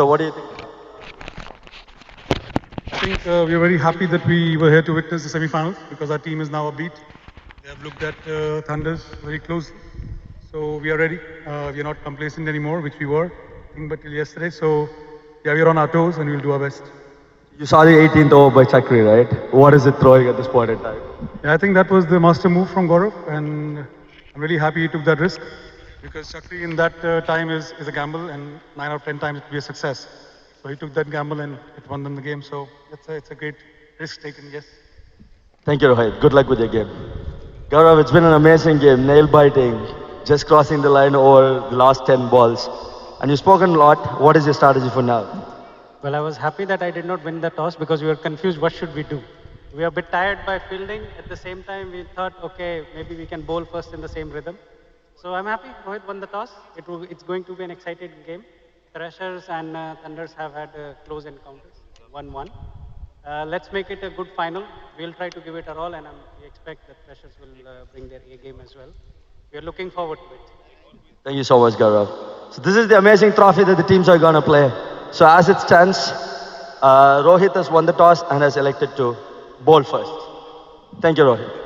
So what do you think? I think we are very happy that we were here to witness the semi-finals because our team is now a beat. They have looked at Thunders very closely. So we are ready. We are not complacent anymore, which we were, I think, but till yesterday. So yeah, we are on our toes and we'll do our best. You saw the 18th over by Chakri, right? What is it throwing at this point in time? Yeah, I think that was the master move from Gaurav, and I'm really happy he took that risk because Chakri in that time is a gamble, and 9 out of 10 times it will be a success. So he took that gamble and it won them the game. So it's a great risk taken, yes. Thank you, Rohit. Good luck with your game. Gaurav, it's been an amazing game, nail biting, just crossing the line over the last 10 balls. And you've spoken a lot. What is your strategy for now? Well, I was happy that I did not win the toss because we were confused what should we do. We were a bit tired by fielding. At the same time, we thought, okay, maybe we can bowl first in the same rhythm. So I'm happy Rohit won the toss. It's going to be an exciting game. Thrashers and Thunders have had close encounters, 1-1. Let's make it a good final. We'll try to give it our all, and we expect that Thrashers will bring their A game as well. We are looking forward to it. Thank you so much, Gaurav. So this is the amazing trophy that the teams are going to play. So as it stands, Rohit has won the toss and has elected to bowl first. Thank you, Rohit.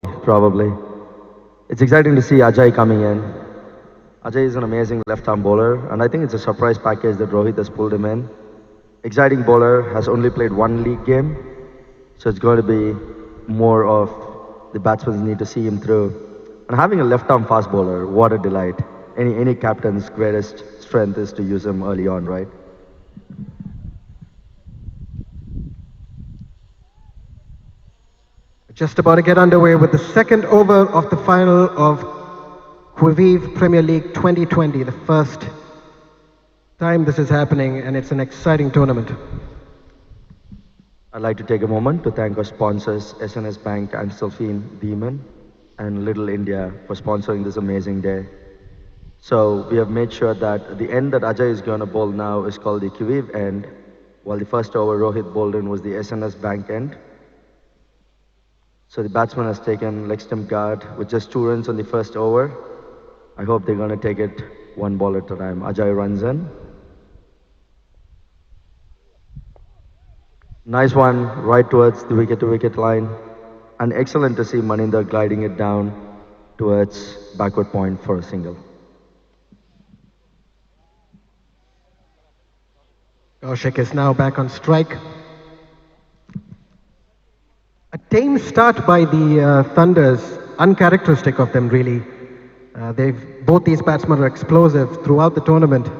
probably. It's exciting to see Ajay coming in. Ajay is an amazing left-arm bowler, and I think it's a surprise package that Rohit has pulled him in. Exciting bowler, has only played one league game, so it's going to be more of the batsmen need to see him through. And having a left-arm fast bowler, what a delight. Any captain's greatest strength is to use him early on, right? Just about to get underway with the second over of the final of Quivive Premier League 2020, the first time this is happening, and it's an exciting tournament. I'd like to take a moment to thank our sponsors, SNS Bank and Sylphine Demon and Little India for sponsoring this amazing day. So we have made sure that the end that Ajay is going to bowl now is called the Quivive end, while the first over Rohit bowled in was the SNS Bank end. So the batsman has taken leg stump guard with just 2 runs on the first over. I hope they're going to take it one ball at a time. Ajay runs in. Nice one, right towards the wicket-to-wicket line. And excellent to see Maninder gliding it down towards backward point for a single. Kaushik is now back on strike. A tame start by the Thunders, uncharacteristic of them really. Both these batsmen are explosive throughout the tournament,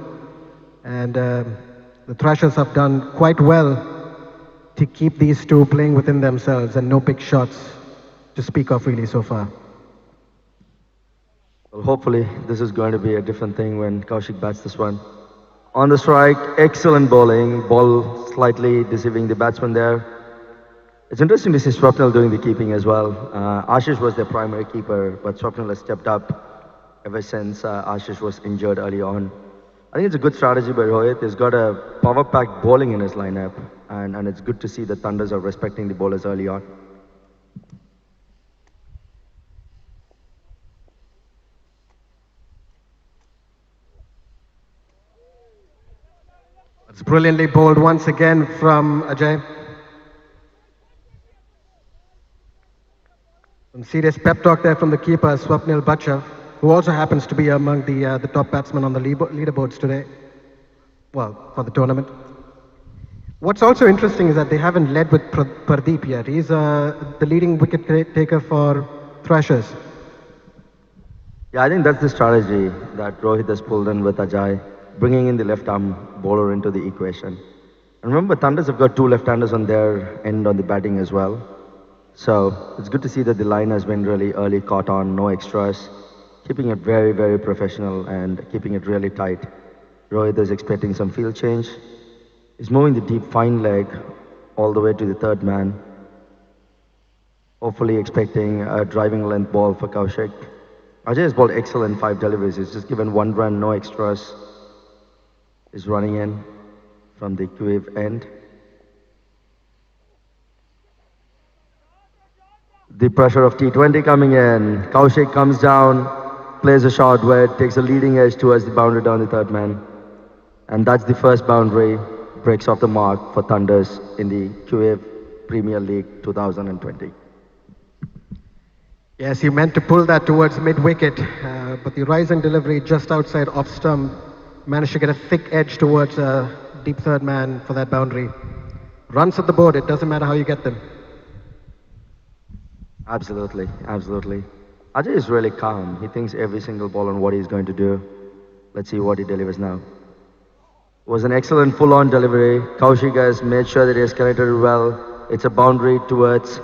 and the Thrashers have done quite well to keep these two playing within themselves, and no big shots to speak of really so far. Well, hopefully this is going to be a different thing when Kaushik bats this one. On the strike, excellent bowling, ball slightly deceiving the batsman there. It's interesting to see Swapnil doing the keeping as well. Ashish was their primary keeper, but Swapnil has stepped up ever since Ashish was injured early on. I think it's a good strategy by Rohit. He's got a power-packed bowling in his lineup, and it's good to see the Thunders are respecting the bowlers early on. It's brilliantly bowled once again from Ajay. Some serious pep talk there from the keeper, Swapnil Bhachav, who also happens to be among the top batsmen on the leaderboards today. Well, for the tournament. What's also interesting is that they haven't led with Pradeep yet. He's the leading wicket taker for Thrashers. Yeah, I think that's the strategy that Rohit has pulled in with Ajay, bringing in the left-arm bowler into the equation. And remember, Thunders have got 2 left-handers on their end on the batting as well. So it's good to see that the line has been really early caught on, no extras, keeping it very, very professional and keeping it really tight. Rohit is expecting some field change. He's moving the deep fine leg all the way to the third man. Hopefully expecting a driving length ball for Kaushik. Ajay has bowled excellent 5 deliveries. He's just given 1 run, no extras. He's running in from the Quivive end. The pressure of T20 coming in. Kaushik comes down, plays a short wet, takes a leading edge towards the boundary down the third man. And that's the first boundary, breaks off the mark for Thunders in the Quivive Premier League 2020. Yes, he meant to pull that towards mid-wicket, but the rise and delivery just outside off stump managed to get a thick edge towards deep third man for that boundary. Runs at the board, it doesn't matter how you get them. Absolutely, absolutely. Ajay is really calm. He thinks every single ball on what he's going to do. Let's see what he delivers now. It was an excellent full-on delivery. Kaushik has made sure that he has connected it well. It's a boundary towards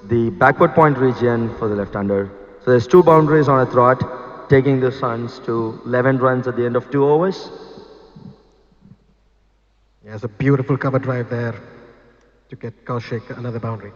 the backward point region for the left-hander. So there's 2 boundaries on a trot, taking the Suns to 11 runs at the end of 2 overs. There's a beautiful cover drive there to get Kaushik another boundary.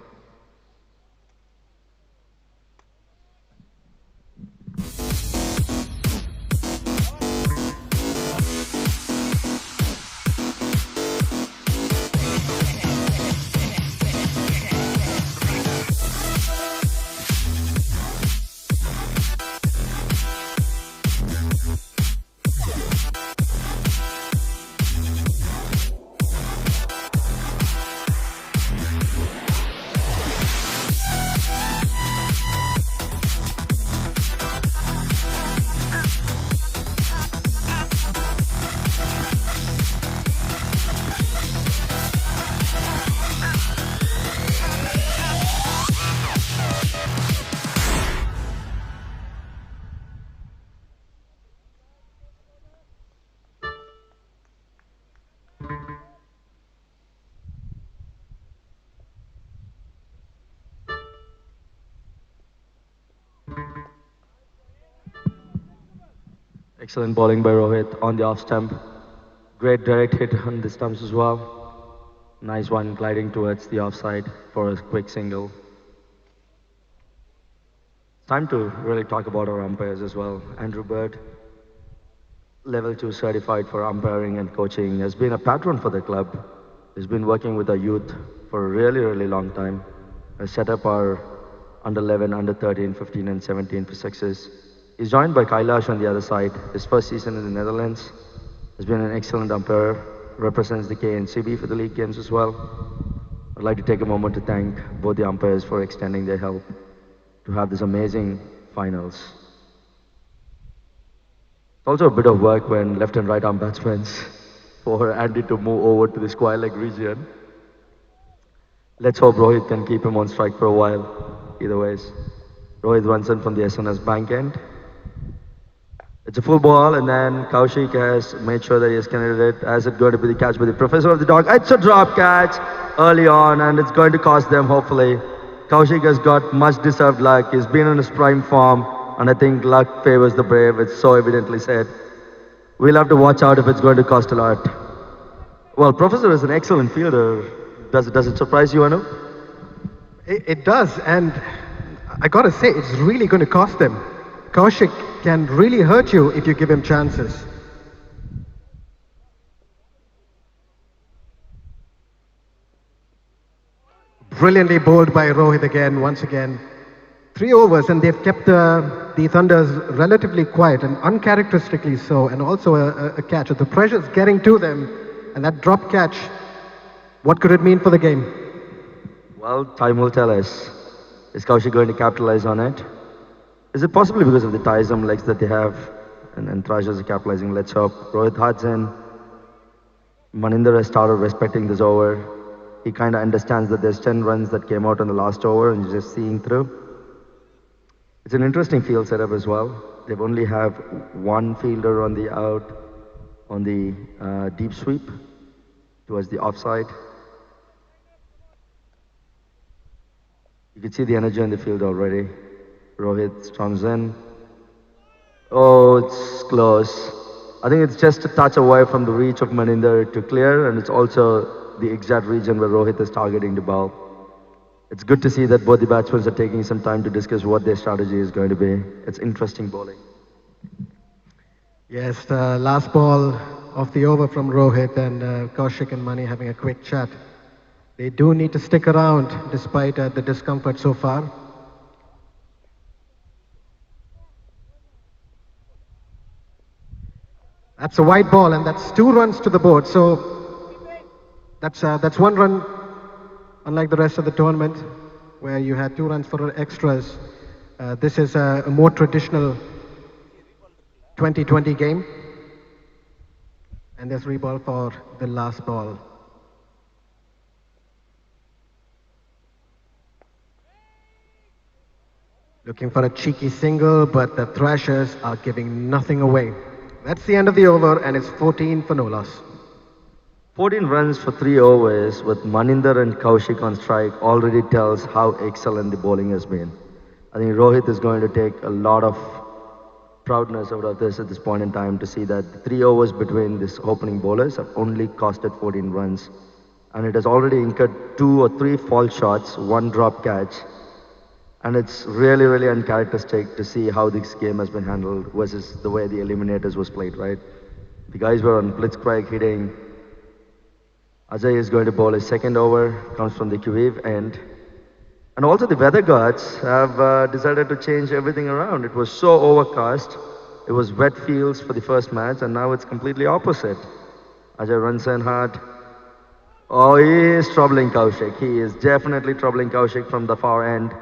Excellent bowling by Rohit on the off stump. Great direct hit on the stumps as well. Nice one gliding towards the offside for a quick single. It's time to really talk about our umpires as well. Andrew Bird, level 2 certified for umpiring and coaching, has been a patron for the club. He's been working with our youth for a really, really long time. Has set up our under 11, under 13, 15 and 17 for sixes. He's joined by Kailash on the other side. His first season in the Netherlands. Has been an excellent umpire. Represents the KNCB for the league games as well. I'd like to take a moment to thank both the umpires for extending their help to have this amazing finals. It's also a bit of work when left and right arm batsmen for Andy to move over to the square leg region. Let's hope Rohit can keep him on strike for a while. Either ways. Rohit runs in from the SNS bank end. It's a full ball, and then Kaushik has made sure that he has connected it. As it's going to be the catch by the professor of the dog. It's a drop catch early on, and it's going to cost them, hopefully. Kaushik has got much deserved luck. He's been in his prime form, and I think luck favors the brave. It's so evidently said. We'll have to watch out if it's going to cost a lot. Well, Professor is an excellent fielder. Does it surprise you, Anu? It does, and I gotta say, it's really going to cost them. Kaushik can really hurt you if you give him chances. Brilliantly bowled by Rohit again, once again. 3 overs, and they've kept the Thunders relatively quiet and uncharacteristically so, and also a catch. The pressure's getting to them, and that drop catch, what could it mean for the game? Well, time will tell us. Is Kaushik going to capitalize on it? Is it possibly because of the tiresome legs that they have? And Thrashers are capitalizing. Let's hope. Rohit Hudson. Maninder has started respecting this over. He kind of understands that there's 10 runs that came out on the last over and he's just seeing through. It's an interesting field setup as well. They only have one fielder on the out, on the deep sweep towards the offside. You can see the energy in the field already. Rohit storms in. Oh, it's close. I think it's just a touch away from the reach of Maninder to clear, and it's also the exact region where Rohit is targeting the ball. It's good to see that both the batsmen are taking some time to discuss what their strategy is going to be. It's interesting bowling. Yes, the last ball of the over from Rohit, and Kaushik and Mani having a quick chat. They do need to stick around despite the discomfort so far. That's a wide ball, and that's 2 runs to the board. So that's 1 run, unlike the rest of the tournament, where you had 2 runs for extras. This is a more traditional 2020 game, and there's reball for the last ball. Looking for a cheeky single, but the Thrashers are giving nothing away. That's the end of the over, and it's 14 for no loss. 14 runs for 3 overs with Maninder and Kaushik on strike already tells how excellent the bowling has been. I think Rohit is going to take a lot of proudness out of this at this point in time to see that the 3 overs between these opening bowlers have only costed 14 runs. And it has already incurred 2 or 3 false shots, 1 drop catch. And it's really, really uncharacteristic to see how this game has been handled versus the way the Eliminators was played, right? The guys were on blitzcrank hitting. Ajay is going to bowl his second over, comes from the Quivive end. And also the weather gods have decided to change everything around. It was so overcast. It was wet fields for the first match, and now it's completely opposite. Ajay runs in hard. Oh, he is troubling Kaushik. He is definitely troubling Kaushik from the far end.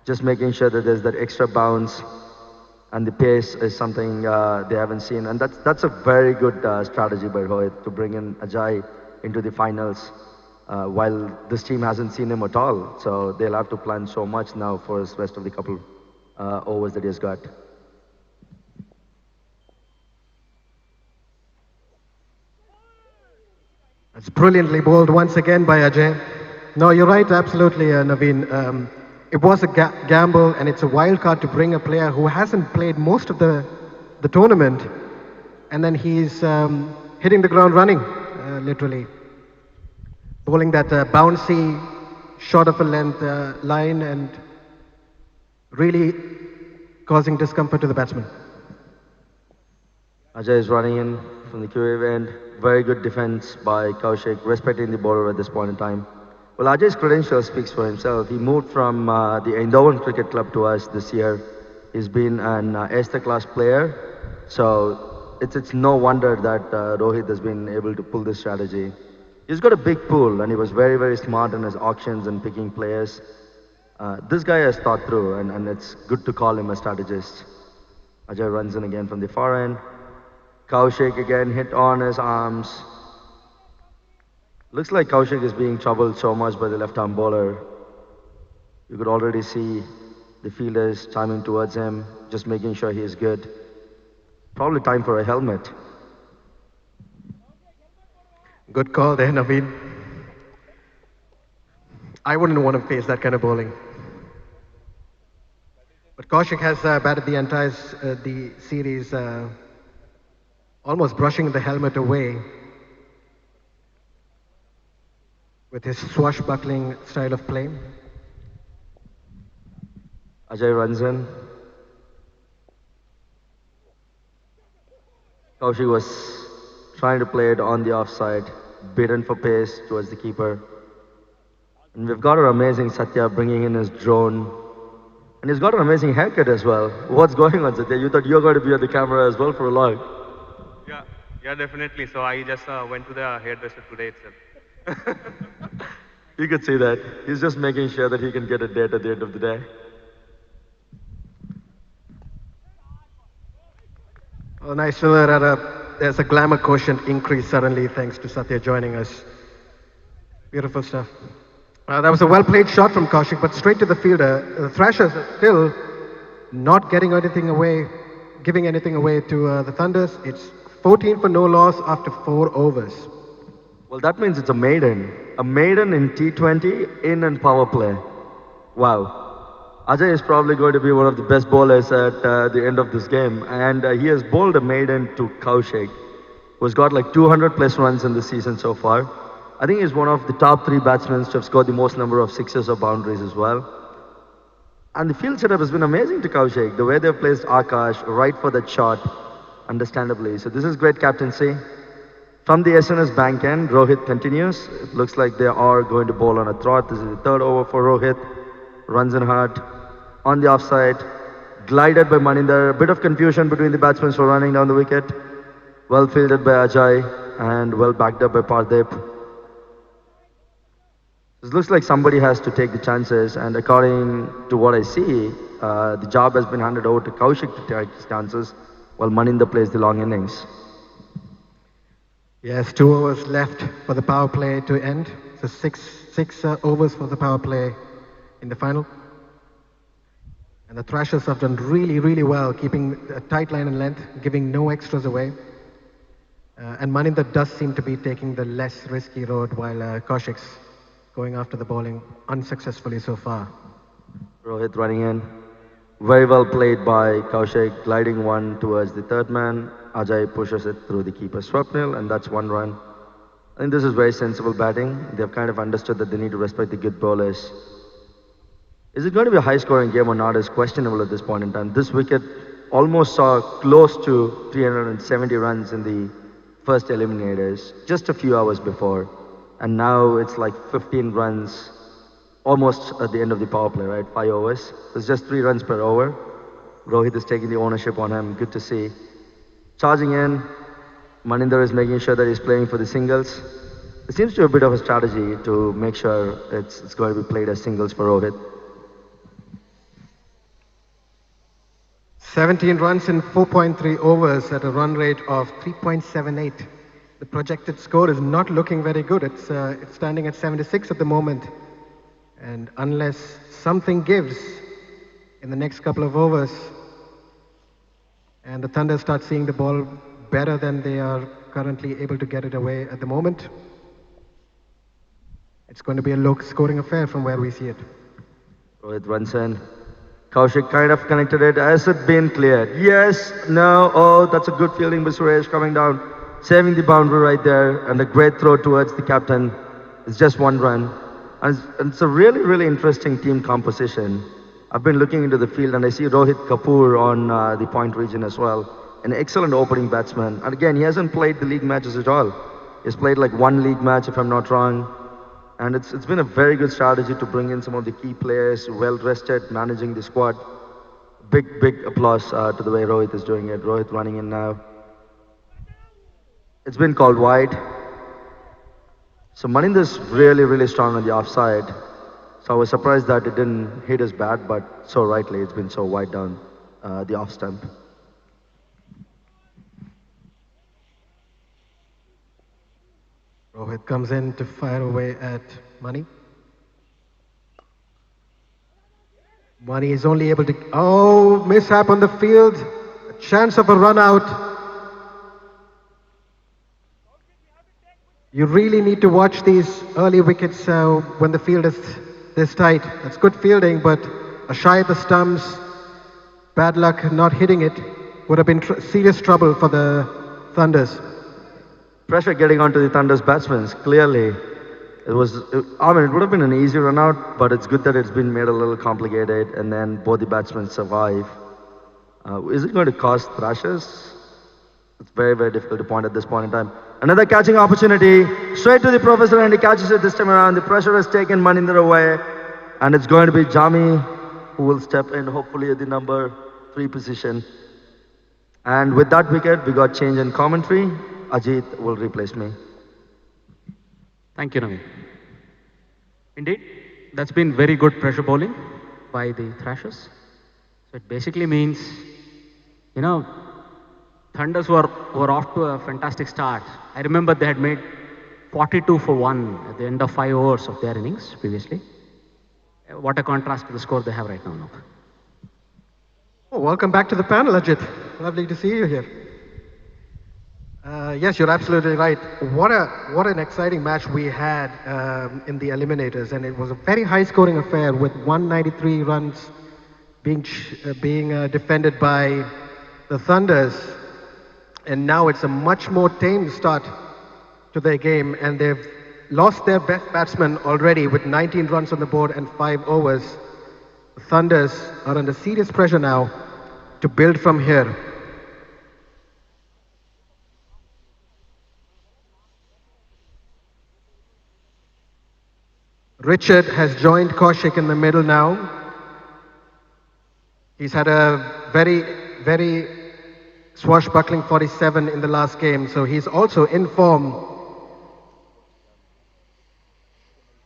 Just making sure that there's that extra bounce, and the pace is something they haven't seen. And that's a very good strategy by Rohit to bring in Ajay into the finals while this team hasn't seen him at all. So they'll have to plan so much now for his rest of the couple overs that he has got. It's brilliantly bowled once again by Ajay. No, you're right, absolutely, Naveen. It was a gamble, and it's a wild card to bring a player who hasn't played most of the the tournament, and then he's hitting the ground running, literally. Bowling that bouncy, short of a length line and really causing discomfort to the batsman. Ajay is running in from the Quivive end. Very good defense by Kaushik, respecting the bowler at this point in time. Well, Ajay's credential speaks for himself. He moved from the Inaugural Cricket Club to us this year. He's been an Esther class player, so it's no wonder that Rohit has been able to pull this strategy. He's got a big pool, and he was very, very smart in his auctions and picking players. This guy has thought through, and it's good to call him a strategist. Ajay runs in again from the far end. Kaushik again hit on his arms. Looks like Kaushik is being troubled so much by the left-arm bowler. You could already see the fielders chiming towards him, just making sure he is good. Probably time for a helmet. Good call there, Naveen. I wouldn't want to face that kind of bowling. But Kaushik has batted the entire the series, almost brushing the helmet away with his swashbuckling style of play. Ajay runs in. Kaushik was trying to play it on the offside, beaten for pace towards the keeper. And we've got our amazing Satya bringing in his drone. And he's got an amazing haircut as well. What's going on, Satya? You thought you were going to be on the camera as well for a long. Yeah, definitely. So I just went to the hairdresser today itself. You could see that. He's just making sure that he can get a date at the end of the day. Oh, nice to know that there's a glamour quotient increase suddenly thanks to Satya joining us. Beautiful stuff. That was a well-played shot from Kaushik, but straight to the fielder. The Thrashers are still not getting anything away, giving anything away to the Thunders. It's 14 for no loss after 4 overs. Well, that means it's a maiden. A maiden in T20 in and power play. Wow. Ajay is probably going to be one of the best bowlers at the end of this game. And he has bowled a maiden to Kaushik, who's got like 200 plus runs in the season so far. I think he's one of the top 3 batsmen to have scored the most number of sixes or boundaries as well. And the field setup has been amazing to Kaushik. The way they've placed Akash right for that shot, understandably. So this is great captaincy. From the SNS bank end, Rohit continues. It looks like they are going to bowl on a trot. This is the 3rd over for Rohit. Runs in hard. On the offside. Glided by Maninder. A bit of confusion between the batsmen for running down the wicket. Well fielded by Ajay and well backed up by Pardeep. It looks like somebody has to take the chances, and according to what I see, the job has been handed over to Kaushik to take his chances, while Maninder plays the long innings. Yes, 2 overs left for the power play to end. So six overs for the power play in the final. And the Thrashers have done really, really well, keeping a tight line and length, giving no extras away. And Maninder does seem to be taking the less risky road, while Kaushik's going after the bowling unsuccessfully so far. Rohit running in. Very well played by Kaushik, gliding one towards the 3rd man. Ajay pushes it through the keeper's swapnil, and that's 1 run. I think this is very sensible batting. They've kind of understood that they need to respect the good bowlers. Is it going to be a high-scoring game or not is questionable at this point in time. This wicket almost saw close to 370 runs in the first eliminators, just a few hours before. And now it's like 15 runs almost at the end of the power play, right? 5 overs. It's just 3 runs per over. Rohit is taking the ownership on him. Good to see. Charging in. Maninder is making sure that he's playing for the singles. It seems to be a bit of a strategy to make sure it's going to be played as singles for Rohit. 17 runs in 4.3 overs at a run rate of 3.78. The projected score is not looking very good. It's standing at 76 at the moment. And unless something gives in the next couple of overs, and the Thunder start seeing the ball better than they are currently able to get it away at the moment, it's going to be a low-scoring affair from where we see it. Rohit runs in. Kaushik kind of connected it. Has it been cleared? Yes, no, oh, that's a good fielding by Suresh coming down, saving the boundary right there, and a great throw towards the captain. It's just one run. And it's a really, really interesting team composition. I've been looking into the field and I see Rohit Kapoor on the point region as well. An excellent opening batsman. And again, he hasn't played the league matches at all. He's played like one league match, if I'm not wrong. And it's been a very good strategy to bring in some of the key players, well rested, managing the squad. Big applause to the way Rohit is doing it. Rohit running in now. It's been called wide. So Maninder's really, really strong on the offside. So I was surprised that it didn't hit his bat, but so rightly, it's been so wide down the off stump. Rohit comes in to fire away at Mani. Mani is only able to... Oh, mishap on the field. A chance of a run out. You really need to watch these early wickets when the field is this tight. That's good fielding, but a shy at the stumps, bad luck not hitting it, would have been serious trouble for the Thunders. Pressure getting onto the Thunder's batsmen. Clearly, it would have been an easy run out, but it's good that it's been made a little complicated, and then both the batsmen survive. Is it going to cost Thrashers? It's very, very difficult to point at this point in time. Another catching opportunity, straight to the professor, and he catches it this time around. The pressure has taken Maninder away, and it's going to be Jami who will step in, hopefully at the number 3 position. And with that wicket, we got change in commentary. Ajit will replace me. Thank you, Naveen. Indeed, that's been very good pressure bowling by the Thrashers. So it basically means, Thunders were off to a fantastic start. I remember they had made 42 for 1 at the end of 5 overs of their innings previously. What a contrast to the score they have right now. Oh, welcome back to the panel, Ajit. Lovely to see you here. Yes, you're absolutely right. What an exciting match we had in the Eliminators, and it was a very high-scoring affair with 193 runs being defended by the Thunders. And now it's a much more tame start to their game, and they've lost their best batsman already with 19 runs on the board and 5 overs. The Thunders are under serious pressure now to build from here. Richard has joined Kaushik in the middle now. He's had a very, very swashbuckling 47 in the last game, so he's also in form.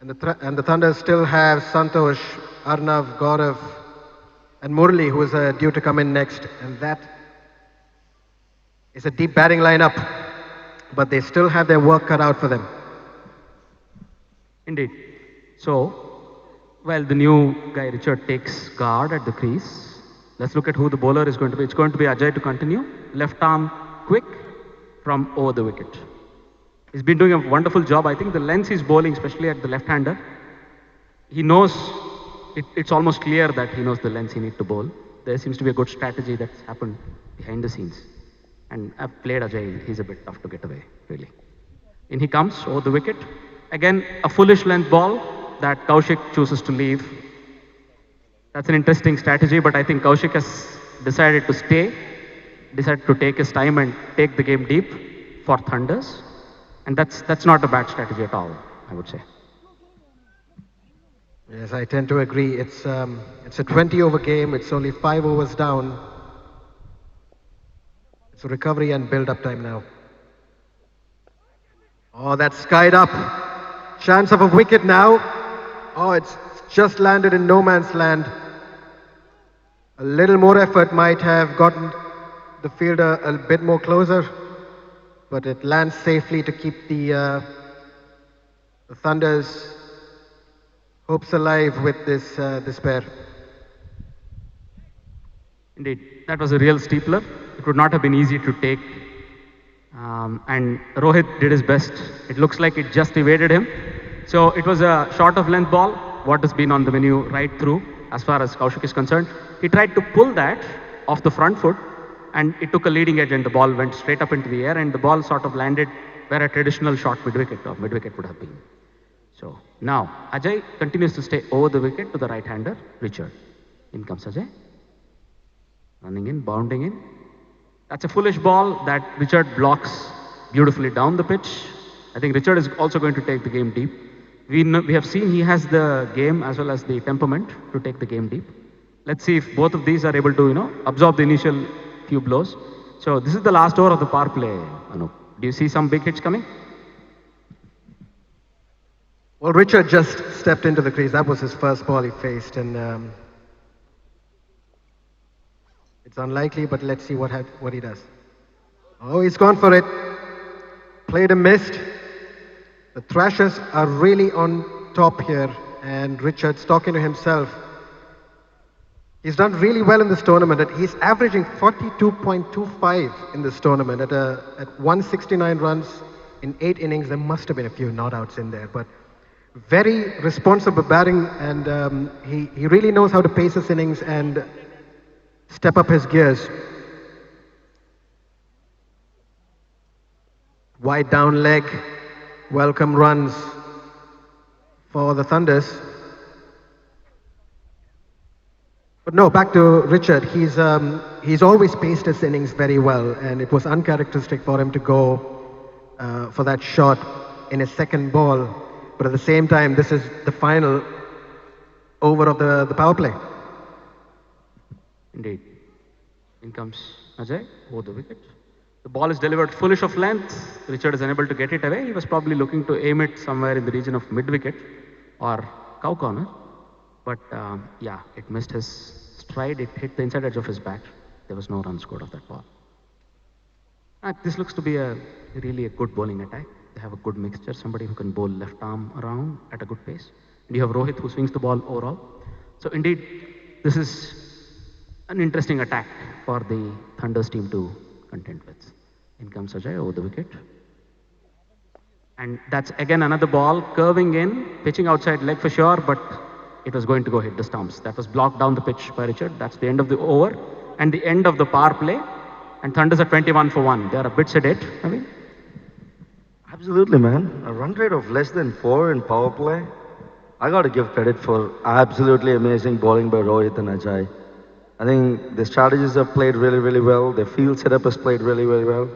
And the Thunders still have Santosh, Arnav, Gaurav, and Murli, who is due to come in next. And that is a deep batting lineup, but they still have their work cut out for them. Indeed. So, the new guy Richard takes guard at the crease. Let's look at who the bowler is going to be. It's going to be Ajay to continue. Left arm quick from over the wicket. He's been doing a wonderful job. I think the length he's bowling, especially at the left-hander, he knows, it's almost clear that he knows the length he needs to bowl. There seems to be a good strategy that's happened behind the scenes. And I've played Ajay. He's a bit tough to get away, really. In he comes over the wicket. Again, a foolish length ball that Kaushik chooses to leave. That's an interesting strategy, but I think Kaushik has decided to stay, decided to take his time and take the game deep for Thunders. And that's not a bad strategy at all, I would say. Yes, I tend to agree. It's a 20-over game. It's only 5 overs down. It's a recovery and build-up time now. Oh, that's skied up. Chance of a wicket now. Oh, it's just landed in no man's land. A little more effort might have gotten the fielder a bit more closer, but it lands safely to keep the Thunders' hopes alive with this pair. Indeed, that was a real steepler. It would not have been easy to take. And Rohit did his best. It looks like it just evaded him. So it was a short of length ball, what has been on the menu right through. as far as Kaushik is concerned. He tried to pull that off the front foot, and it took a leading edge, and the ball went straight up into the air, and the ball sort of landed where a traditional short mid-wicket would have been. So now Ajay continues to stay over the wicket to the right-hander, Richard. In comes Ajay. Running in, bounding in. That's a foolish ball that Richard blocks beautifully down the pitch. I think Richard is also going to take the game deep. We have seen he has the game as well as the temperament to take the game deep. Let's see if both of these are able to, absorb the initial few blows. So this is the last over of the power play, Anup. Do you see some big hits coming? Well, Richard just stepped into the crease. That was his first ball he faced, and it's unlikely, but let's see what he does. Oh, he's gone for it. Played and missed. The Thrashers are really on top here, and Richard's talking to himself. He's done really well in this tournament. He's averaging 42.25 in this tournament at 169 runs in 8 innings. There must have been a few not outs in there, but very responsible batting, and he really knows how to pace his innings and step up his gears. Wide down leg, welcome runs for the Thunders. But no, back to Richard. He's always paced his innings very well, and it was uncharacteristic for him to go for that shot in his second ball. But at the same time, this is the final over of the power play. Indeed. In comes Ajay over the wicket. The ball is delivered foolish of length. Richard is unable to get it away. He was probably looking to aim it somewhere in the region of mid-wicket or cow corner. But yeah, it missed his stride. It hit the inside edge of his bat. There was no run scored of that ball. This looks to be really a good bowling attack. They have a good mixture. Somebody who can bowl left arm around at a good pace. And you have Rohit who swings the ball overall. So indeed, this is an interesting attack for the Thunders team to contend with. In comes Ajay over the wicket. And that's again another ball curving in, pitching outside leg for sure, but it was going to go hit the stumps. That was blocked down the pitch by Richard. That's the end of the over and the end of the power play. And Thunders are 21 for 1. They are a bit sedate, I mean. Absolutely, man. A run rate of less than 4 in power play. I got to give credit for absolutely amazing bowling by Rohit and Ajay. I think the strategies have played really, really well. The field setup has played really, really well.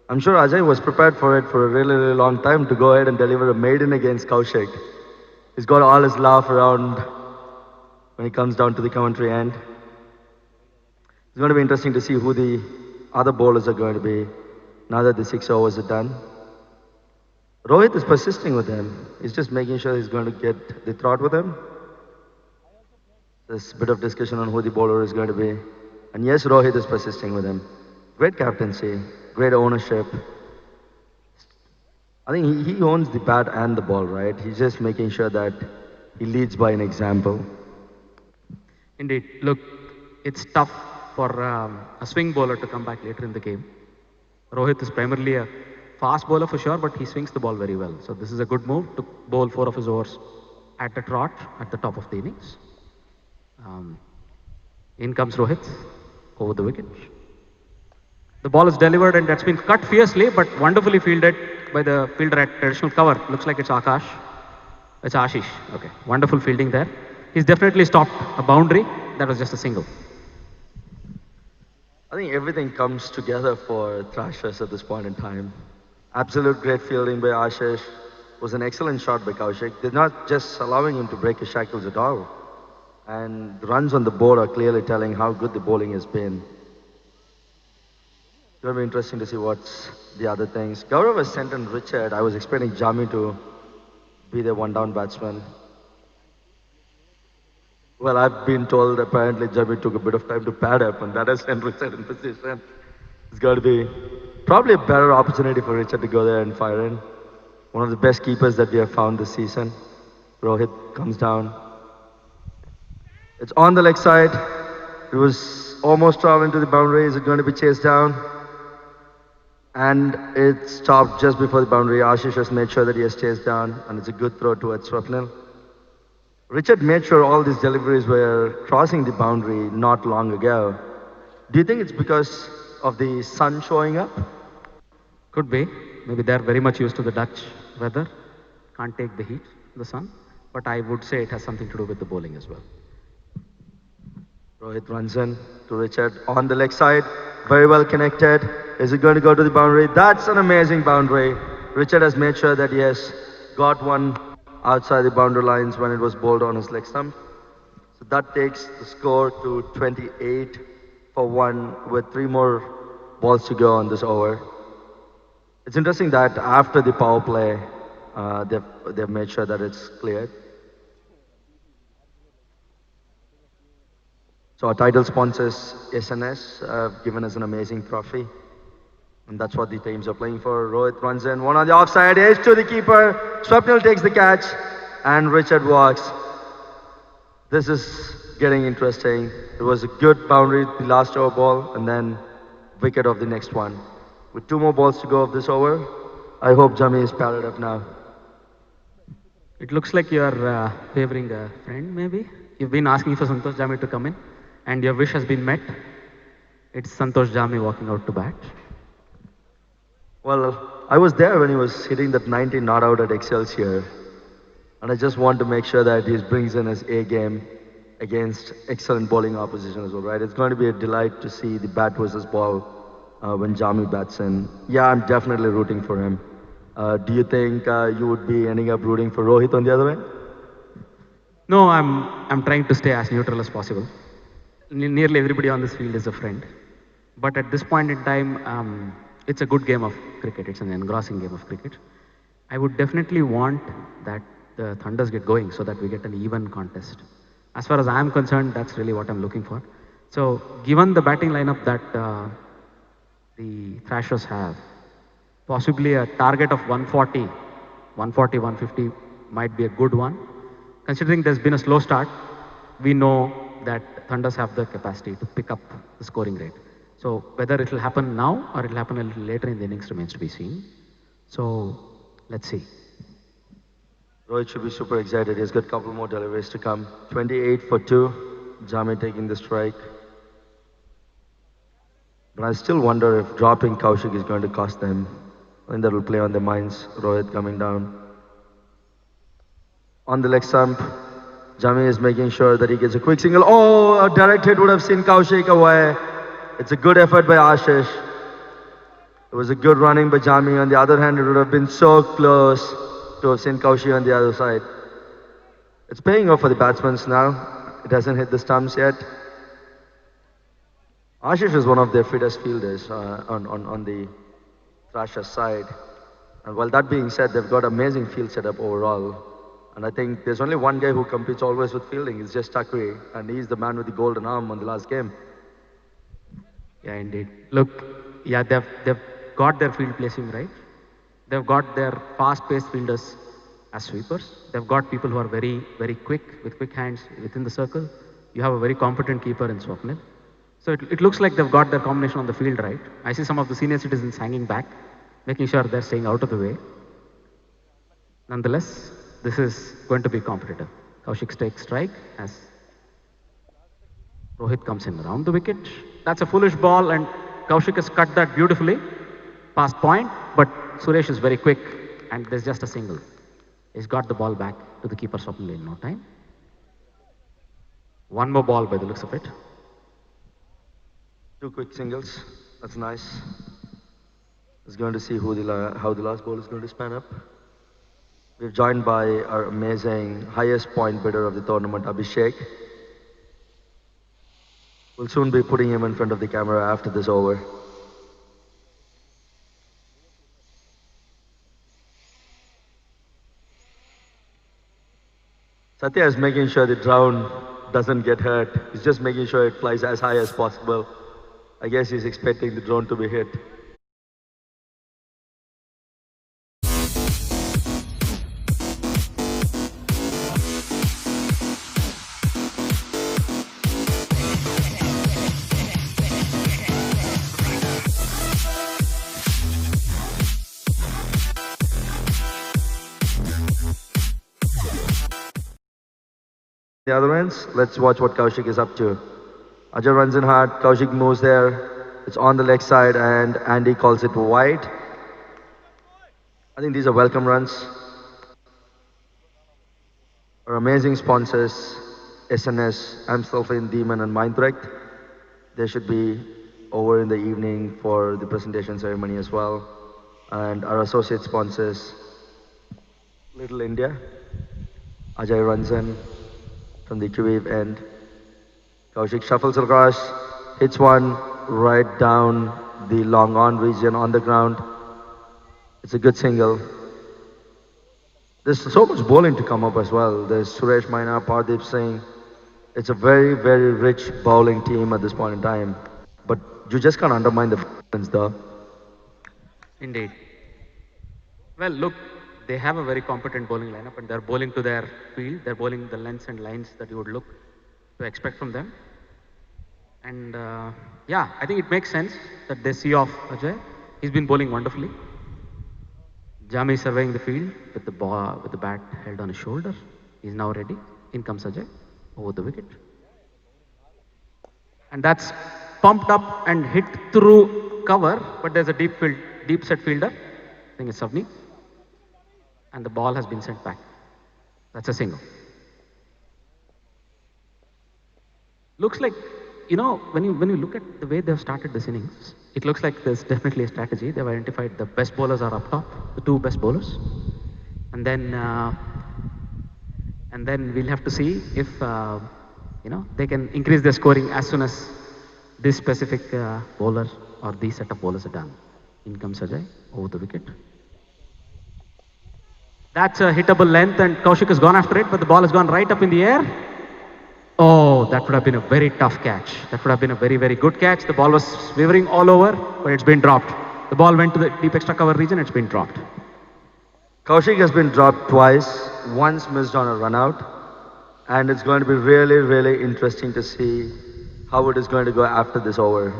I'm sure Ajay was prepared for it for a really, really long time to go ahead and deliver a maiden against Kaushik. He's got all his laugh around when he comes down to the commentary end. It's going to be interesting to see who the other bowlers are going to be now that the 6 overs are done. Rohit is persisting with him. He's just making sure he's going to get the throat with him. There's a bit of discussion on who the bowler is going to be. And yes, Rohit is persisting with him. Great captaincy, great ownership. I think he owns the bat and the ball, right? He's just making sure that he leads by an example. Indeed. Look, it's tough for a swing bowler to come back later in the game. Rohit is primarily a fast bowler for sure, but he swings the ball very well. So this is a good move to bowl 4 of his overs at a trot at the top of the innings. In comes Rohit over the wicket. The ball is delivered and that's been cut fiercely, but wonderfully fielded by the fielder at traditional cover. Looks like it's Akash. It's Ashish. Okay, wonderful fielding there. He's definitely stopped a boundary. That was just a single. I think everything comes together for Thrashers at this point in time. Absolute great fielding by Ashish. It was an excellent shot by Kaushik. They're not just allowing him to break his shackles at all. And the runs on the board are clearly telling how good the bowling has been. It's going to be interesting to see what's the other things. Gaurav has sent in Richard. I was expecting Jami to be the one-down batsman. Well, I've been told apparently Jami took a bit of time to pad up, and that has sent Richard in position. It's going to be probably a better opportunity for Richard to go there and fire in. One of the best keepers that we have found this season. Rohit comes down. It's on the leg side. It was almost traveling to the boundary. Is it going to be chased down? And it stopped just before the boundary. Ashish has made sure that he has chased down, and it's a good throw towards Swapnil. Richard made sure all these deliveries were crossing the boundary not long ago. Do you think it's because of the sun showing up? Could be. Maybe they're very much used to the Dutch weather. Can't take the heat, the sun. But I would say it has something to do with the bowling as well. Rohit runs in to Richard on the leg side. Very well connected. Is it going to go to the boundary? That's an amazing boundary. Richard has made sure that he has got one outside the boundary lines when it was bowled on his leg stump. So that takes the score to 28 for 1 with 3 more balls to go on this over. It's interesting that after the power play, they've made sure that it's cleared. So our title sponsors, SNS, have given us an amazing trophy. And that's what the teams are playing for. Rohit runs in, one on the offside, edge to the keeper. Swapnil takes the catch, and Richard walks. This is getting interesting. It was a good boundary, the last over ball, and then wicket of the next one. With 2 more balls to go of this over, I hope Jami is paired up now. It looks like you're favoring a friend, maybe. You've been asking for Santosh Jami to come in, and your wish has been met. It's Santosh Jami walking out to bat. Well, I was there when he was hitting that 90 not out at Excelsior. And I just want to make sure that he brings in his A game against excellent bowling opposition as well, right? It's going to be a delight to see the bat versus ball when Jami bats in. Yeah, I'm definitely rooting for him. Do you think you would be ending up rooting for Rohit on the other end? No, I'm trying to stay as neutral as possible. Nearly everybody on this field is a friend. But at this point in time, it's a good game of cricket. It's an engrossing game of cricket. I would definitely want that the Thunders get going so that we get an even contest. As far as I am concerned, that's really what I'm looking for. So, given the batting lineup that the Thrashers have, possibly a target of 140, 150 might be a good one. Considering there's been a slow start, we know that Thunders have the capacity to pick up the scoring rate. So whether it will happen now or it will happen a little later in the innings remains to be seen. So let's see. Rohit should be super excited. He's got a couple more deliveries to come. 28 for 2. Jami taking the strike. But I still wonder if dropping Kaushik is going to cost them. I think that will play on their minds. Rohit coming down. On the leg stump, Jami is making sure that he gets a quick single. Oh, a direct hit would have seen Kaushik away. It's a good effort by Ashish. It was a good running by Jami. On the other hand, it would have been so close to have seen Kaushik on the other side. It's paying off for the batsmen now. It hasn't hit the stumps yet. Ashish is one of their fittest fielders on the Thrashers side. And while that being said, they've got amazing field setup overall. And I think there's only one guy who competes always with fielding. It's just Takri. And he's the man with the golden arm on the last game. Yeah, indeed. Look, yeah, they've got their field placing right. They've got their fast-paced fielders as sweepers. They've got people who are very, very quick, with quick hands within the circle. You have a very competent keeper in Swapnil. So it looks like they've got their combination on the field right. I see some of the senior citizens hanging back, making sure they're staying out of the way. Nonetheless, this is going to be competitive. Kaushik takes strike as Rohit comes in around the wicket. That's a foolish ball, and Kaushik has cut that beautifully. Past point, but Suresh is very quick, and there's just a single. He's got the ball back to the keeper Swapnil in no time. One more ball by the looks of it. 2 quick singles. That's nice. It's going to see how the last ball is going to span up. We're joined by our amazing highest point bidder of the tournament, Abhishek. We'll soon be putting him in front of the camera after this over. Satya is making sure the drone doesn't get hurt. He's just making sure it flies as high as possible. I guess he's expecting the drone to be hit. the other ends. Let's watch what Kaushik is up to. Ajay runs in hard. Kaushik moves there. It's on the leg side, and Andy calls it wide. I think these are welcome runs. Our amazing sponsors, SNS, Amstelveen, Demon, and Mindthreat. They should be over in the evening for the presentation ceremony as well. And our associate sponsors, Little India, Ajay runs in from the Quivive end. Kaushik shuffles across, hits one right down the long on region on the ground. It's a good single. There's so much bowling to come up as well. There's Suresh Maina, Pardeep Singh. It's a very, very rich bowling team at this point in time. But you just can't undermine the fans though. Indeed. Well, look, they have a very competent bowling lineup and they're bowling to their field. They're bowling the lengths and lines that you would look to expect from them. And yeah, I think it makes sense that they see off Ajay. He's been bowling wonderfully. Jami surveying the field with the ball, with the bat held on his shoulder. He's now ready. In comes Ajay over the wicket. And that's pumped up and hit through cover, but there's a deep set fielder. I think it's Savni. And the ball has been sent back. That's a single. Looks like, you know, when you look at the way they've started this innings, it looks like there's definitely a strategy. They've identified the best bowlers are up top, the two best bowlers, and then we'll have to see if you know, they can increase their scoring as soon as this specific bowler or these set of bowlers are done. In comes Ajay over the wicket. That's a hittable length, and Kaushik has gone after it, but the ball has gone right up in the air. Oh, that would have been a very tough catch. That would have been a very, very good catch. The ball was wavering all over, but it's been dropped. The ball went to the deep extra cover region, it's been dropped. Kaushik has been dropped twice, once missed on a run out, and it's going to be really, really interesting to see how it is going to go after this over.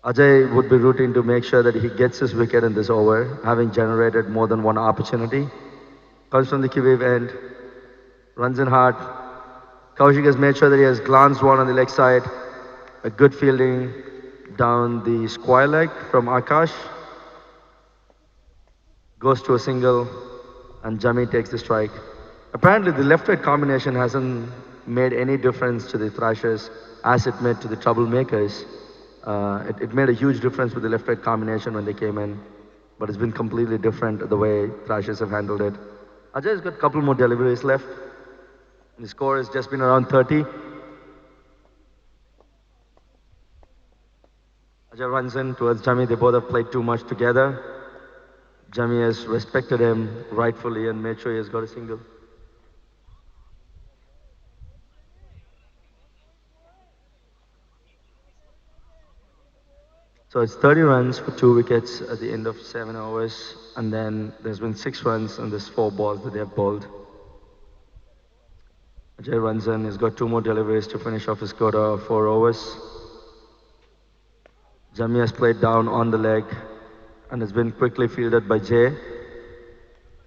Ajay would be rooting to make sure that he gets his wicket in this over, having generated more than one opportunity. Comes from the Quivive end, runs in hard. Kaushik has made sure that he has glanced one on the leg side. A good fielding down the square leg from Akash. Goes to a single, and Jami takes the strike. Apparently, the left-right combination hasn't made any difference to the Thrashers as it made to the TroubleMakers. It made a huge difference with the left-right combination when they came in, but it's been completely different the way Thrashers have handled it. Ajay's got a couple more deliveries left. And the score has just been around 30. Ajay runs in towards Jami. They both have played too much together. Jami has respected him rightfully and made sure he has got a single. So it's 30 runs for 2 wickets at the end of 7 overs. And then there's been 6 runs and there's 4 balls that they have bowled. Ajay runs in, he's got 2 more deliveries to finish off his quota of 4 overs. Jami has played down on the leg and has been quickly fielded by Jay.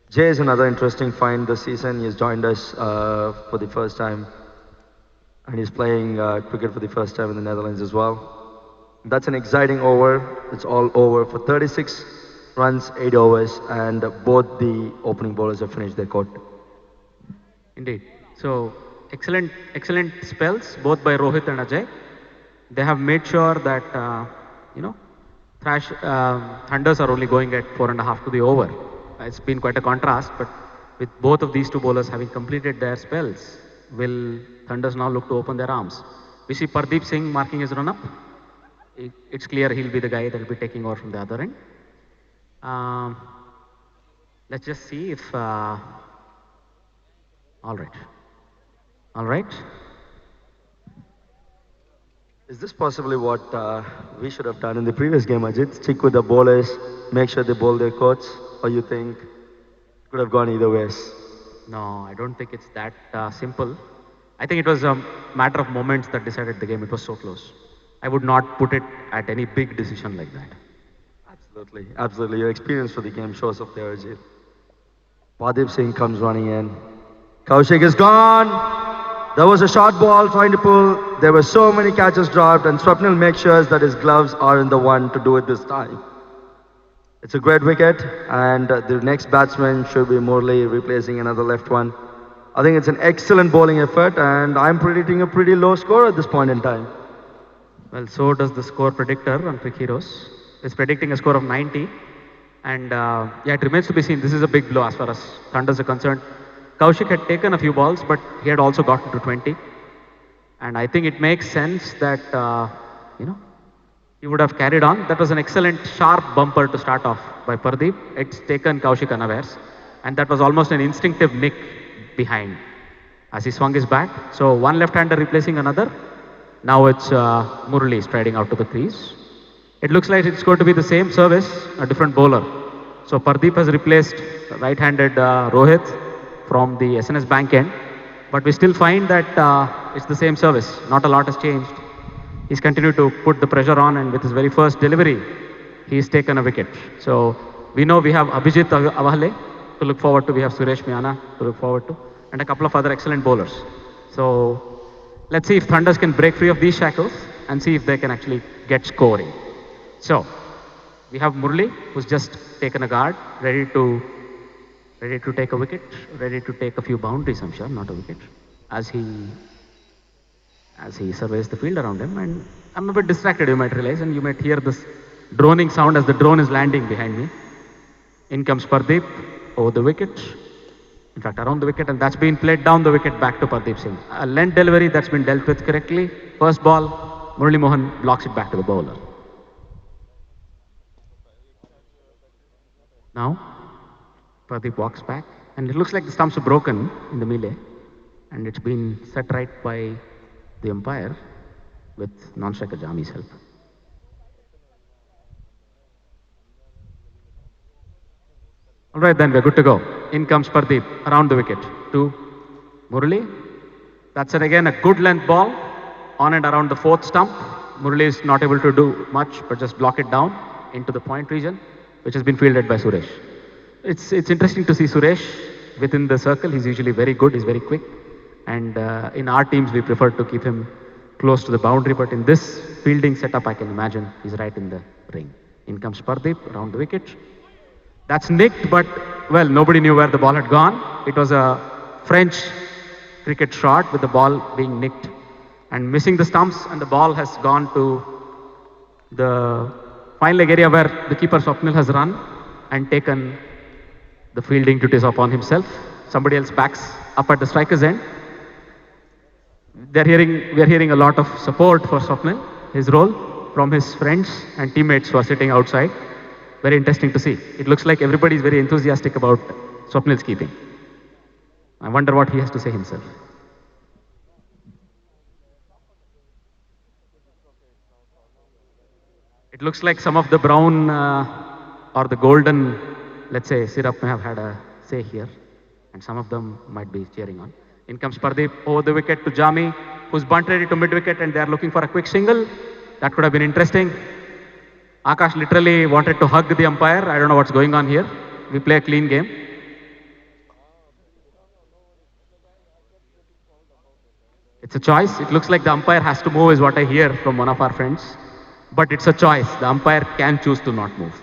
Jay is another interesting find this season. He has joined us for the first time. And he's playing cricket for the first time in the Netherlands as well. That's an exciting over. It's all over for 36 runs, 8 overs, and both the opening bowlers have finished their quota. Indeed. So, excellent spells, both by Rohit and Ajay. They have made sure that, you know, Thunders are only going at 4.5 to the over. It's been quite a contrast, but with both of these two bowlers having completed their spells, will Thunders now look to open their arms? We see Pardeep Singh marking his run-up. It's clear he'll be the guy that will be taking over from the other end. Let's just see if... all right. All right. Is this possibly what we should have done in the previous game, Ajit? Stick with the bowlers, make sure they bowl their quotes, or you think it could have gone either ways? No, I don't think it's that simple. I think it was a matter of moments that decided the game. It was so close. I would not put it at any big decision like that. Absolutely, absolutely. Your experience for the game shows up there, Ajit. Pardeep Singh comes running in. Kaushik is gone. There was a short ball trying to pull. There were so many catches dropped, and Swapnil makes sure that his gloves are in the one to do it this time. It's a great wicket, and the next batsman should be Murli replacing another left one. I think it's an excellent bowling effort, and I'm predicting a pretty low score at this point in time. Well, so does the score predictor on Quick Heroes. It's predicting a score of 90. And yeah, it remains to be seen. This is a big blow as far as Thunders are concerned. Kaushik had taken a few balls, but he had also gotten to 20. And I think it makes sense that, he would have carried on. That was an excellent sharp bumper to start off by Pardeep. It's taken Kaushik unawares. And that was almost an instinctive nick behind as he swung his bat. So one left-hander replacing another. Now it's Murali striding out to the crease. It looks like it's going to be the same service, a different bowler. So Pardeep has replaced right-handed Rohit from the SNS bank end. But we still find that it's the same service. Not a lot has changed. He's continued to put the pressure on, and with his very first delivery, he's taken a wicket. So we know we have Abhijit Avale to look forward to. We have Suresh Miana to look forward to. And a couple of other excellent bowlers. So let's see if Thunders can break free of these shackles and see if they can actually get scoring. So we have Murli, who's just taken a guard, ready to take a wicket, ready to take a few boundaries, I'm sure, not a wicket, as he surveys the field around him. And I'm a bit distracted, you might realize, and you might hear this droning sound as the drone is landing behind me. In comes Pardeep over the wicket, in fact around the wicket, and that's been played down the wicket back to Pardeep Singh. A length delivery that's been dealt with correctly. First ball, Murali Mohan blocks it back to the bowler. Now, Pardeep walks back, and it looks like the stumps are broken in the melee, and it's been set right by the umpire with non-striker Jami's help. All right, then we're good to go. In comes Pardeep around the wicket to Murali. That's it again, a good length ball on and around the fourth stump. Murali is not able to do much, but just block it down into the point region, which has been fielded by Suresh. It's interesting to see Suresh within the circle. He's usually very good, he's very quick. And in our teams, we prefer to keep him close to the boundary. But in this fielding setup, I can imagine he's right in the ring. In comes Pardeep around the wicket. That's nicked, but, well, nobody knew where the ball had gone. It was a French cricket shot with the ball being nicked and missing the stumps, and the ball has gone to the fine leg area where the keeper Swapnil has run and taken the fielding duties upon himself. Somebody else backs up at the striker's end. We are hearing a lot of support for Swapnil, his role, from his friends and teammates who are sitting outside. Very interesting to see. It looks like everybody is very enthusiastic about Swapnil's keeping. I wonder what he has to say himself. It looks like some of the brown or the golden, let's say, syrup may have had a say here, and some of them might be cheering on. In comes Pardeep over the wicket to Jami, who's bunt ready to mid-wicket, and they are looking for a quick single. That could have been interesting. Akash literally wanted to hug the umpire. I don't know what's going on here. We play a clean game. It's a choice. It looks like the umpire has to move is what I hear from one of our friends. But it's a choice. The umpire can choose to not move,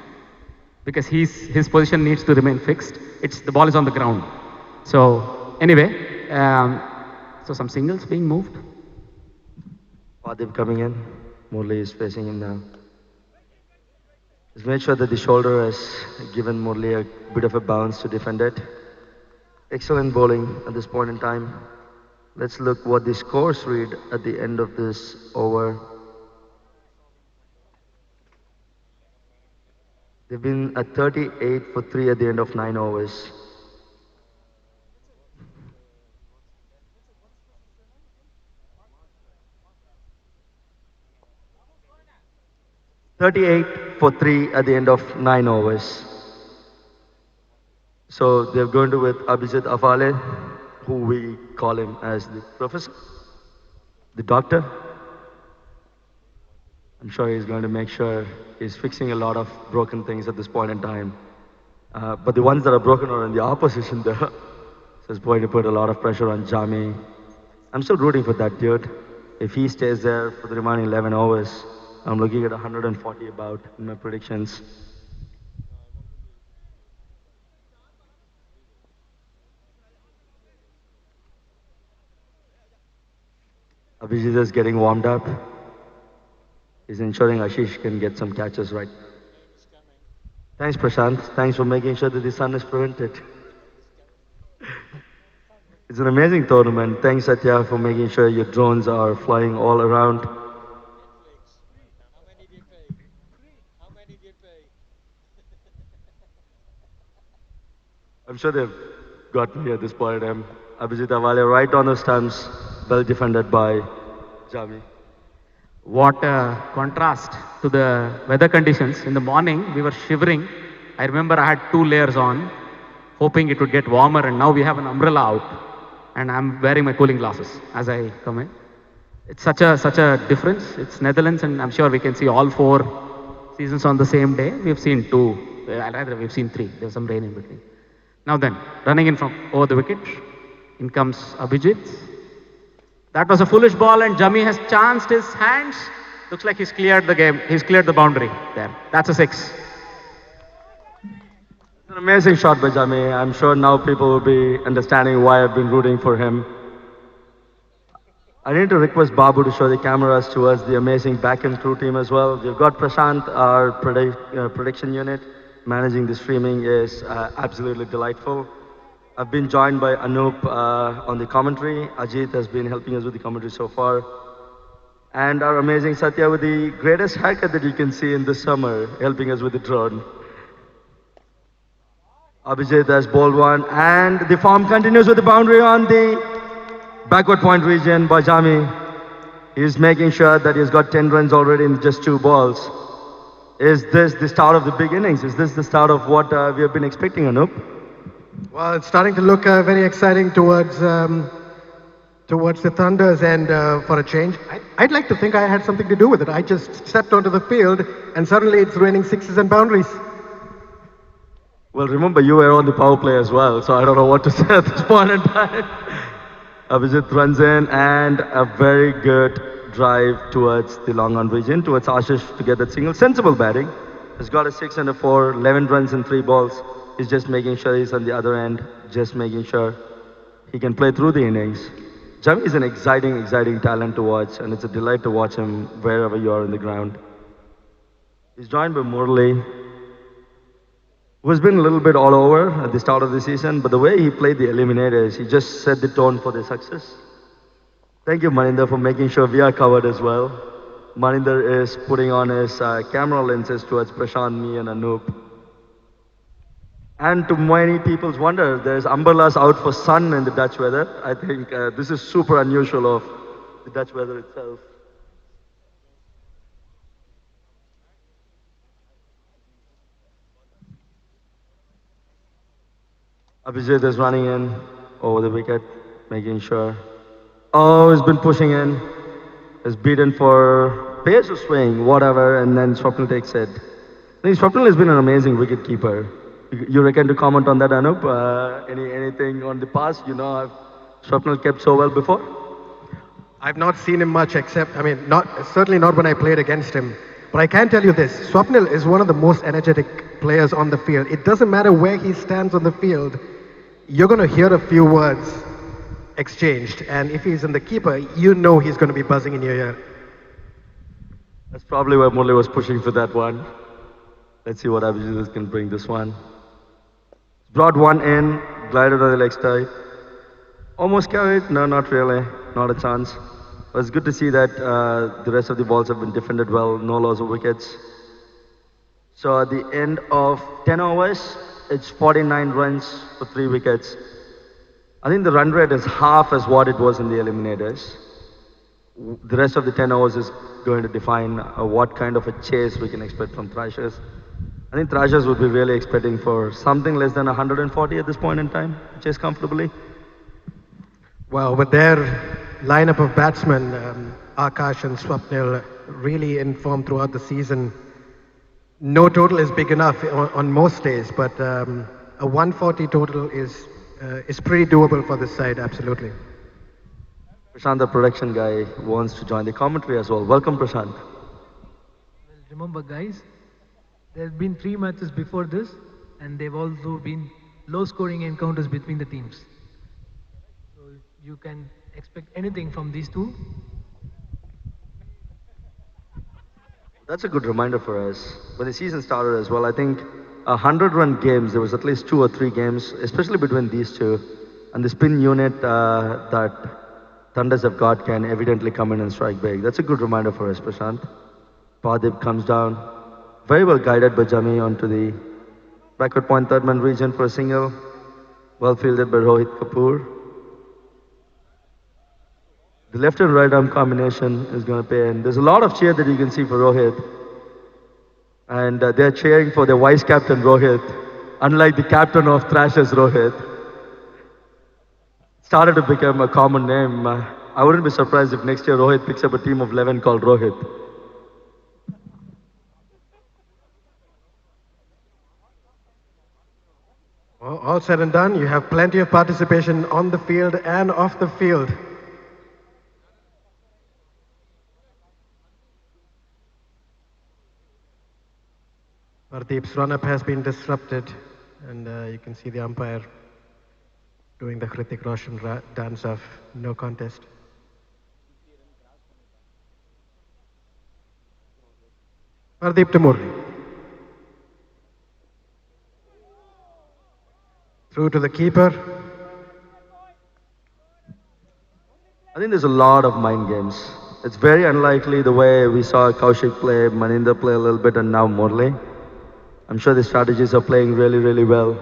because his position needs to remain fixed. The ball is on the ground. So anyway, so some singles being moved. Pardeep coming in. Murali is facing him now. Just made sure that the shoulder has given Murali a bit of a bounce to defend it. Excellent bowling at this point in time. Let's look what the scores read at the end of this over. They've been at 38 for 3 at the end of 9 overs. "38 for 3 at the end of 9 overs. So they're going to with Abhijit Avale, who we call him as the professor, the doctor. I'm sure he's going to make sure he's fixing a lot of broken things at this point in time. But the ones that are broken are in the opposition there. So it's going to put a lot of pressure on Jami. I'm still rooting for that dude. If he stays there for the remaining 11 overs, I'm looking at 140 about in my predictions. Abhijit is getting warmed up. He's ensuring Ashish can get some catches right. Thanks, Prashant. Thanks for making sure that the sun is prevented. It's an amazing tournament. Thanks, Satya, for making sure your drones are flying all around. I'm sure they've got me at this point. Abhijit Awale right on the stumps, well defended by Jami. What a contrast to the weather conditions. In the morning, we were shivering. I remember I had 2 layers on, hoping it would get warmer, and now we have an umbrella out, and I'm wearing my cooling glasses as I come in. It's such a difference. It's Netherlands, and I'm sure we can see all 4 seasons on the same day. We've seen 2, rather we've seen 3. There's some rain in between. Now then, running in from over the wicket, in comes Abhijit. That was a foolish ball, and Jami has chanced his hands. Looks like he's cleared the game. He's cleared the boundary there. That's a 6. It's an amazing shot by Jami. I'm sure now people will be understanding why I've been rooting for him. I need to request Babu to show the cameras towards the amazing back and crew team as well. We've got Prashant, our prediction unit. Managing the streaming is absolutely delightful. I've been joined by Anup on the commentary. Ajit has been helping us with the commentary so far. And our amazing Satya with the greatest haircut that you can see in the summer, helping us with the drone. Abhijit has bowled one, and the form continues with the boundary on the backward point region by Jami. He's making sure that he's got 10 runs already in just 2 balls. Is this the start of the big innings? Is this the start of what we have been expecting, Anup? Well, it's starting to look very exciting towards the Thunders, and for a change, I'd like to think I had something to do with it. I just stepped onto the field, and suddenly it's raining 6s and boundaries. Well, remember, you were on the power play as well, so I don't know what to say at this point in time. Abhijit runs in, and a very good drive towards the long on region, towards Ashish to get that single. Sensible batting. He's got a 6 and a 4, 11 runs in 3 balls. He's just making sure he's on the other end, just making sure he can play through the innings. Jami is an exciting talent to watch, and it's a delight to watch him wherever you are in the ground. He's joined by Murli, who has been a little bit all over at the start of the season, but the way he played the Eliminators, he just set the tone for the success. Thank you, Maninder, for making sure we are covered as well. Maninder is putting on his camera lenses towards Prashant, me, and Anup. And to many people's wonder, there's umbrellas out for sun in the Dutch weather. I think this is super unusual of the Dutch weather itself. Abhijit is running in over the wicket, making sure. Oh, he's been pushing in. He's beaten for pace or swing, whatever, and then Swapnil takes it. I think Swapnil has been an amazing wicket keeper. You reckon to comment on that, Anup? Anything on the past? You know, Swapnil kept so well before? I've not seen him much, except, certainly not when I played against him. But I can tell you this, Swapnil is one of the most energetic players on the field. It doesn't matter where he stands on the field, you're going to hear a few words exchanged. And if he's in the keeper, you know he's going to be buzzing in your ear. That's probably where Murli was pushing for that one. Let's see what Abhijit can bring this one. Brought one in, glided on the leg side. Almost carried, no, not really, not a chance. But it's good to see that the rest of the balls have been defended well, no loss of wickets. So at the end of 10 overs, it's 49 runs for 3 wickets. I think the run rate is half as what it was in the Eliminators. The rest of the 10 overs is going to define what kind of a chase we can expect from Thrashers. I think Thrashers would be really expecting for something less than 140 at this point in time, chase comfortably. Well, with their lineup of batsmen, Akash and Swapnil, really in form throughout the season, no total is big enough on most days, but a 140 total is is pretty doable for this side, absolutely. Prashant, the production guy, wants to join the commentary as well. Welcome, Prashant. Well, remember, guys, there have been 3 matches before this, and they've also been low-scoring encounters between the teams. So you can expect anything from these two. That's a good reminder for us. When the season started as well, I think 100-run games, there was at least 2 or 3 games, especially between these two. And the spin unit that Thunders have got can evidently come in and strike big. That's a good reminder for us, Prashant. Pardeep comes down, very well guided by Jami onto the backward point third man region for a single. Well fielded by Rohit Kapoor. The left and right arm combination is going to pay, and there's a lot of cheer that you can see for Rohit. And they're cheering for their vice captain Rohit, unlike the captain of Thrashers Rohit. Started to become a common name. I wouldn't be surprised if next year Rohit picks up a team of 11 called Rohit. All said and done, you have plenty of participation on the field and off the field. Pardeep's run-up has been disrupted, and you can see the umpire doing the Hrithik Roshan dance of no contest. Pardeep to Murli. Through to the keeper. I think there's a lot of mind games. It's very unlikely the way we saw Kaushik play, Maninder play a little bit, and now Murli. I'm sure the strategies are playing really, really well.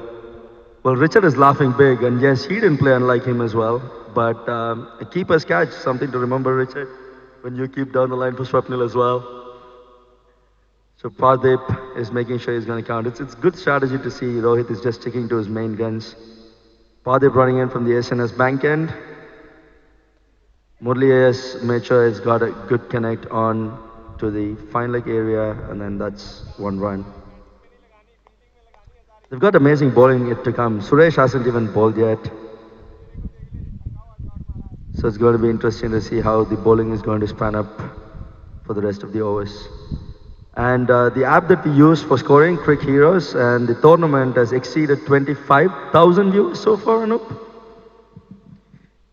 Well, Richard is laughing big, and yes, he didn't play unlike him as well. But a keeper's catch, something to remember, Richard, when you keep down the line for Swapnil as well. So Pardeep is making sure he's going to count. It's good strategy to see Rohit is just sticking to his main guns. Pardeep running in from the SNS bank end. Murli has made sure he's got a good connect on to the fine leg area, and then that's 1 run. They've got amazing bowling yet to come. Suresh hasn't even bowled yet. So it's going to be interesting to see how the bowling is going to span up for the rest of the overs. And the app that we use for scoring, Crick Heroes, and the tournament has exceeded 25,000 views so far, Anup.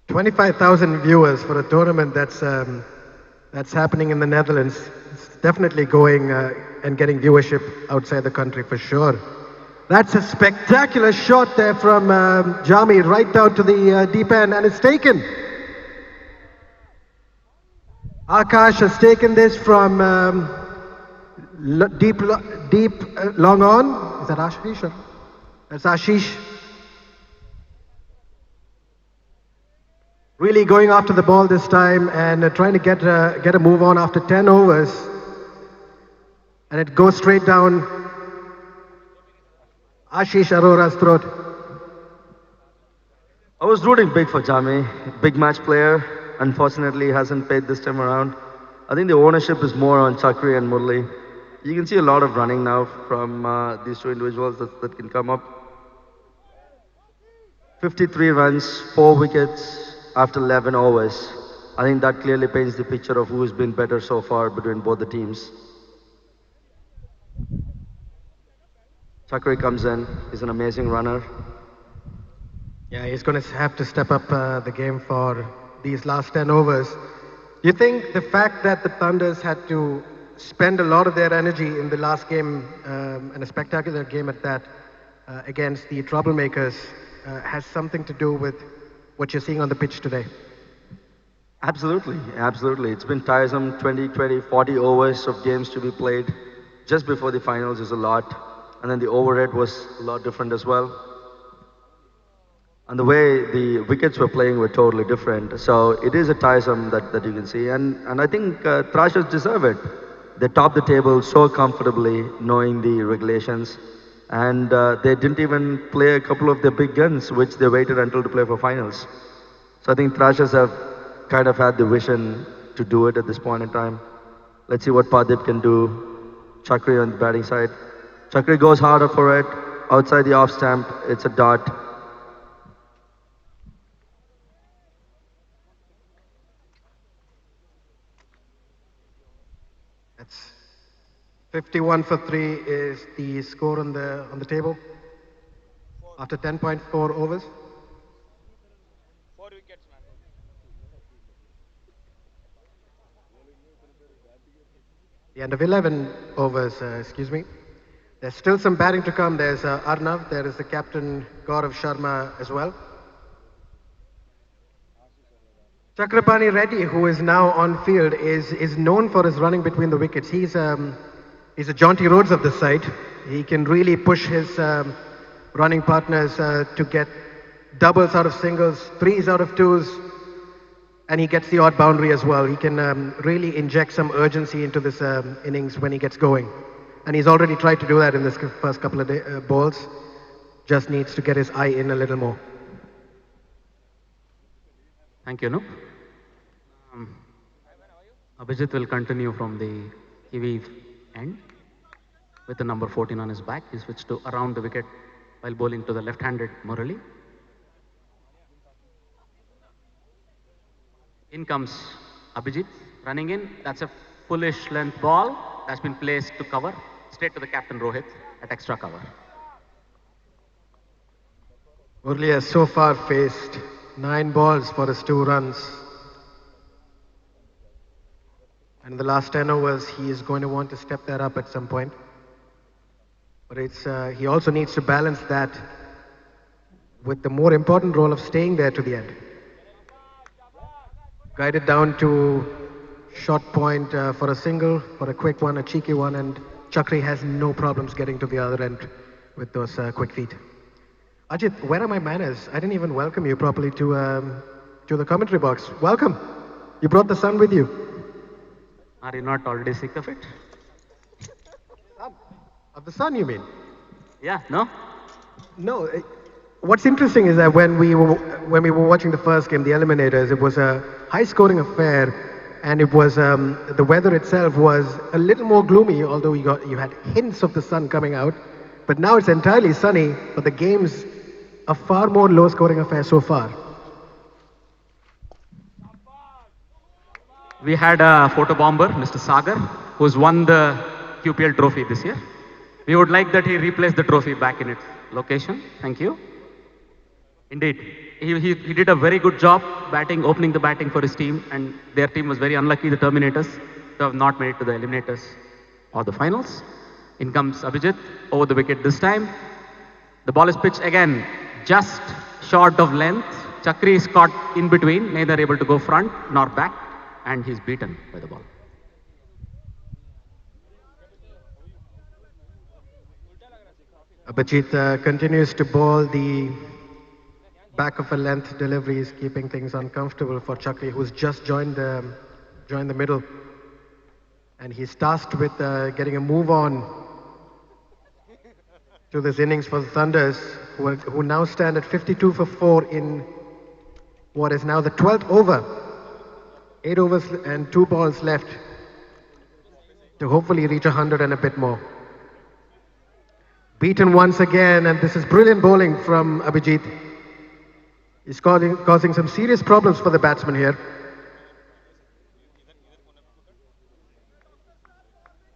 25,000 viewers for a tournament that's happening in the Netherlands. It's definitely going and getting viewership outside the country for sure. That's a spectacular shot there from Jami right down to the deep end, and it's taken. Akash has taken this from deep, long on. Is that Ashish? That's Ashish. Really going after the ball this time and trying to get a move on after 10 overs. And it goes straight down Ashish Arora's throat. I was rooting big for Jami, big match player. Unfortunately, hasn't paid this time around. I think the ownership is more on Chakri and Murli. You can see a lot of running now from these two individuals that can come up. 53 runs, 4 wickets after 11 overs. I think that clearly paints the picture of who's been better so far between both the teams. Chakri comes in, he's an amazing runner. Yeah, he's going to have to step up the game for these last 10 overs. Do you think the fact that the Thunders had to spend a lot of their energy in the last game, and a spectacular game at that, against the TroubleMakers, has something to do with what you're seeing on the pitch today? Absolutely, absolutely. It's been tiresome, 20, 40 overs of games to be played. Just before the finals is a lot. And then the overhead was a lot different as well. And the way the wickets were playing were totally different. So it is a tiresome that you can see. And I think Thrashers deserve it. They topped the table so comfortably, knowing the regulations. And they didn't even play a couple of their big guns, which they waited until to play for finals. So I think Thrashers have kind of had the vision to do it at this point in time. Let's see what Pardeep can do. Chakri on the batting side. Chakri goes harder for it. Outside the off stamp, it's a dot. That's 51 for 3 is the score on the table after 10.4 overs. The end of 11 overs, excuse me. There's still some batting to come. There's Arnav, there is the captain Gaurav Sharma as well. Chakrapani Reddy, who is now on field, is known for his running between the wickets. He's a Jaunty Rhodes of the side. He can really push his running partners to get doubles out of singles, threes out of twos, and he gets the odd boundary as well. He can really inject some urgency into this innings when he gets going. And he's already tried to do that in this first couple of balls. Just needs to get his eye in a little more. Thank you, Anup. Abhijit will continue from the Quivive end with the number 14 on his back. He switched to around the wicket while bowling to the left-handed Murali. In comes Abhijit running in. That's a fullish length ball that's been placed to cover straight to the captain Rohit at extra cover. Murali has so far faced 9 balls for his 2 runs. And in the last 10 overs, he is going to want to step that up at some point. But he also needs to balance that with the more important role of staying there to the end. Guided down to short point for a single, for a quick one, a cheeky one, and Chakri has no problems getting to the other end with those quick feet. Ajit, where are my manners? I didn't even welcome you properly to the commentary box. Welcome. You brought the sun with you. Are you not already sick of it? Of the sun, you mean? Yeah, no? No. What's interesting is that when we were watching the first game, the Eliminators, it was a high-scoring affair, and it was the weather itself was a little more gloomy, although you had hints of the sun coming out. But now it's entirely sunny, but the game's a far more low-scoring affair so far. We had a photo bomber, Mr. Sagar, who's won the QPL trophy this year. We would like that he replace the trophy back in its location. Thank you. Indeed, he did a very good job opening the batting for his team, and their team was very unlucky, the Terminators, to have not made it to the Eliminators or the finals. In comes Abhijit over the wicket this time. The ball is pitched again, just short of length. Chakri is caught in between, neither able to go front nor back, and he's beaten by the ball. Abhijit continues to bowl the back of a length deliveries, keeping things uncomfortable for Chakri, who's just joined the middle. And he's tasked with getting a move on to this innings for the Thunders, who now stand at 52 for 4 in what is now the 12th over. 8 overs and 2 balls left to hopefully reach 100 and a bit more. Beaten once again, and this is brilliant bowling from Abhijit. He's causing some serious problems for the batsman here.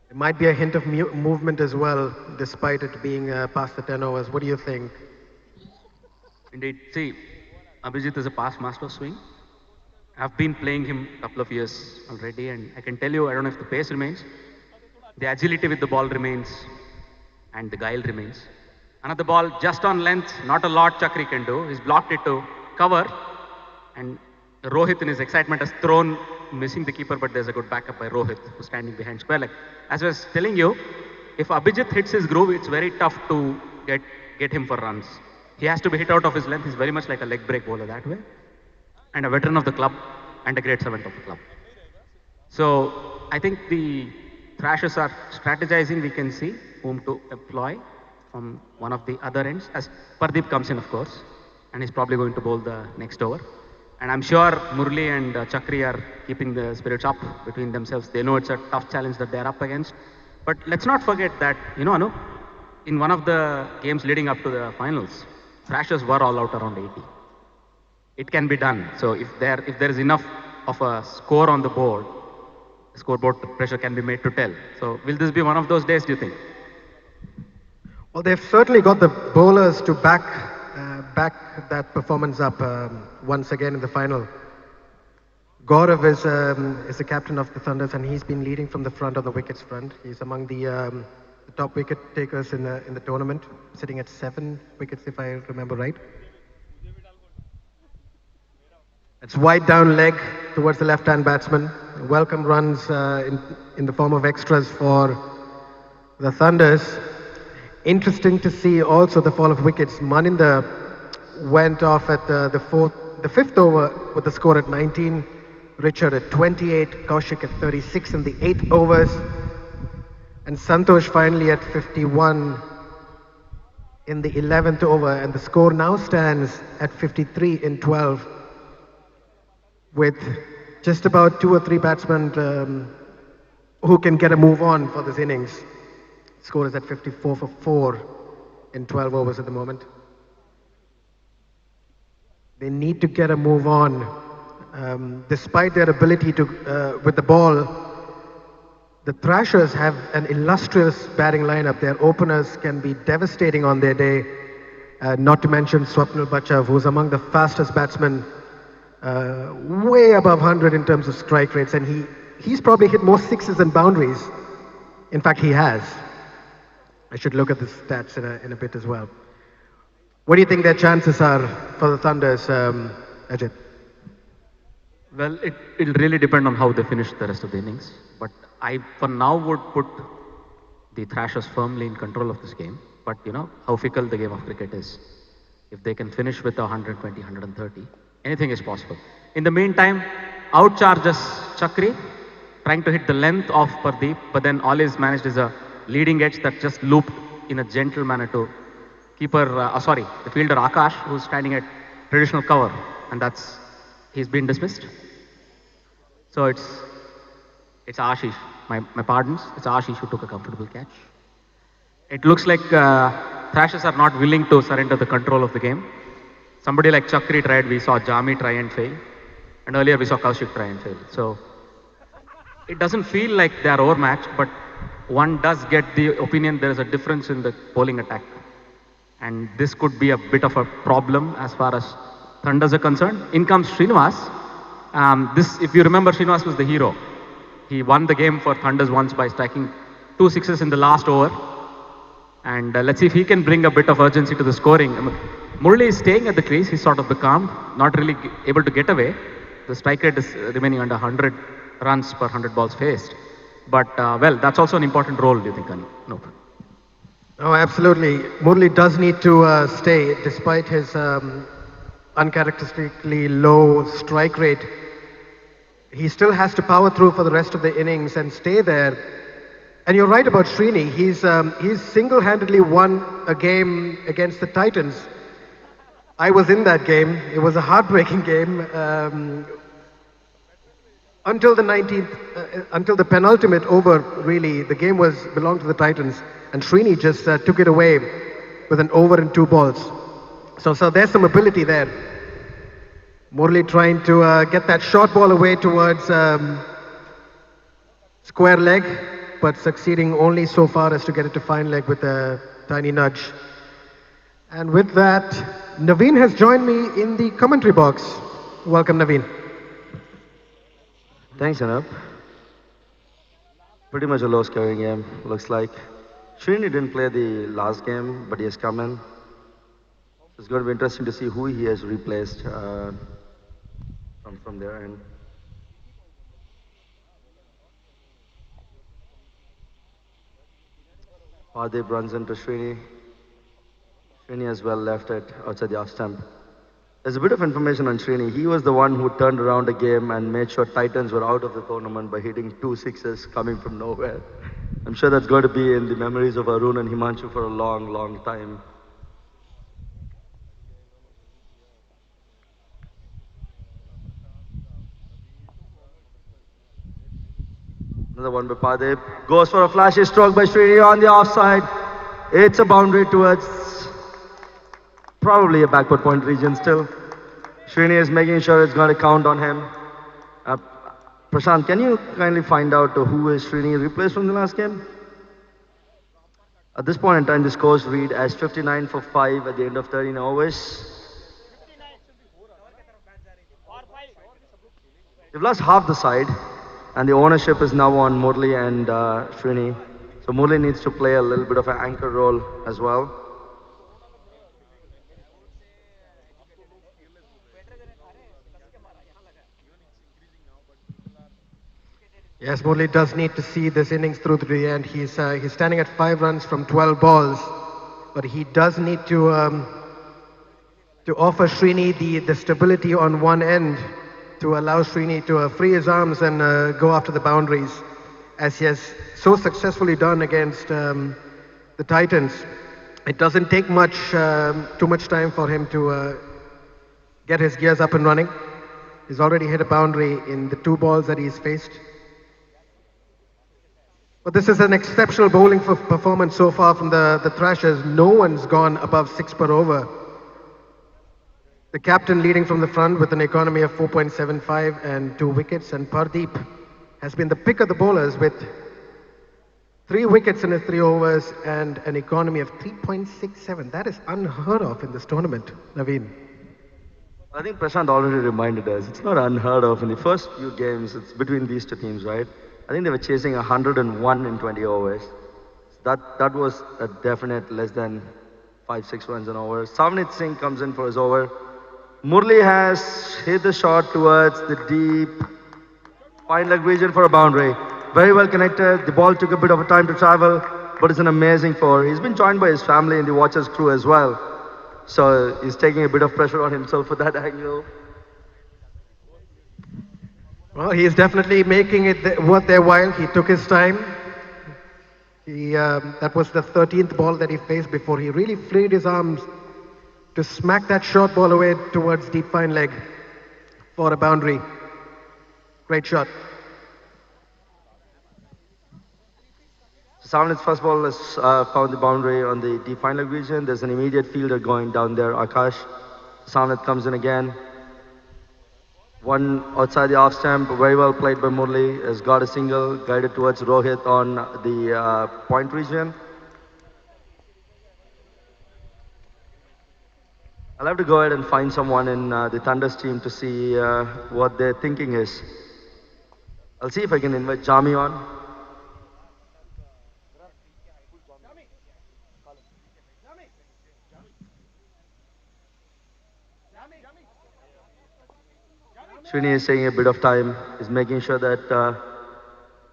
There might be a hint of movement as well, despite it being past the 10 overs. What do you think? Indeed. See, Abhijit is a past master of swing. I've been playing him a couple of years already, and I can tell you, I don't know if the pace remains, the agility with the ball remains, and the guile remains. Another ball just on length, not a lot Chakri can do. He's blocked it to cover, and Rohit in his excitement has thrown, missing the keeper, but there's a good backup by Rohit, who's standing behind square leg. As I was telling you, if Abhijit hits his groove, it's very tough to get him for runs. He has to be hit out of his length. He's very much like a leg break bowler that way, and a veteran of the club, and a great servant of the club. So I think the Thrashers are strategizing. We can see whom to employ from one of the other ends, as Pardeep comes in, of course, and he's probably going to bowl the next over. And I'm sure Murali and Chakri are keeping the spirits up between themselves. They know it's a tough challenge that they're up against. But let's not forget that, Anu, in one of the games leading up to the finals, Thrashers were all out around 80. It can be done. So if there is enough of a score on the board, scoreboard pressure can be made to tell. So will this be one of those days, do you think? Well, they've certainly got the bowlers to back that performance up once again in the final. Gaurav is the captain of the Thunders, and he's been leading from the front on the wickets front. He's among the top wicket takers in the tournament, sitting at 7 wickets, if I remember right. It's wide down leg towards the left-hand batsman. Welcome runs in the form of extras for the Thunders. Interesting to see also the fall of wickets. Maninda went off at the fifth over with the score at 19. Richard at 28, Kaushik at 36 in the 8 overs, and Santosh finally at 51 in the 11th over, and the score now stands at 53 in 12, with just about 2 or 3 batsmen who can get a move on for this innings. Score is at 54 for 4 in 12 overs at the moment. They need to get a move on. Despite their ability to, with the ball, the Thrashers have an illustrious batting lineup. Their openers can be devastating on their day, not to mention Swapnil Bachav, who's among the fastest batsmen, way above 100 in terms of strike rates, and he's probably hit more sixes than boundaries. In fact, he has. I should look at the stats in a bit as well. What do you think their chances are for the Thunders, Ajit? Well, it'll really depend on how they finish the rest of the innings. But I, for now, would put the Thrashers firmly in control of this game. But you know how fickle the game of cricket is. If they can finish with 120, 130, anything is possible. In the meantime, out charges Chakri, trying to hit the length of Pardeep, but then all he's managed is a leading edge that just looped in a gentle manner to the fielder Akash, who's standing at traditional cover, and he's been dismissed. So it's Ashish, my pardons, it's Ashish who took a comfortable catch. It looks like Thrashers are not willing to surrender the control of the game. Somebody like Chakri tried, we saw Jami try and fail, and earlier we saw Kaushik try and fail. So it doesn't feel like they are overmatched, but one does get the opinion there is a difference in the bowling attack. And this could be a bit of a problem as far as Thunders are concerned. In comes Srinivas. If you remember, Srinivas was the hero. He won the game for Thunders once by striking 2 sixes in the last over. And let's see if he can bring a bit of urgency to the scoring. Murli is staying at the crease. He's sort of becalmed, not really able to get away. The strike rate is remaining under 100 runs per 100 balls faced. But, well, that's also an important role, do you think, Ani? No. Oh, absolutely. Murli does need to stay, despite his uncharacteristically low strike rate. He still has to power through for the rest of the innings and stay there. And you're right about Srini. He's single-handedly won a game against the Titans. I was in that game. It was a heartbreaking game. Until the 19th, until the penultimate over, really, the game belonged to the Titans, and Srini just took it away with an over and 2 balls. So there's some ability there. Murli trying to get that short ball away towards square leg, but succeeding only so far as to get it to fine leg with a tiny nudge. And with that, Naveen has joined me in the commentary box. Welcome, Naveen. Thanks, Anab. Pretty much a low-scoring game, looks like. Srini didn't play the last game, but he has come in. It's going to be interesting to see who he has replaced from their end. Pardeep runs into Srini. Srini as well left it outside the off stump. There's a bit of information on Srini. He was the one who turned around the game and made sure Titans were out of the tournament by hitting 2 sixes coming from nowhere. I'm sure that's going to be in the memories of Arun and Himanshu for a long, long time. Another one by Pardeep. Goes for a flashy stroke by Srini on the offside. It's a boundary towards probably a backward point region still. Srini is making sure it's going to count on him. Prashant, can you kindly find out who is Srini replaced from the last game? At this point in time, the scores read as 59 for 5 at the end of 13 overs. They've lost half the side, and the ownership is now on Murli and Srini. So Murli needs to play a little bit of an anchor role as well. Yes, Murli does need to see this innings through to the end. He's standing at 5 runs from 12 balls, but he does need to offer Srini the stability on one end to allow Srini to free his arms and go after the boundaries, as he has so successfully done against the Titans. It doesn't take too much time for him to get his gears up and running. He's already hit a boundary in the 2 balls that he's faced. But this is an exceptional bowling performance so far from the Thrashers. No one's gone above 6 per over. The captain leading from the front with an economy of 4.75 and 2 wickets, and Pardeep has been the pick of the bowlers with 3 wickets in his 3 overs and an economy of 3.67. That is unheard of in this tournament, Naveen. I think Prashant already reminded us, it's not unheard of. In the first few games, it's between these two teams, right? I think they were chasing 101 in 20 overs. That was a definite less than 5-6 runs an over. Savneet Singh comes in for his over. Murli has hit the shot towards the deep fine leg region for a boundary. Very well connected. The ball took a bit of a time to travel, but it's an amazing 4. He's been joined by his family in the watcher's crew as well. So he's taking a bit of pressure on himself for that angle. Well, he is definitely making it worth their while. He took his time. That was the 13th ball that he faced before he really freed his arms to smack that short ball away towards deep fine leg for a boundary. Great shot. Savneet's first ball has found the boundary on the deep fine leg region. There's an immediate fielder going down there, Akash. Savneet comes in again. One outside the off stump, very well played by Murli, has got a single, guided towards Rohit on the point region. I'll have to go ahead and find someone in the Thunders team to see what their thinking is. I'll see if I can invite Jami on. Srini is taking a bit of time. He's making sure that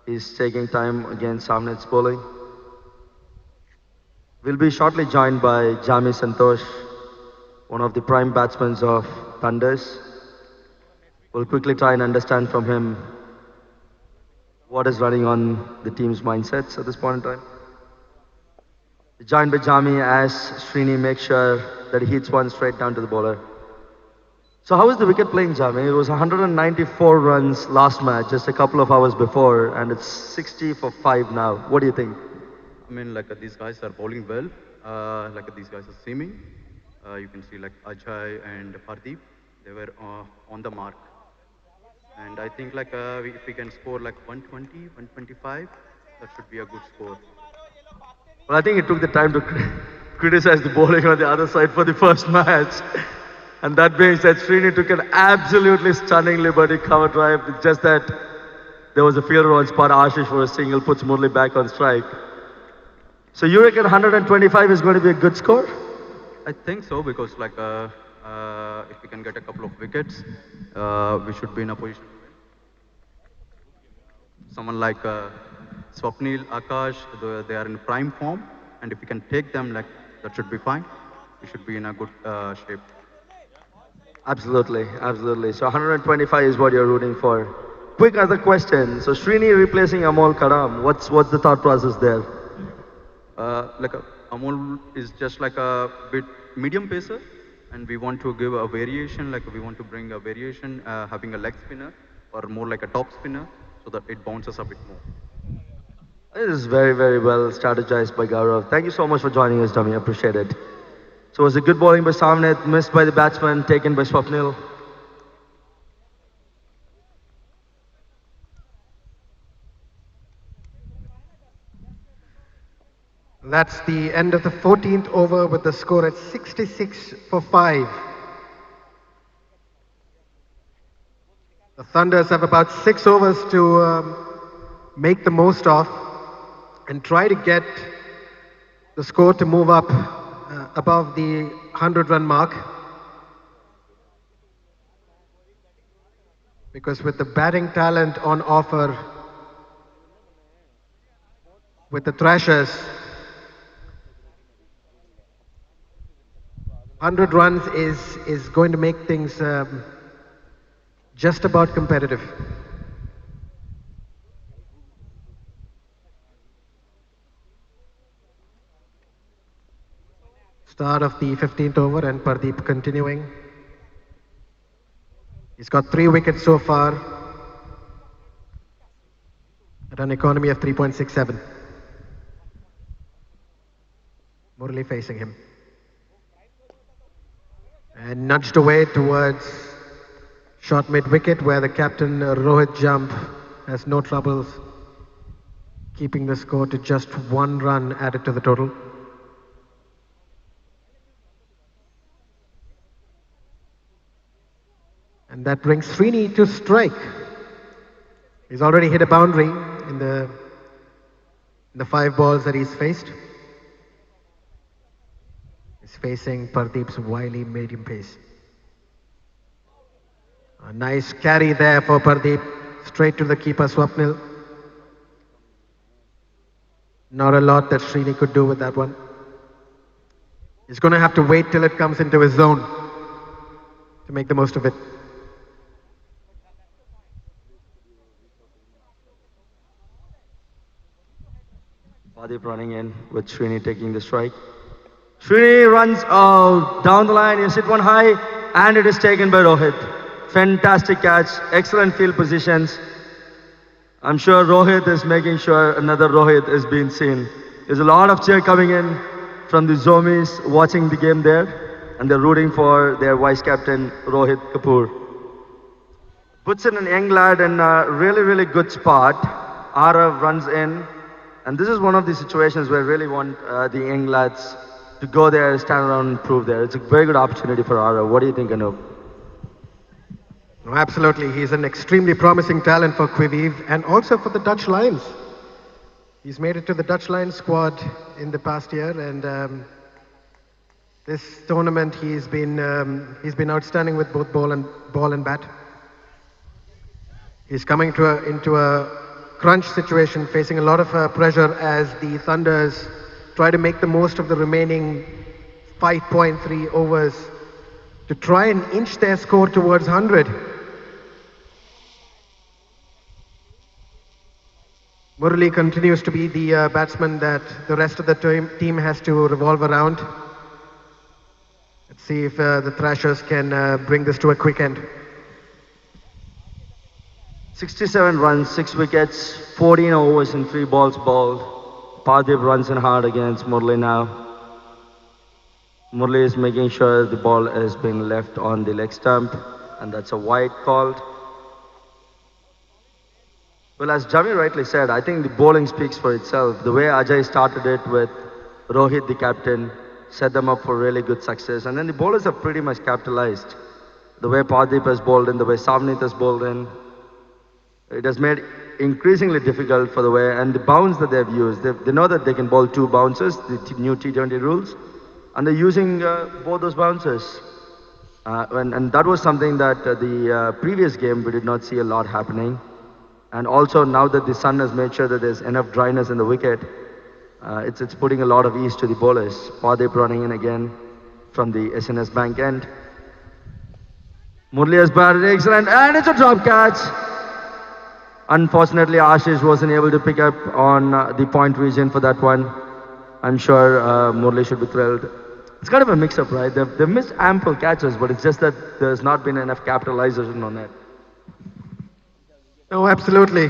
he's taking time against Savneet's bowling. We'll be shortly joined by Jami Santosh, one of the prime batsmen of Thunders. We'll quickly try and understand from him what is running on the team's mindsets at this point in time. Joined by Jami as Srini makes sure that he hits one straight down to the bowler. So how is the wicket playing, Jami? It was 194 runs last match, just a couple of hours before, and it's 60 for 5 now. What do you think? I mean, these guys are bowling well. These guys are seaming. You can see Ajay and Pardeep, they were on the mark. And I think if we can score 120, 125, that should be a good score. Well, I think it took the time to criticize the bowling on the other side for the first match. And that being said, Srini took an absolutely stunning liberty cover drive. It's just that there was a fielder on spot, Ashish, for a single, puts Murli back on strike. So you reckon 125 is going to be a good score? I think so, because if we can get a couple of wickets, we should be in a position to win. Someone like Swapnil, Akash, they are in prime form, and if we can take them, that should be fine. We should be in a good shape. Absolutely, absolutely. So 125 is what you're rooting for. Quick other question. So Srini replacing Amol Karam. What's the thought process there? Amol is just a bit medium pacer, and we want to give a variation. We want to bring a variation, having a leg spinner or more like a top spinner, so that it bounces a bit more. This is very, very well strategized by Gaurav. Thank you so much for joining us, Dummy. Appreciate it. So it was a good bowling by Savneet, missed by the batsman, taken by Swapnil. That's the end of the 14th over with the score at 66 for 5. The Thunders have about 6 overs to make the most of and try to get the score to move up above the 100-run mark. Because with the batting talent on offer with the Thrashers, 100 runs is going to make things just about competitive. Start of the 15th over and Pardeep continuing. He's got 3 wickets so far at an economy of 3.67. Murali facing him. And nudged away towards short mid-wicket where the captain Rohit Jump has no troubles keeping the score to just 1 run added to the total. And that brings Srini to strike. He's already hit a boundary in the 5 balls that he's faced. He's facing Pardeep's wily medium pace. A nice carry there for Pardeep, straight to the keeper Swapnil. Not a lot that Srini could do with that one. He's going to have to wait till it comes into his zone to make the most of it. Pardeep running in with Srini taking the strike. Srini runs down the line, he's hit one high, and it is taken by Rohit. Fantastic catch, excellent field positions. I'm sure Rohit is making sure another Rohit is being seen. There's a lot of cheer coming in from the Zomis watching the game there, and they're rooting for their vice captain Rohit Kapoor. Puts in an young lad in a really, really good spot. Arav runs in. And this is one of the situations where I really want the young lads to go there, stand around and prove there. It's a very good opportunity for Ara. What do you think, Anup? No, absolutely. He's an extremely promising talent for Quivive and also for the Dutch Lions. He's made it to the Dutch Lions squad in the past year, and this tournament he's been outstanding with both ball and bat. He's coming into a crunch situation, facing a lot of pressure as the Thunders try to make the most of the remaining 5.3 overs to try and inch their score towards 100. Murali continues to be the batsman that the rest of the team has to revolve around. Let's see if the Thrashers can bring this to a quick end. 67 runs, 6 wickets, 14 overs and 3 balls bowled. Pardeep runs in hard against Murali now. Murali is making sure the ball is being left on the leg stump, and that's a wide called. Well, as Jami rightly said, I think the bowling speaks for itself. The way Ajay started it with Rohit, the captain, set them up for really good success. And then the bowlers have pretty much capitalized. The way Pardeep has bowled in, the way Savneet has bowled in, it has made increasingly difficult for the way, and the bounce that they've used, they know that they can bowl 2 bounces, the new T20 rules, and they're using both those bounces. And that was something that the previous game we did not see a lot happening. And also now that the sun has made sure that there's enough dryness in the wicket, it's putting a lot of ease to the bowlers. Pardeep running in again from the SNS Bank end. Murali has batted excellent, and it's a drop catch. Unfortunately, Ashish wasn't able to pick up on the point region for that one. I'm sure Murali should be thrilled. It's kind of a mix-up, right? They've missed ample catches, but it's just that there's not been enough capitalization on it. No, absolutely.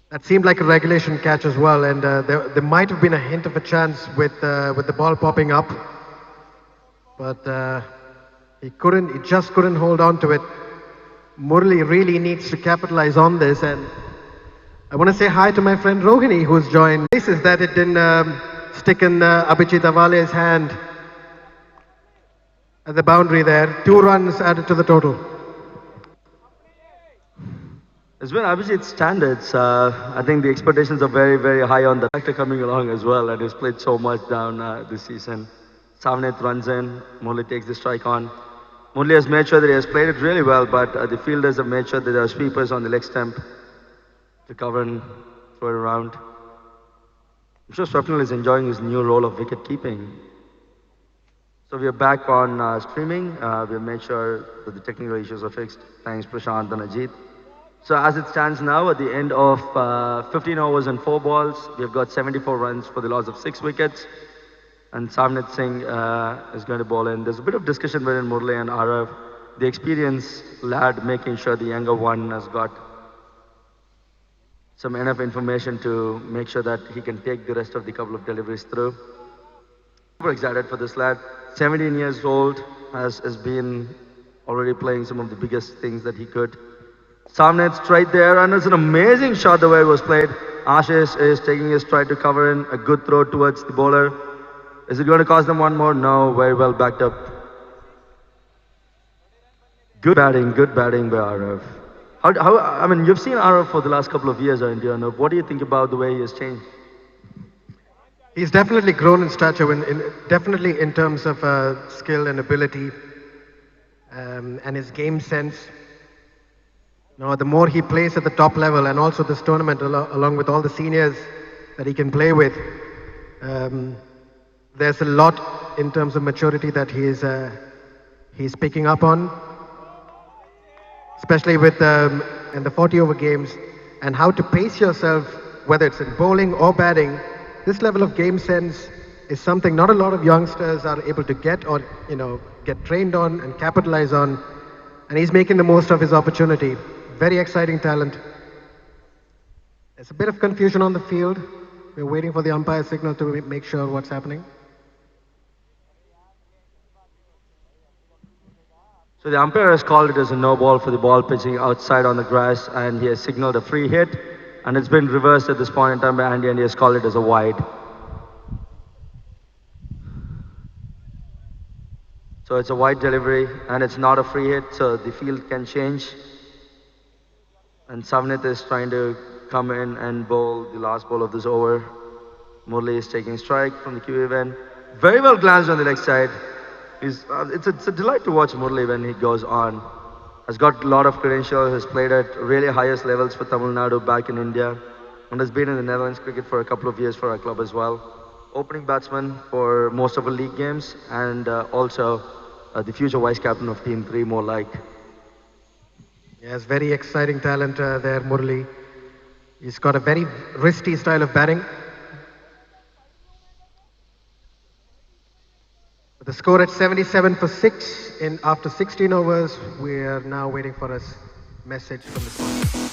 That seemed like a regulation catch as well, and there might have been a hint of a chance with the ball popping up, but he just couldn't hold on to it. Murali really needs to capitalize on this, and I want to say hi to my friend Rohini, who's joined. This is that it didn't stick in Abhijit Avale's hand at the boundary there. 2 runs added to the total. It's been Abhijit's standards. I think the expectations are very, very high on the actor coming along as well, and he's played so much down this season. Savnet runs in, Murli takes the strike on. Murli has made sure that he has played it really well, but the fielders have made sure that there are sweepers on the leg stump to cover and throw it around. I'm sure Swapnil is enjoying his new role of wicket keeping. So we are back on streaming. We've made sure that the technical issues are fixed. Thanks Prashant and Ajit. So as it stands now, at the end of 15 overs and 4 balls, we've got 74 runs for the loss of 6 wickets. And Savnet Singh is going to bowl in. There's a bit of discussion between Murli and Arav. The experienced lad making sure the younger one has got some enough information to make sure that he can take the rest of the couple of deliveries through. Super excited for this lad. 17 years old, has been already playing some of the biggest things that he could. Samnet straight there, and it's an amazing shot the way it was played. Ashish is taking his stride to cover in, a good throw towards the bowler. Is it going to cost them one more? No, very well backed up. Good batting by Arav. I mean, you've seen Arav for the last couple of years, haven't you? What do you think about the way he has changed? He's definitely grown in stature, definitely in terms of skill and ability and his game sense. The more he plays at the top level, and also this tournament along with all the seniors that he can play with, there's a lot in terms of maturity that he's picking up on, especially with in the 40-over games, and how to pace yourself, whether it's in bowling or batting. This level of game sense is something not a lot of youngsters are able to get or get trained on and capitalize on, and he's making the most of his opportunity. Very exciting talent. There's a bit of confusion on the field. We're waiting for the umpire signal to make sure what's happening. So the umpire has called it as a no ball for the ball pitching outside on the grass, and he has signaled a free hit, and it's been reversed at this point in time by Andy, and he has called it as a wide. So it's a wide delivery, and it's not a free hit, so the field can change. And Savnet is trying to come in and bowl the last ball of this over. Murli is taking strike from the Quivive end. Very well glanced on the leg side. It's a delight to watch Murli when he goes on. Has got a lot of credentials, has played at really highest levels for Tamil Nadu back in India, and has been in the Netherlands cricket for a couple of years for our club as well. Opening batsman for most of the league games, and also the future vice captain of Team 3, more like. Yes, very exciting talent there, Murli. He's got a very wristy style of batting. With the score at 77 for 6 after 16 overs, we are now waiting for a message from the sponsor.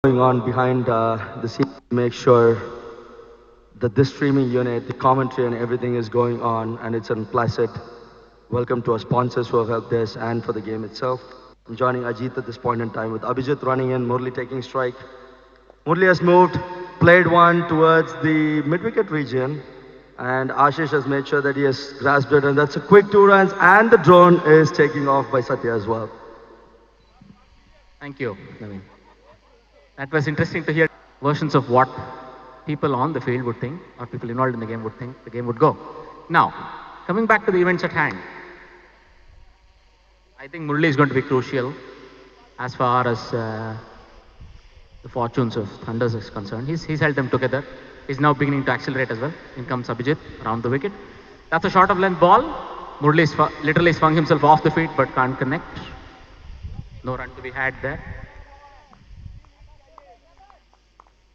going on behind the scenes to make sure that this streaming unit, the commentary and everything is going on and it's placid. Welcome to our sponsors who have helped us and for the game itself. I'm joining Ajit at this point in time with Abhijit running in, Murli taking strike. Murli has moved, played one towards the mid-wicket region, and Ashish has made sure that he has grasped it, and that's a quick 2 runs, and the drone is taking off by Satya as well. Thank you, Naveen. That was interesting to hear versions of what people on the field would think, or people involved in the game would think the game would go. Now, coming back to the events at hand, I think Murli is going to be crucial as far as the fortunes of Thunders is concerned. He's held them together. He's now beginning to accelerate as well. In comes Abhijit around the wicket. That's a short of length ball. Murli literally swung himself off the feet but can't connect. No run to be had there.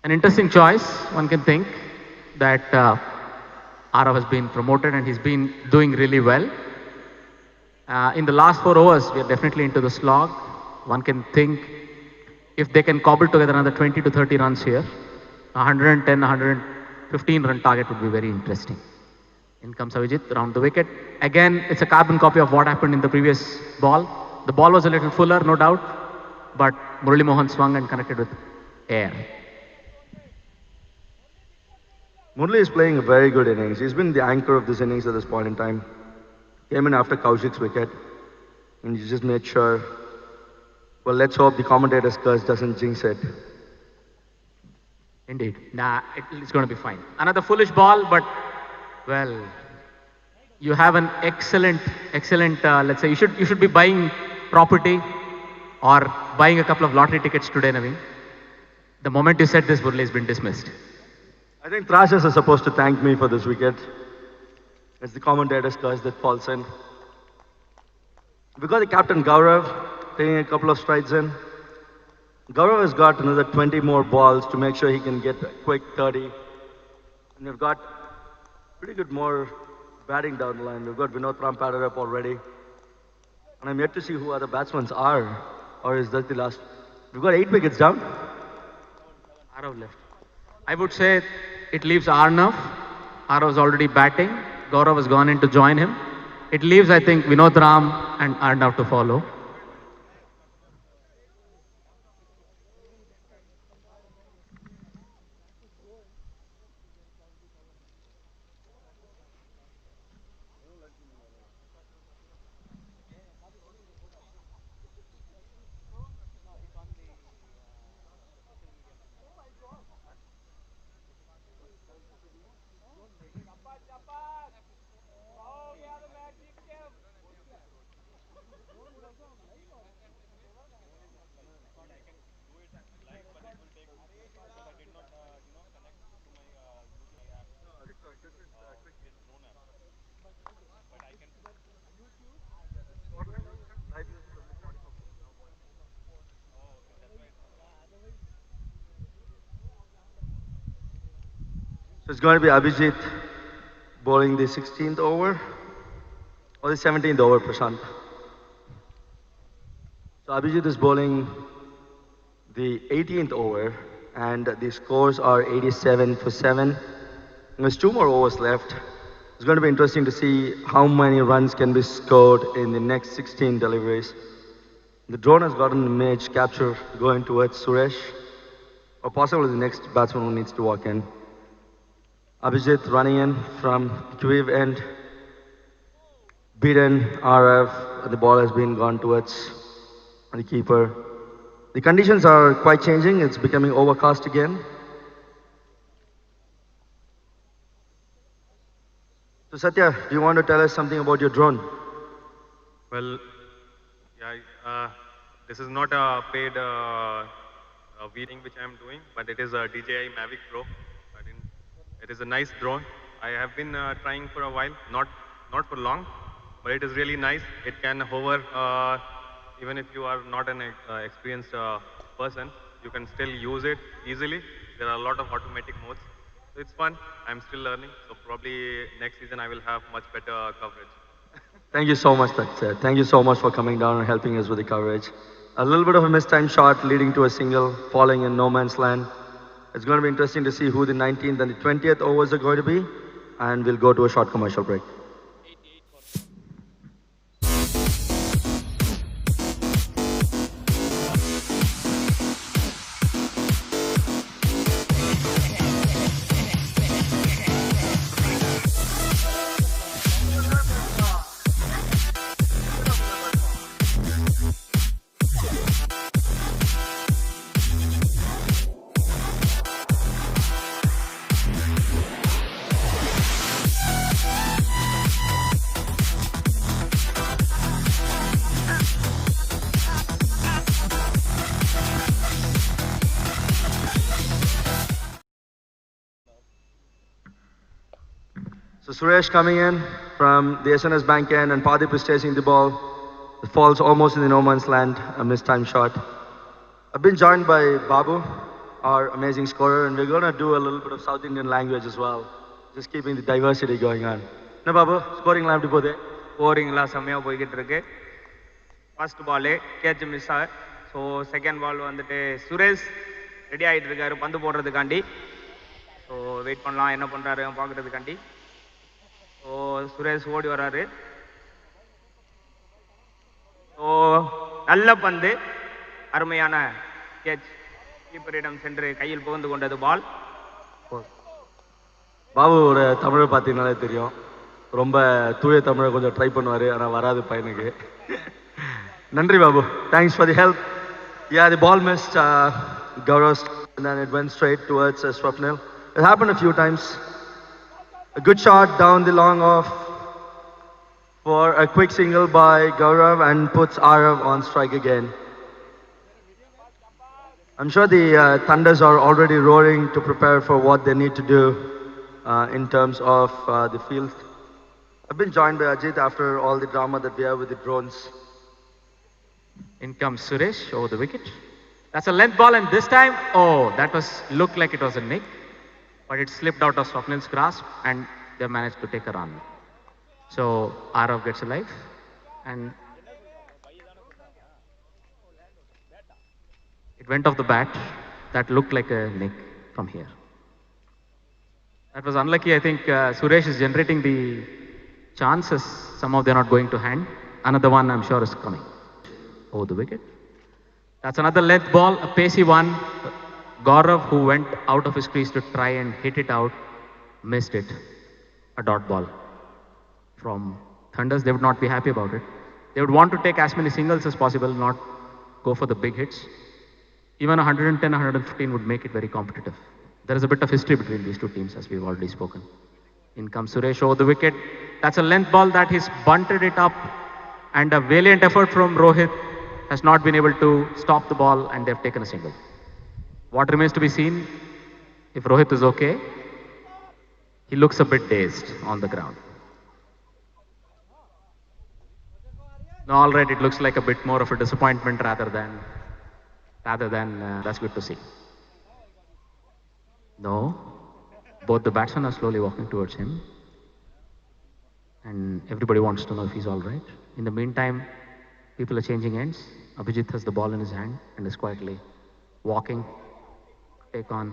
An interesting choice. One can think that Arav has been promoted and he's been doing really well. In the last 4 overs, we are definitely into the slog. One can think if they can cobble together another 20 to 30 runs here, 110, 115 run target would be very interesting. In comes Avijit around the wicket. Again, it's a carbon copy of what happened in the previous ball. The ball was a little fuller, no doubt, but Murali Mohan swung and connected with air. Murli is playing a very good innings. He's been the anchor of this innings at this point in time. Came in after Kaushik's wicket, and he just made sure. Well, let's hope the commentator's curse doesn't jinx it. Indeed. Nah, it's going to be fine. Another foolish ball, but, well, you have an excellent, let's say, you should be buying property or buying a couple of lottery tickets today, Naveen. The moment you said this, Murli has been dismissed. I think Thrashers are supposed to thank me for this wicket. It's the commentator's curse that falls in. We got the captain Gaurav taking a couple of strides in. Gaurav has got another 20 more balls to make sure he can get a quick 30. And we've got pretty good more batting down the line. We've got Vinod Rampader up already. And I'm yet to see who other batsmen are. Or is that the last? We've got 8 wickets down. Arav left. I would say it leaves Arnav. Arav's already batting. Gaurav has gone in to join him. It leaves, I think, Vinod Ram and Arnav to follow. So it's going to be Abhijit bowling the 16th over or the 17th over, Prashant. So Abhijit is bowling the 18th over and the scores are 87 for 7. And there's 2 more overs left. It's going to be interesting to see how many runs can be scored in the next 16 deliveries. The drone has gotten an image capture going towards Suresh, or possibly the next batsman who needs to walk in. Abhijit running in from Quivive end, beaten RF, the ball has been gone towards the keeper. The conditions are quite changing, it's becoming overcast again. So Satya, do you want to tell us something about your drone? Well, yeah, this is not a paid weeding which I am doing, but it is a DJI Mavic Pro. It is a nice drone. I have been trying for a while, not for long, but it is really nice. It can hover, even if you are not an experienced person, you can still use it easily. There are a lot of automatic modes. So it's fun. I'm still learning. So probably next season I will have much better coverage. Thank you so much, Satya. Thank you so much for coming down and helping us with the coverage. A little bit of a mistimed shot leading to a single, falling in no man's land. It's going to be interesting to see who the 19th and the 20th overs are going to be, and we'll go to a short commercial break. So Suresh coming in from the SNS bank end, and Padip is chasing the ball. It falls almost in the no man's land, a mistimed shot. I've been joined by Babu, our amazing scorer, and we're going to do a little bit of South Indian language as well, just keeping the diversity going on. No, Babu, scoring line to go. ஸ்கோரிங்லாம் செம்மையாக போய்கிட்டு இருக்கு. First Balu catch miss ஆ. So second ball வந்துட்டு Suresh ready ஆகிட்டு இருக்காரு பந்து போடுறதுக்காண்டி. So wait பண்ணலாம் என்ன பண்ணுறாரு பார்க்குறதுக்காண்டி. ஸோ சுரேஷ் ஓடி வர்றாரு. ஸோ நல்ல பந்து, அருமையான கேட்ச், கீப்பரிடம் சென்று கையில் புகுந்து கொண்டது பால். பாபுவோட தமிழை பார்த்தீங்கன்னாலே தெரியும், ரொம்ப தூய தமிழை கொஞ்சம் ட்ரை பண்ணுவார், ஆனால் வராது பையனுக்கு. நன்றி Babu, thanks for the help. Yeah, the ball missed Gaurav's and then it went straight towards Swapnil. It happened a few times. A good shot down the long off for a quick single by Gaurav and puts Arav on strike again. I'm sure the Thunders are already roaring to prepare for what they need to do in terms of the field. I've been joined by Ajit after all the drama that we have with the drones. In comes Suresh over the wicket. That's a length ball, and this time, that looked like it was a nick, but it slipped out of Swapnil's grasp, and they managed to take a run. So Arav gets a life, and it went off the bat. That looked like a nick from here. That was unlucky. I think Suresh is generating the chances. Somehow they're not going to hand. Another one, I'm sure, is coming over the wicket. That's another length ball, a pacey one. Gaurav, who went out of his crease to try and hit it out, missed it. A dot ball from Thunders. They would not be happy about it. They would want to take as many singles as possible, not go for the big hits. Even 110, 115 would make it very competitive. There is a bit of history between these two teams, as we've already spoken. In comes Suresh over the wicket. That's a length ball that he's bunted it up, and a valiant effort from Rohit has not been able to stop the ball, and they've taken a single. What remains to be seen, if Rohit is okay. He looks a bit dazed on the ground. No, all right, it looks like a bit more of a disappointment rather than that's good to see. No, both the batsmen are slowly walking towards him, and everybody wants to know if he's all right. In the meantime, people are changing ends. Abhijit has the ball in his hand and is quietly walking. Take on.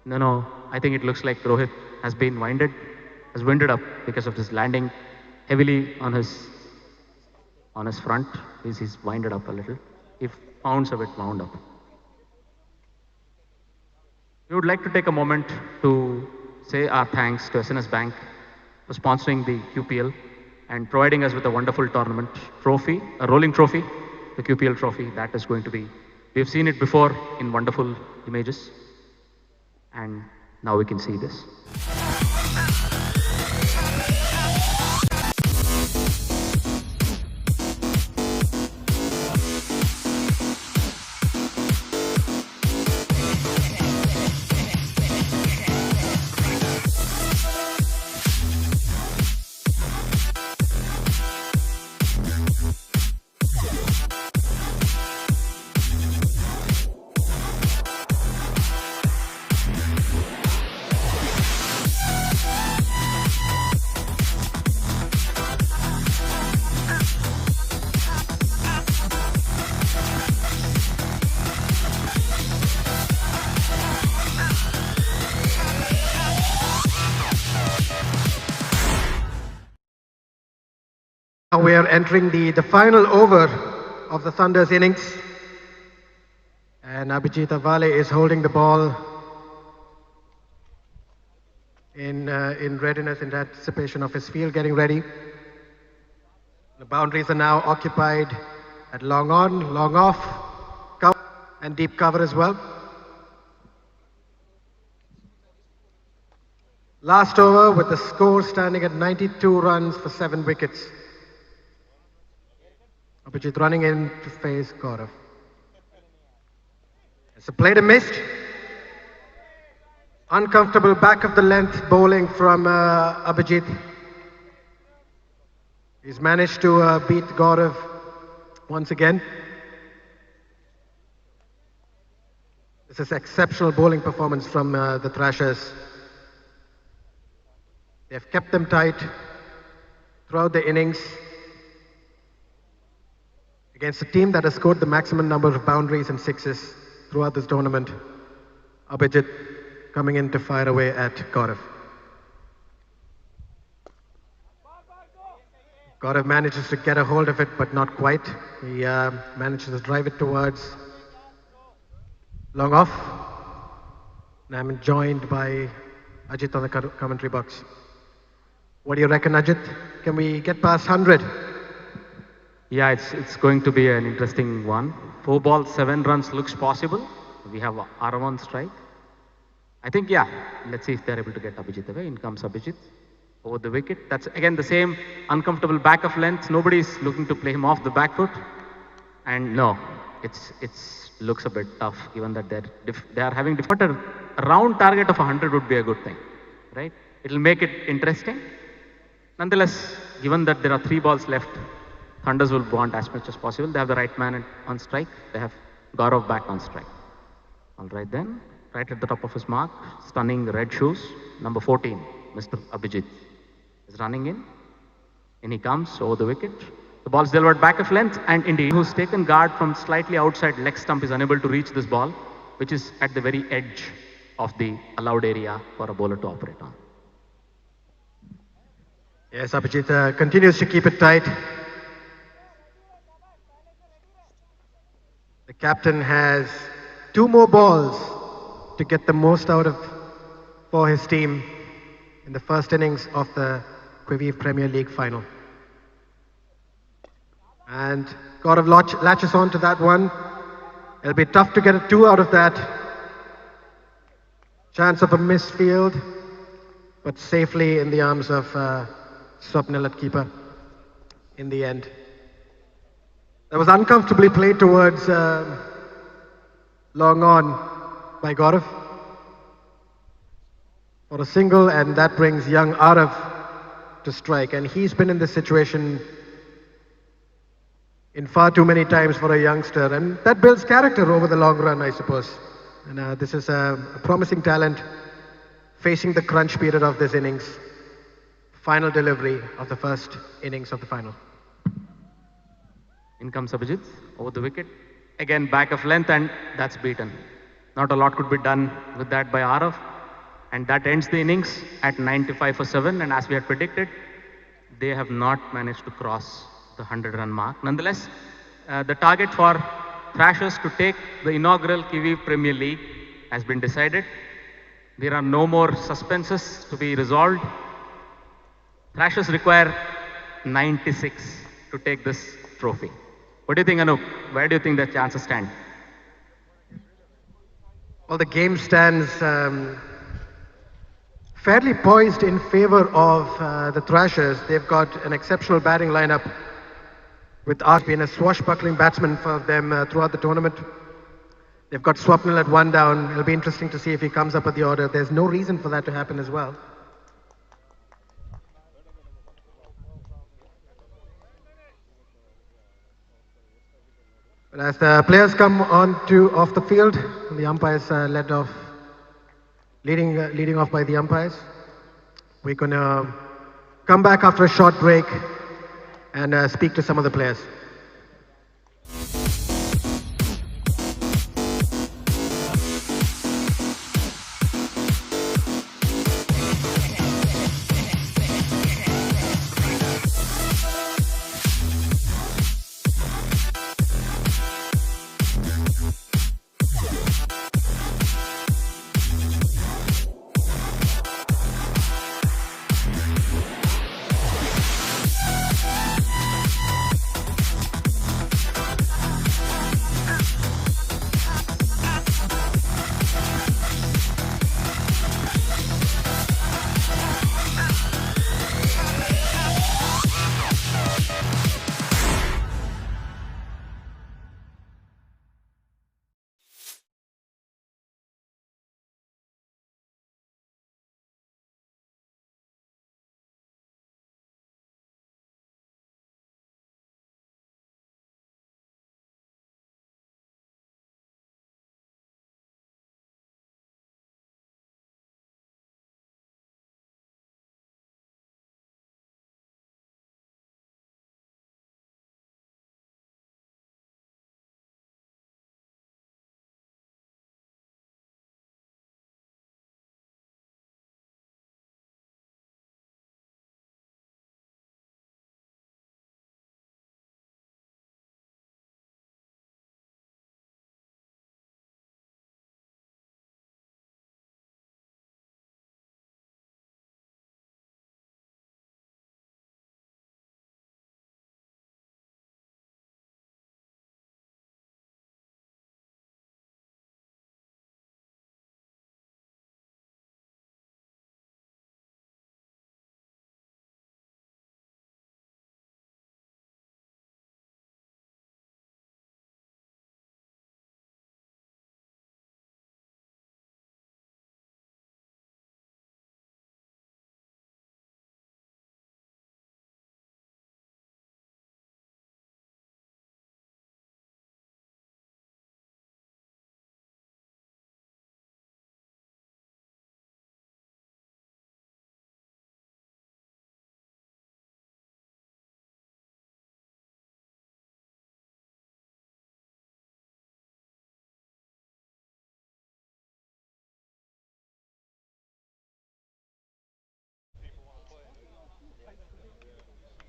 No, I think it looks like Rohit has winded up because of this landing heavily on his front. He's winded up a little. He founds a bit wound up. We would like to take a moment to say our thanks to SNS Bank for sponsoring the QPL and providing us with a wonderful tournament trophy, a rolling trophy, the QPL trophy. That is going to be, we've seen it before in wonderful images, and now we can see this. Now we are entering the final over of the Thunder's innings. And Abhijit Avale is holding the ball in readiness, in anticipation of his field getting ready. The boundaries are now occupied at long on, long off, cover and deep cover as well. Last over with the score standing at 92 runs for 7 wickets. Abhijit running in to face Gaurav. It's a play to missed. Uncomfortable back of the length bowling from Abhijit. He's managed to beat Gaurav once again. This is exceptional bowling performance from the Thrashers. They've kept them tight throughout the innings against a team that has scored the maximum number of boundaries and sixes throughout this tournament. Abhijit coming in to fire away at Gaurav. Gaurav manages to get a hold of it, but not quite. He manages to drive it towards long off. And I'm joined by Ajit on the commentary box. What do you reckon, Ajit? Can we get past 100? Yeah, it's going to be an interesting one. 4 balls, 7 runs looks possible. We have Arav on strike. I think, yeah, let's see if they're able to get Abhijit away. In comes Abhijit over the wicket. That's again the same uncomfortable back of length. Nobody's looking to play him off the back foot. And no, it's looks a bit tough given that they are having but a round target of 100 would be a good thing, right? It'll make it interesting. Nonetheless, given that there are 3 balls left, Thunders will want as much as possible. They have the right man on strike. They have Gaurav back on strike. All right then, right at the top of his mark, stunning red shoes, number 14, Mr. Abhijit is running in. In he comes over the wicket. The ball is delivered back of length, and indeed, who's taken guard from slightly outside leg stump is unable to reach this ball, which is at the very edge of the allowed area for a bowler to operate on. Yes, Abhijit continues to keep it tight. The captain has 2 more balls to get the most out of for his team in the first innings of the Quivive Premier League final. And Gaurav latches on to that one. It'll be tough to get a 2 out of that. Chance of a missed field, but safely in the arms of Swapnil at keeper in the end. That was uncomfortably played towards long on by Gaurav for a single, and that brings young Arav to strike. And he's been in this situation in far too many times for a youngster, and that builds character over the long run, I suppose. And this is a promising talent facing the crunch period of this innings. Final delivery of the first innings of the final. In comes Abhijit over the wicket. Again, back of length, and that's beaten. Not a lot could be done with that by Arav. And that ends the innings at 95 for 7. And as we had predicted, they have not managed to cross the 100-run mark. Nonetheless, the target for Thrashers to take the inaugural Quivive Premier League has been decided. There are no more suspenses to be resolved. Thrashers require 96 to take this trophy. What do you think, Anup? Where do you think the chances stand? Well, the game stands fairly poised in favor of the Thrashers. They've got an exceptional batting lineup, with Arsh being a swashbuckling batsman for them throughout the tournament. They've got Swapnil at 1 down. It'll be interesting to see if he comes up at the order. There's no reason for that to happen as well. But as the players come off the field, the umpires leading off by the umpires. We're going to come back after a short break and speak to some of the players.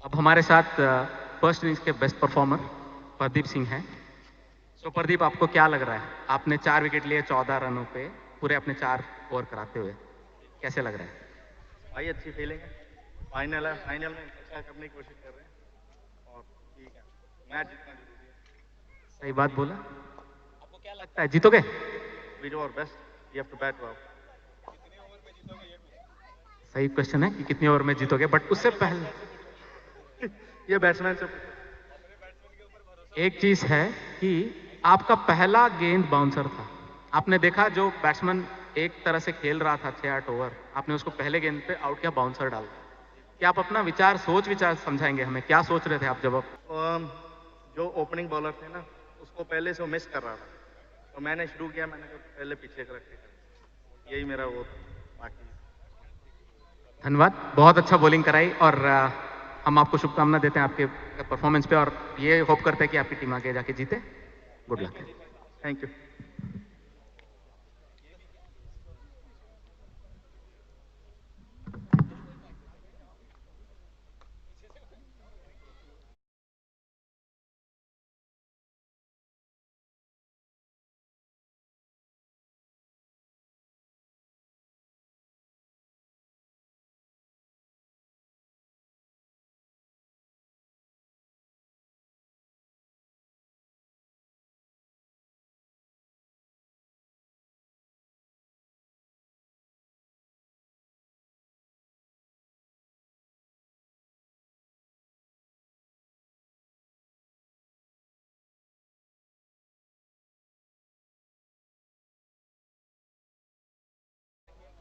अब हमारे साथ first innings के best performer Pradeep Singh हैं। तो प्रदीप, आपको क्या लग रहा है? आपने 4 विकेट लिए 14 रनों पे, पूरे अपने 4 ओवर कराते हुए, कैसे लग रहा है? भाई अच्छी फीलिंग है। फाइनल है, फाइनल में अच्छा करने की कोशिश कर रहे हैं और ठीक है, मैच जीतना जरूरी है। सही बात बोला। आपको क्या लगता है, जीतोगे? We do our best, we have to bat well. सही क्वेश्चन है कि कितने ओवर में जीतोगे, बट उससे पहले ये बैट्समैन से एक चीज है कि आपका पहला गेंद बाउंसर था। आपने देखा जो बैट्समैन एक तरह से खेल रहा था 6-8 ओवर, आपने उसको पहले गेंद पे आउट किया, बाउंसर डाल दिया। क्या आप अपना सोच विचार समझाएंगे हमें, क्या सोच रहे थे आप जब जो ओपनिंग बॉलर थे ना, उसको पहले से वो मिस कर रहा था, तो मैंने शुरू किया, मैंने कहा पहले पीछे कर रखे, यही मेरा वो था। बाकी धन्यवाद, बहुत अच्छा बॉलिंग कराई और हम आपको शुभकामना देते हैं आपके परफॉर्मेंस पे और ये होप करते हैं कि आपकी टीम आगे जाके जीते। Good luck. Thank you.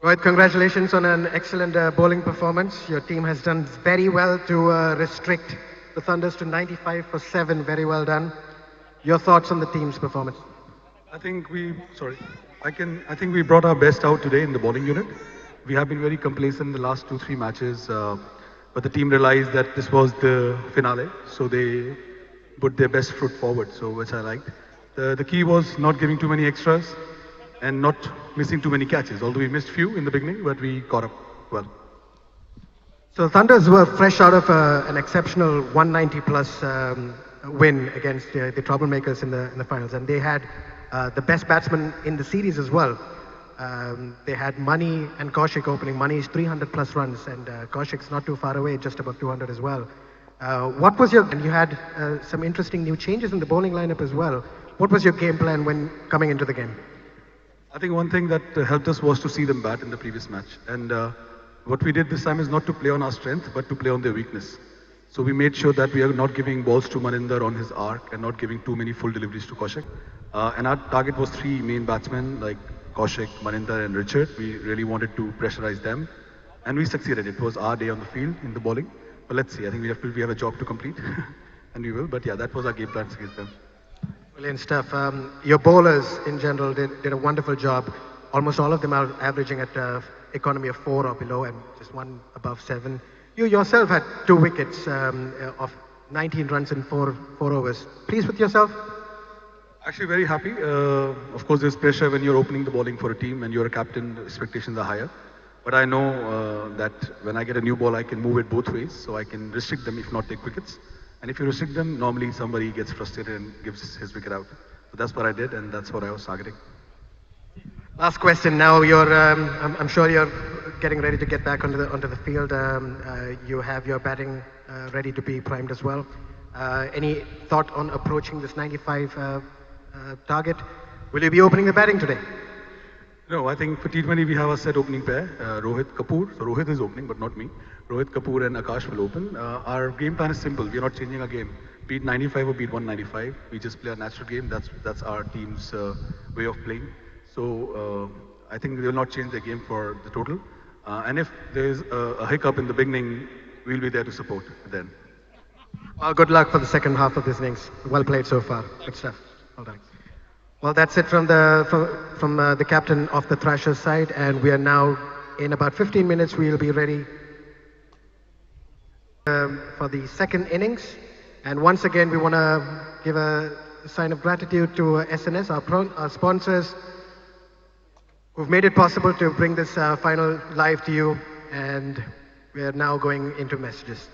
Rohit, congratulations on an excellent bowling performance. Your team has done very well to restrict the Thunders to 95 for 7. Very well done. Your thoughts on the team's performance? I think we brought our best out today in the bowling unit. We have been very complacent in the last 2-3 matches, but the team realized that this was the finale, so they put their best foot forward, so which I liked. The key was not giving too many extras and not missing too many catches. Although we missed few in the beginning, but we caught up well. So Thunders were fresh out of an exceptional 190 plus win against the TroubleMakers in the finals, and they had the best batsman in the series as well. They had Mani and Kaushik opening. Mani is 300 plus runs, and Kaushik's not too far away, just above 200 as well. What was your? And you had some interesting new changes in the bowling lineup as well. What was your game plan when coming into the game? I think one thing that helped us was to see them bat in the previous match. And what we did this time is not to play on our strength, but to play on their weakness. So we made sure that we are not giving balls to Maninder on his arc and not giving too many full deliveries to Kaushik. And our target was 3 main batsmen like Kaushik, Maninder and Richard. We really wanted to pressurize them. And we succeeded. It was our day on the field in the bowling. But let's see, I think we have a job to complete. And we will. But yeah, that was our game plan against them. Brilliant stuff. Your bowlers in general did a wonderful job. Almost all of them are averaging at economy of 4 or below, and just one above 7. You yourself had 2 wickets of 19 runs in 4 overs. Pleased with yourself? Actually, very happy. Of course, there's pressure when you're opening the bowling for a team and you're a captain. Expectations are higher. But I know that when I get a new ball, I can move it both ways, so I can restrict them if not take wickets. And if you restrict them, normally somebody gets frustrated and gives his wicket out. So that's what I did, and that's what I was targeting. Last question. Now I'm sure you're getting ready to get back onto the field. You have your batting ready to be primed as well. Any thought on approaching this 95 target? Will you be opening the batting today? No, I think for T20 we have a set opening pair, Rohit Kapoor. So Rohit is opening, but not me. Rohit Kapoor and Akash will open. Our game plan is simple. We are not changing our game. Beat 95 or beat 195. We just play a natural game. That's our team's way of playing. So I think we will not change the game for the total. And if there is a hiccup in the beginning, we'll be there to support then. Well, good luck for the second half of this innings. Well played so far. Good stuff. Well done. Well, that's it from the captain of the Thrashers side, and we are now in about 15 minutes. We'll be ready for the second innings. And once again, we want to give a sign of gratitude to SNS, our sponsors, who've made it possible to bring this final live to you. And we are now going into messages.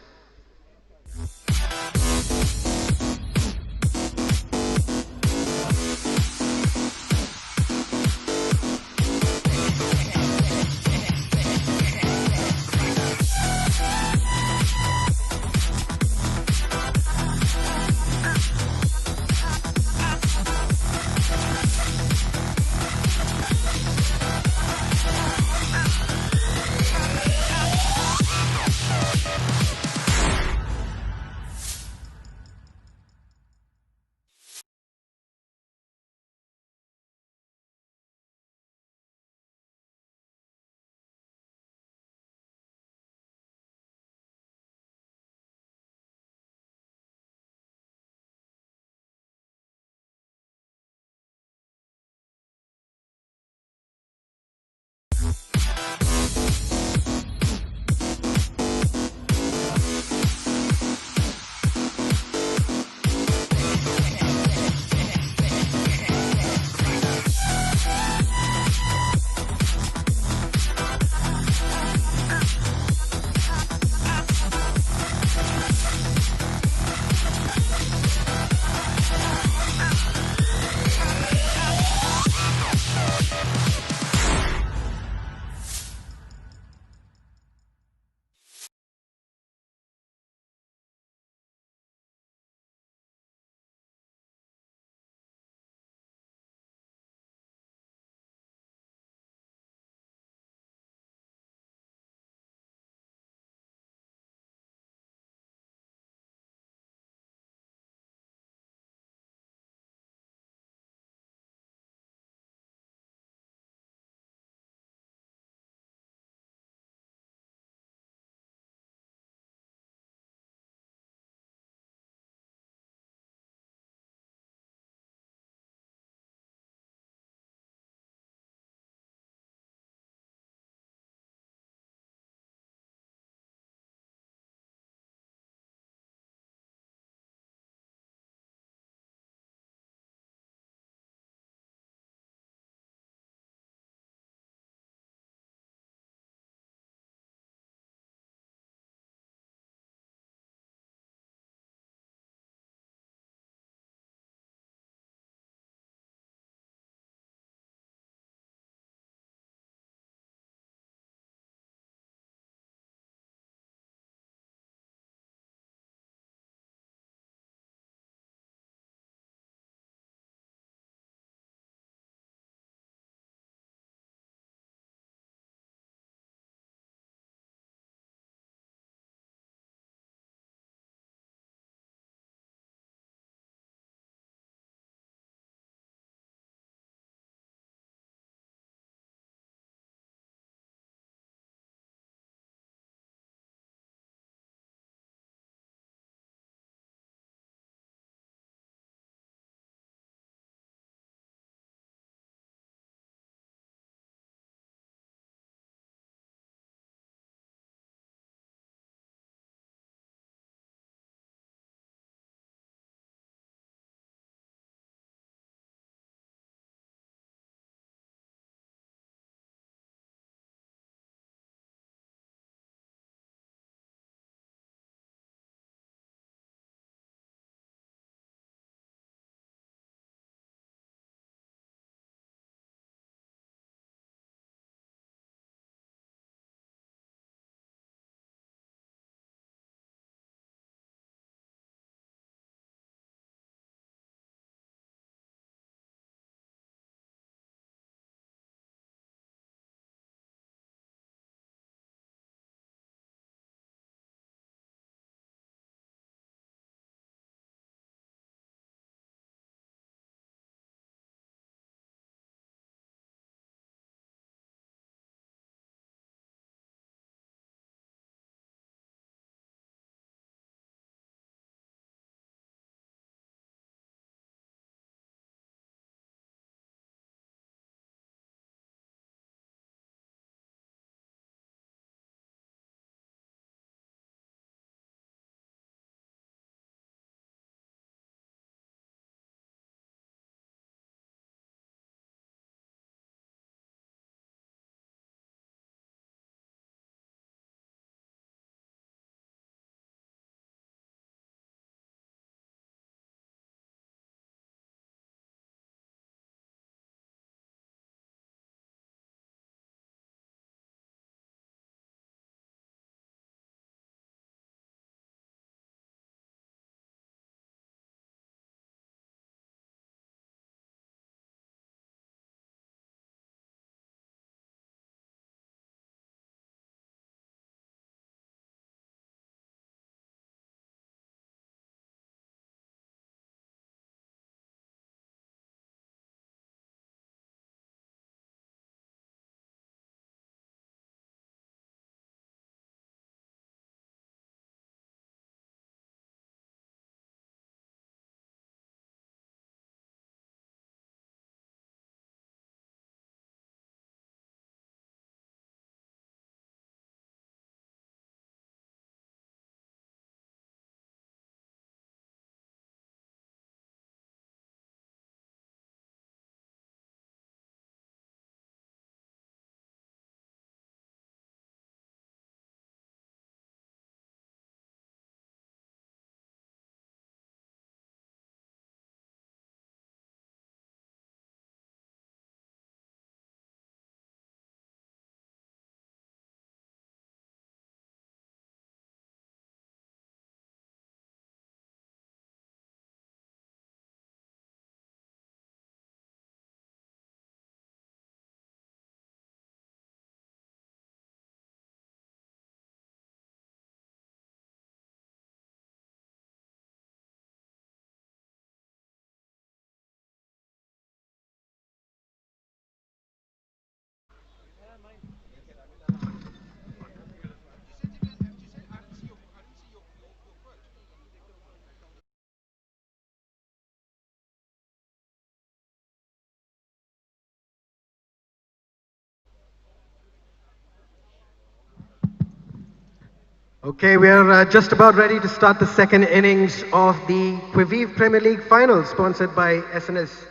Okay, we are just about ready to start the second innings of the Quivive Premier League final, sponsored by SNS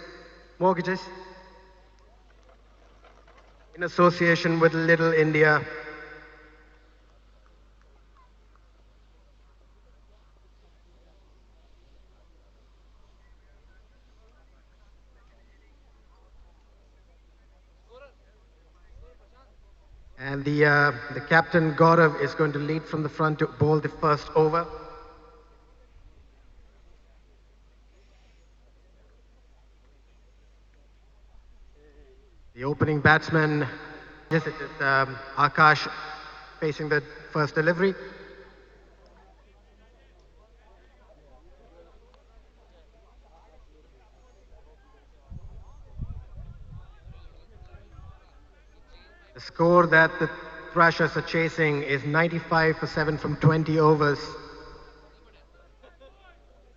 Mortgages in association with Little India. And the captain, Gaurav, is going to lead from the front to bowl the first over. The opening batsman, yes, it is Akash facing the first delivery. The score that the Thrashers are chasing is 95 for 7 from 20 overs.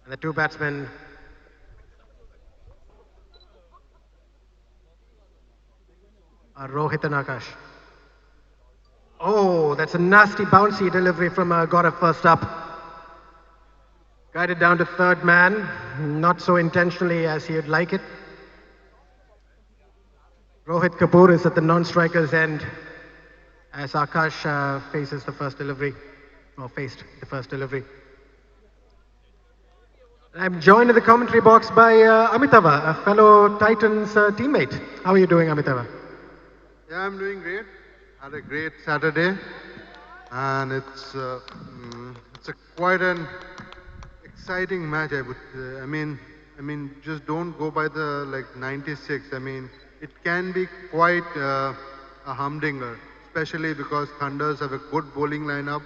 And the two batsmen are Rohit and Akash. Oh, that's a nasty bouncy delivery from Gaurav first up. Guided down to third man, not so intentionally as he would like it. Rohit Kapoor is at the non-striker's end as Akash faces the first delivery, or faced the first delivery. I'm joined in the commentary box by Amitava, a fellow Titans teammate. How are you doing, Amitava? Yeah, I'm doing great. Had a great Saturday, and it's a quite an exciting match. I mean, just don't go by the 96. I mean, it can be quite a humdinger, especially because Thunders have a good bowling lineup.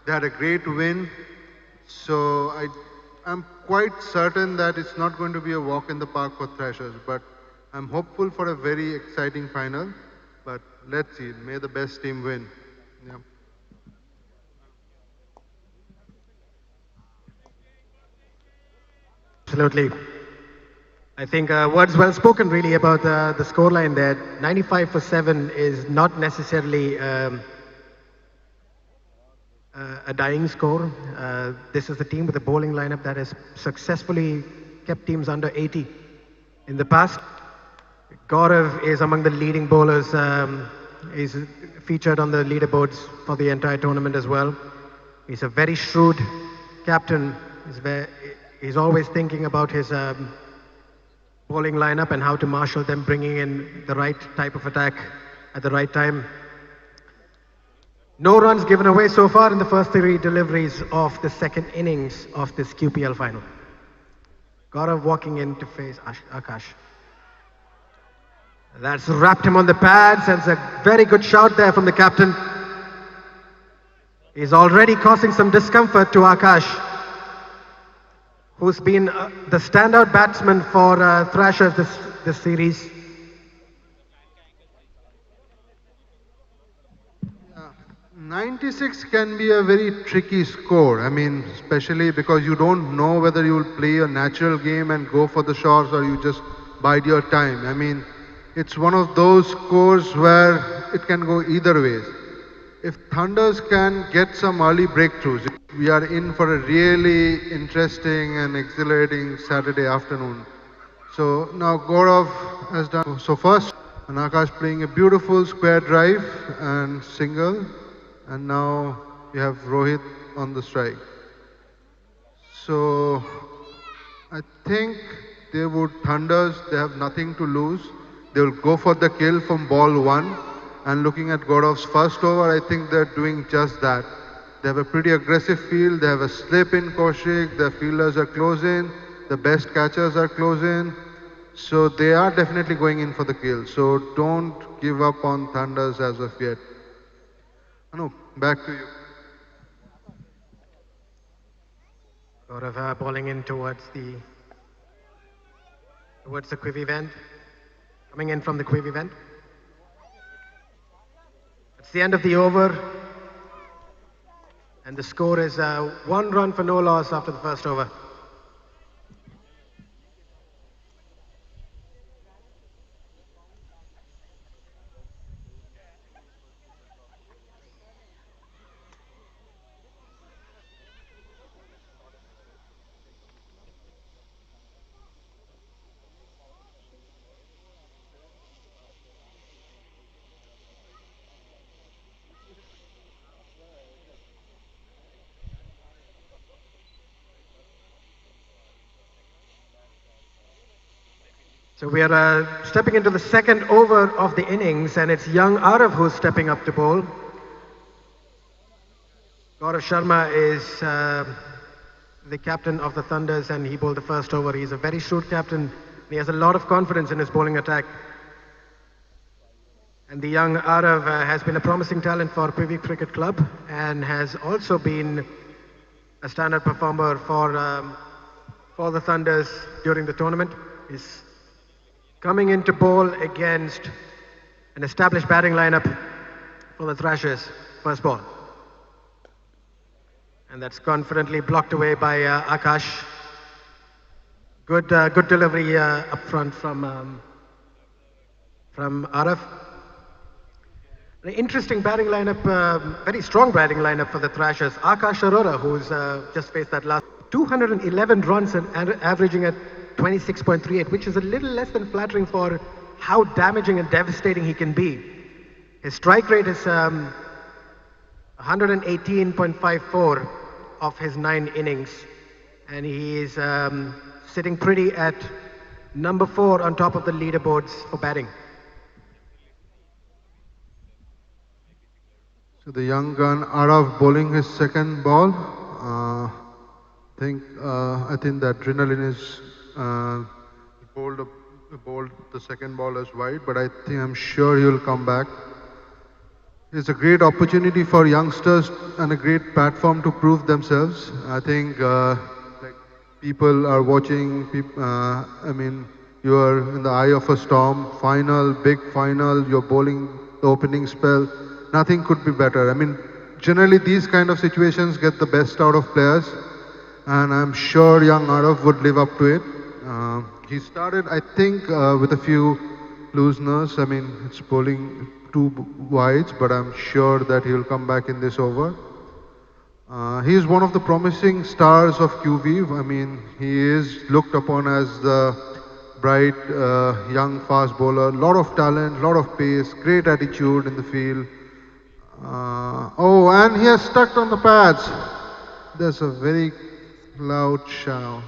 They had a great win, so I'm quite certain that it's not going to be a walk in the park for Thrashers. But I'm hopeful for a very exciting final. But let's see. May the best team win. Yeah. Absolutely. I think words well spoken really about the scoreline there. 95 for 7 is not necessarily a dying score. This is the team with a bowling lineup that has successfully kept teams under 80 in the past. Gaurav is among the leading bowlers. He's featured on the leaderboards for the entire tournament as well. He's a very shrewd captain. He's always thinking about his bowling lineup and how to marshal them, bringing in the right type of attack at the right time. No runs given away so far in the first 3 deliveries of the second innings of this QPL final. Gaurav walking in to face Akash. That's wrapped him on the pads, and it's a very good shout there from the captain. He's already causing some discomfort to Akash, who's been the standout batsman for Thrashers this series. 96 can be a very tricky score. I mean, especially because you don't know whether you will play a natural game and go for the shots or you just bide your time. I mean, it's one of those scores where it can go either ways. If Thunders can get some early breakthroughs, we are in for a really interesting and exhilarating Saturday afternoon. So now Gaurav has done so first, and Akash playing a beautiful square drive and single, and now we have Rohit on the strike. So I think Thunders, they have nothing to lose. They will go for the kill from ball 1. And looking at Gaurav's first over, I think they're doing just that. They have a pretty aggressive field. They have a slip in Kaushik. The fielders are close in. The best catchers are close in. So they are definitely going in for the kill. So don't give up on Thunders as of yet. Anu, back to you. Gaurav bowling in towards the Quivive end. Coming in from the Quivive end. It's the end of the over. And the score is 1 run for no loss after the first over. So we are stepping into the second over of the innings, and it's young Arav who's stepping up to bowl. Gaurav Sharma is the captain of the Thunders, and he bowled the first over. He's a very shrewd captain. He has a lot of confidence in his bowling attack. And the young Arav has been a promising talent for Quivive Cricket Club and has also been a standard performer for the Thunders during the tournament. He's coming into bowl against an established batting lineup for the Thrashers. First ball. And that's confidently blocked away by Akash. Good delivery up front from Arav. An interesting batting lineup, very strong batting lineup for the Thrashers. Akash Arora, who's just faced that last 211 runs and averaging at 26.38, which is a little less than flattering for how damaging and devastating he can be. His strike rate is 118.54 of his 9 innings, and he is sitting pretty at number 4 on top of the leaderboards for batting. So the young gun Arav bowling his second ball. I think the adrenaline is bowled the second ball as wide, but I'm sure he will come back. It's a great opportunity for youngsters and a great platform to prove themselves. I think people are watching. You are in the eye of a storm. Big final. You're bowling the opening spell. Nothing could be better. Generally these kind of situations get the best out of players, and I'm sure young Arav would live up to it. He started, I think, with a few looseners. It's bowling 2 wides, but I'm sure that he'll come back in this over. He is one of the promising stars of Quivive. He is looked upon as the bright, young fast bowler. Lot of talent, lot of pace, great attitude in the field. And he has stuck on the pads. There's a very loud shout.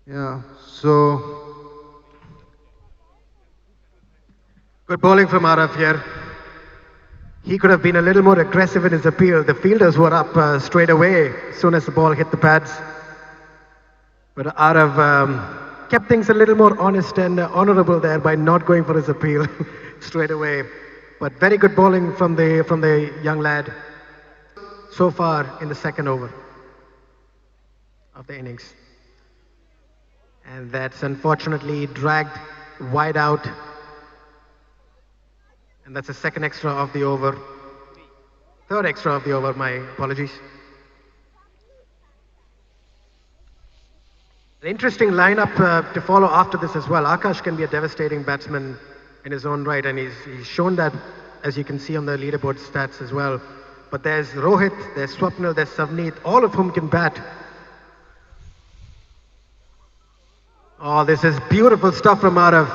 Yeah, so... Good bowling from Arav here. He could have been a little more aggressive in his appeal. The fielders were up straight away as soon as the ball hit the pads. But Arav kept things a little more honest and honorable there by not going for his appeal straight away. But very good bowling from the young lad so far in the second over of the innings. And that's unfortunately dragged wide out. And that's the second extra of the over. Third extra of the over, my apologies. An interesting lineup to follow after this as well. Akash can be a devastating batsman in his own right, and he's shown that, as you can see on the leaderboard stats as well. But there's Rohit, there's Swapnil, there's Savneet, all of whom can bat. Oh, this is beautiful stuff from Arav.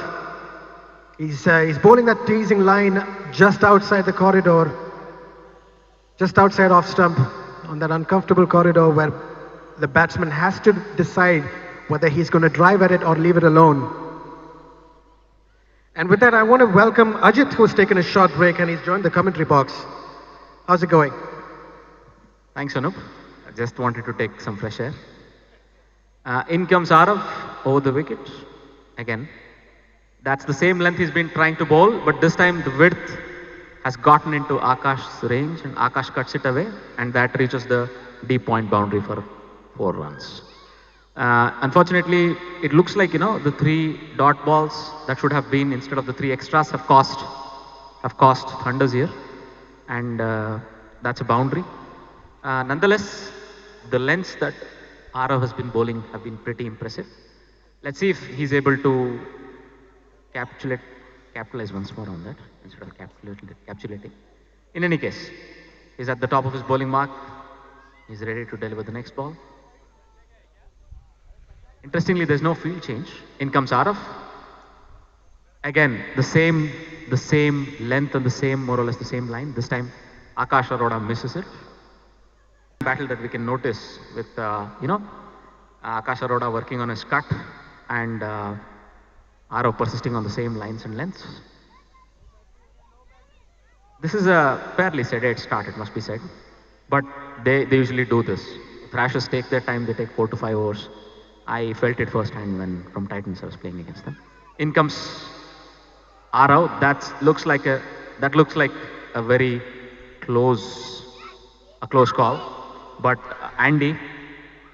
He's bowling that teasing line just outside the corridor, just outside off stump, on that uncomfortable corridor where the batsman has to decide whether he's going to drive at it or leave it alone. And with that, I want to welcome Ajit, who's taken a short break and he's joined the commentary box. How's it going? Thanks, Anup. I just wanted to take some fresh air. In comes Arav over the wicket. Again, that's the same length he's been trying to bowl, but this time the width has gotten into Akash's range and Akash cuts it away, and that reaches the deep point boundary for 4 runs. Unfortunately, it looks like, the 3 dot balls that should have been instead of the 3 extras have cost Thunders here, and that's a boundary. Nonetheless, the lengths that Arav has been bowling have been pretty impressive. Let's see if he's able to capitalize once more on that instead of capitulating. In any case, he's at the top of his bowling mark. He's ready to deliver the next ball. Interestingly, there's no field change. In comes Arav. Again, the same length and more or less the same line. This time, Akash Arora misses it. Battle that we can notice with, Akash Arora working on his cut and Arav persisting on the same lines and lengths. This is a fairly sedate start, it must be said. But they usually do this. Thrashers take their time, they take 4 to 5 overs. I felt it firsthand when from Titans I was playing against them. In comes Arav. That looks like a very close call. But Andy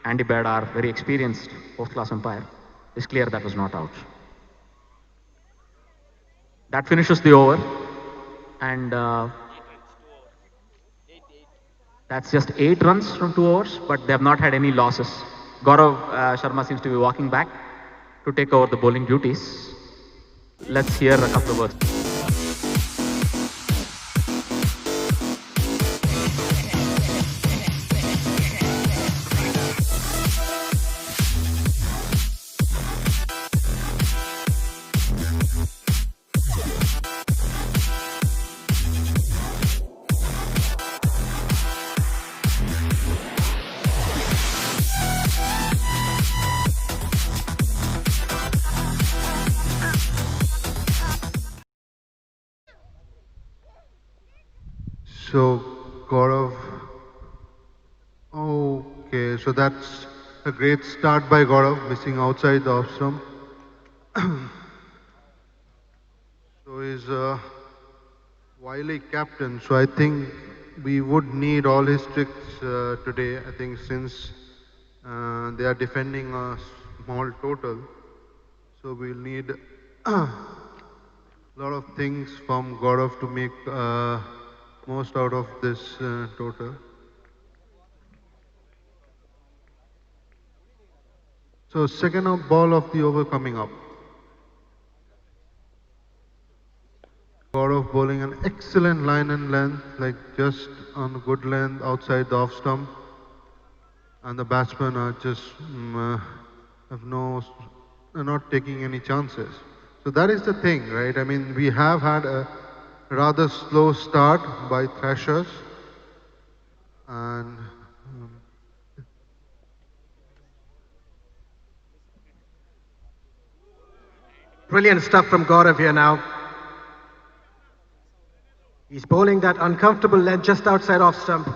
Bedar, very experienced post-class umpire, is clear that was not out. That finishes the over, and that's just 8 runs from 2 overs, but they have not had any losses. Gaurav Sharma seems to be walking back to take over the bowling duties. Let's hear a couple of words. So, Gaurav, okay, so that's a great start by Gaurav, missing outside the off stump. So he's a wily captain, so I think we would need all his tricks today, I think, since they are defending a small total. So we'll need a lot of things from Gaurav to make most out of this total. So second ball of the over coming up. Gaurav bowling an excellent line and length, like just on a good length outside the off stump. And the batsmen are just are not taking any chances. So that is the thing, right? I mean, we have had a rather slow start by Thrashers. And Brilliant stuff from Gaurav here now. He's bowling that uncomfortable length just outside off stump.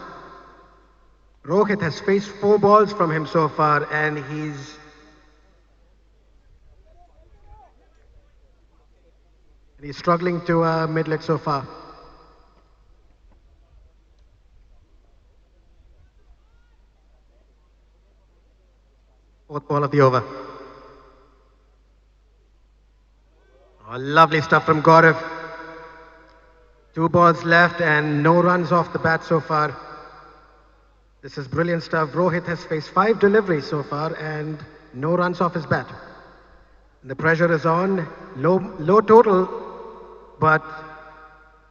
Rohit has faced 4 balls from him so far, and he's struggling to mid-leg so far. Fourth ball of the over. Oh, lovely stuff from Gaurav. 2 balls left and no runs off the bat so far. This is brilliant stuff. Rohit has faced 5 deliveries so far and no runs off his bat. The pressure is on, low total, but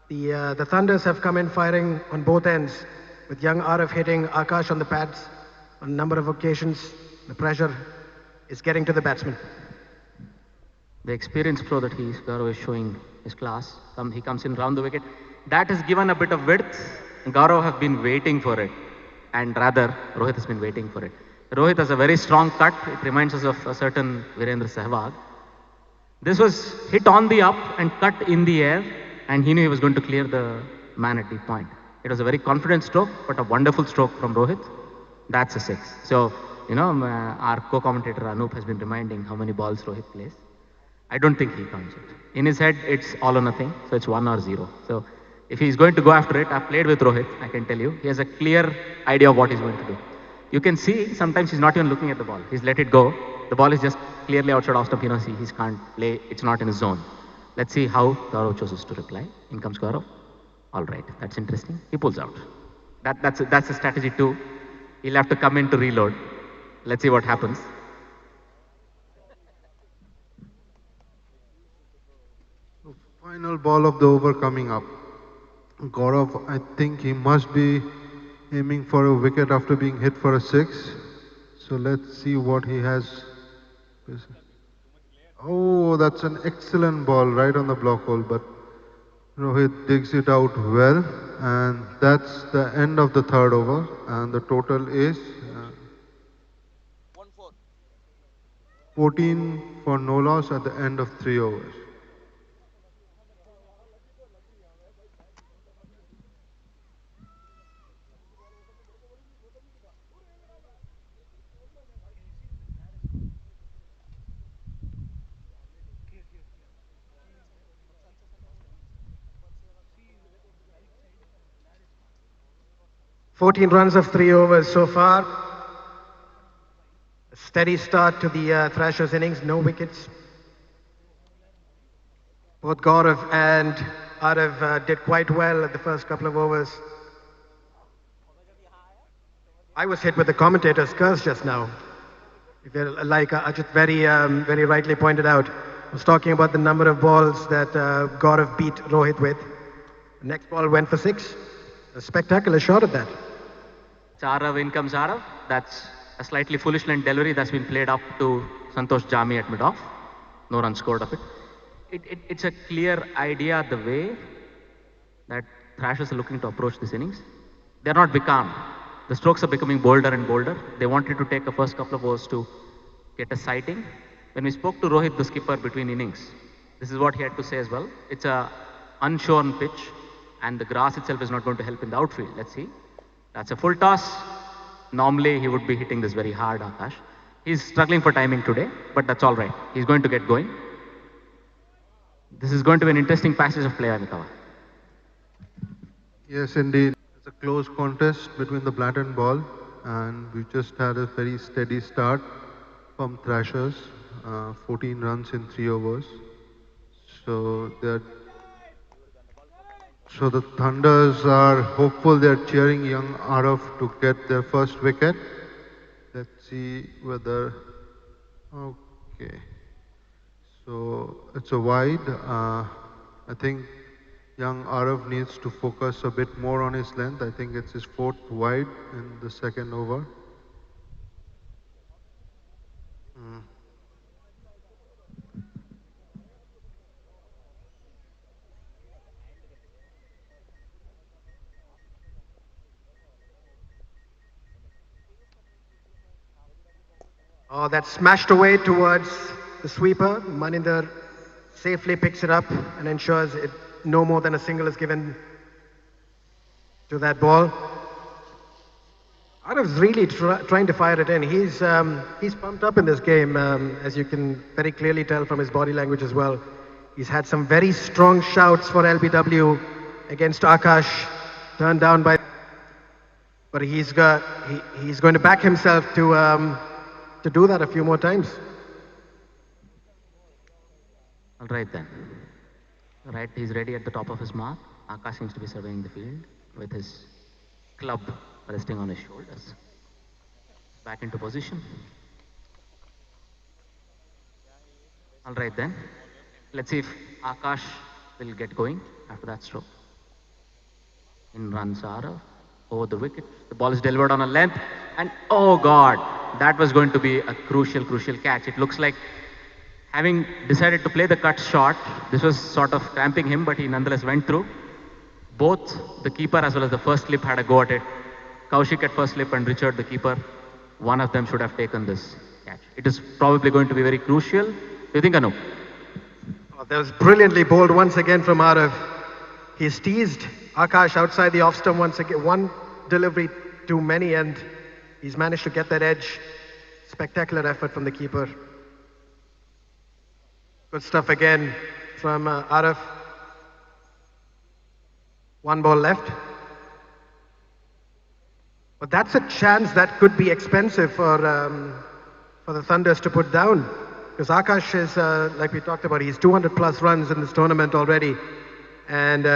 the Thunders have come in firing on both ends, with young Arav hitting Akash on the pads on a number of occasions. The pressure is getting to the batsman. The experienced pro that Gaurav is showing his class. He comes in round the wicket. That has given a bit of width. Gaurav have been waiting for it. And rather, Rohit has been waiting for it. Rohit has a very strong cut. It reminds us of a certain Virendra Sehwag. This was hit on the up and cut in the air. And he knew he was going to clear the man at deep point. It was a very confident stroke, but a wonderful stroke from Rohit. That's a 6. So, our co-commentator Anup has been reminding how many balls Rohit plays. I don't think he counts it. In his head, it's all or nothing, so it's 1 or 0. So if he's going to go after it, I've played with Rohit, I can tell you. He has a clear idea of what he's going to do. You can see sometimes he's not even looking at the ball. He's let it go. The ball is just clearly outside off stump. He can't play. It's not in his zone. Let's see how Gaurav chooses to reply. In comes Gaurav. All right, that's interesting. He pulls out. That's a strategy too. He'll have to come in to reload. Let's see what happens. Final ball of the over coming up. Gaurav, I think he must be aiming for a wicket after being hit for a 6. So let's see what he has. Oh, that's an excellent ball right on the block hole, but Rohit digs it out well, and that's the end of the 3rd over, and the total is 14 for no loss at the end of 3 overs. Runs of 3 overs so far. A steady start to the Thrashers innings, no wickets. Both Gaurav and Arav did quite well at the first couple of overs. I was hit with the commentator's curse just now. If you like Ajit very rightly pointed out, I was talking about the number of balls that Gaurav beat Rohit with. The next ball went for 6. A spectacular shot at that. Arav, in comes Arav. That's a slightly foolish line delivery that's been played up to Santosh Jami at mid-off. No run scored of it. It's a clear idea the way that Thrashers are looking to approach this innings. They're not become. The strokes are becoming bolder and bolder. They wanted to take a first couple of overs to get a sighting. When we spoke to Rohit, the skipper, between innings, this is what he had to say as well. It's a unshorn pitch and the grass itself is not going to help in the outfield. Let's see. That's a full toss. Normally he would be hitting this very hard, Akash. He's struggling for timing today, but that's all right. He's going to get going. This is going to be an interesting passage of play, Amitava. Yes, indeed. It's a close contest between the bat and ball, and we just had a very steady start from Thrashers. 14 runs in 3 overs. So the Thunders are hopeful. They're cheering young Arav to get their first wicket. Let's see whether. Okay. So it's a wide. I think young Arav needs to focus a bit more on his length. I think it's his 4th wide in the 2nd over. Oh, that's smashed away towards the sweeper. Maninder safely picks it up and ensures no more than a single is given to that ball. Arav's really trying to fire it in. He's pumped up in this game, as you can very clearly tell from his body language as well. He's had some very strong shouts for LBW against Akash, turned down by. But he's going to back himself to do that a few more times. All right then. Right, he's ready at the top of his mark. Akash seems to be surveying the field with his club resting on his shoulders. Back into position. All right then. Let's see if Akash will get going after that stroke. In runs Arav over the wicket. The ball is delivered on a length, and oh God, that was going to be a crucial catch. It looks like, having decided to play the cut shot, this was sort of cramping him, but he nonetheless went through. Both the keeper as well as the first slip had a go at it. Kaushik at first slip and Richard, the keeper, one of them should have taken this catch. It is probably going to be very crucial. Do you think, Anup? Oh, that was brilliantly bowled once again from Arav. He's teased Akash outside the off stump once again. One delivery too many, and he's managed to get that edge. Spectacular effort from the keeper. Good stuff again from Arav. 1 ball left. But that's a chance that could be expensive for the Thunders to put down. Because Akash is, like we talked about, he's 200 plus runs in this tournament already. And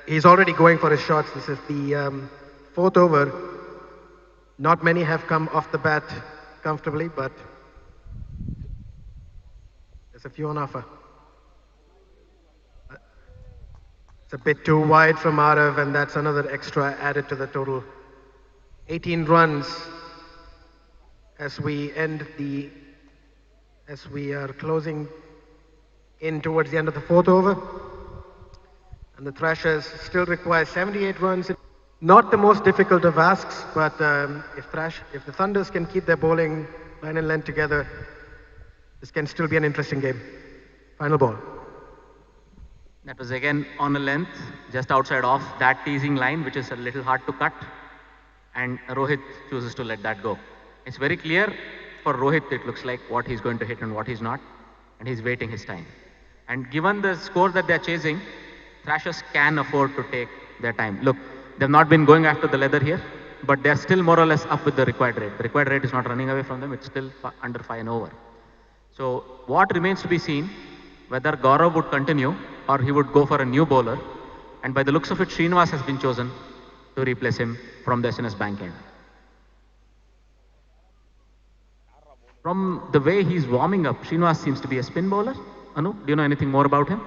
he's already going for his shots. This is the 4th over. Not many have come off the bat comfortably, but there's a few on offer. It's a bit too wide from Arav, and that's another extra added to the total. 18 runs as we are closing in towards the end of the 4th over. And the Thrashers still require 78 runs. Not the most difficult of asks, but if the Thunders can keep their bowling line and length together, this can still be an interesting game. Final ball. That was again on a length, just outside off that teasing line, which is a little hard to cut. And Rohit chooses to let that go. It's very clear for Rohit, it looks like what he's going to hit and what he's not. And he's waiting his time. And given the score that they're chasing, Thrashers can afford to take their time. Look, they've not been going after the leather here, but they're still more or less up with the required rate. The required rate is not running away from them, it's still under 5 and over. So what remains to be seen, whether Gaurav would continue or he would go for a new bowler. And by the looks of it, Srinivas has been chosen to replace him from the SNS Bank end. From the way he's warming up, Srinivas seems to be a spin bowler. Anu, do you know anything more about him?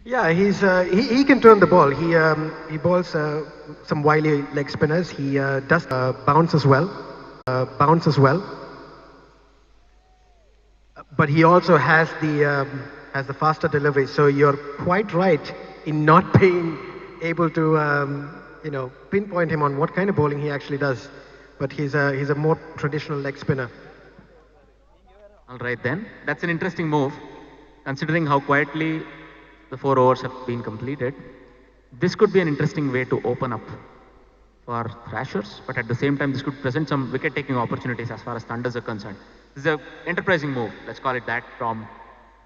Yeah, he can turn the ball. He bowls some wily leg spinners. He does bounce as well. But he also has the faster delivery. So you're quite right in not being able to pinpoint him on what kind of bowling he actually does. But he's a more traditional leg spinner. All right then, that's an interesting move, considering how quietly the 4 overs have been completed. This could be an interesting way to open up for Thrashers, but at the same time, this could present some wicket-taking opportunities as far as Thunders are concerned. This is an enterprising move, let's call it that, from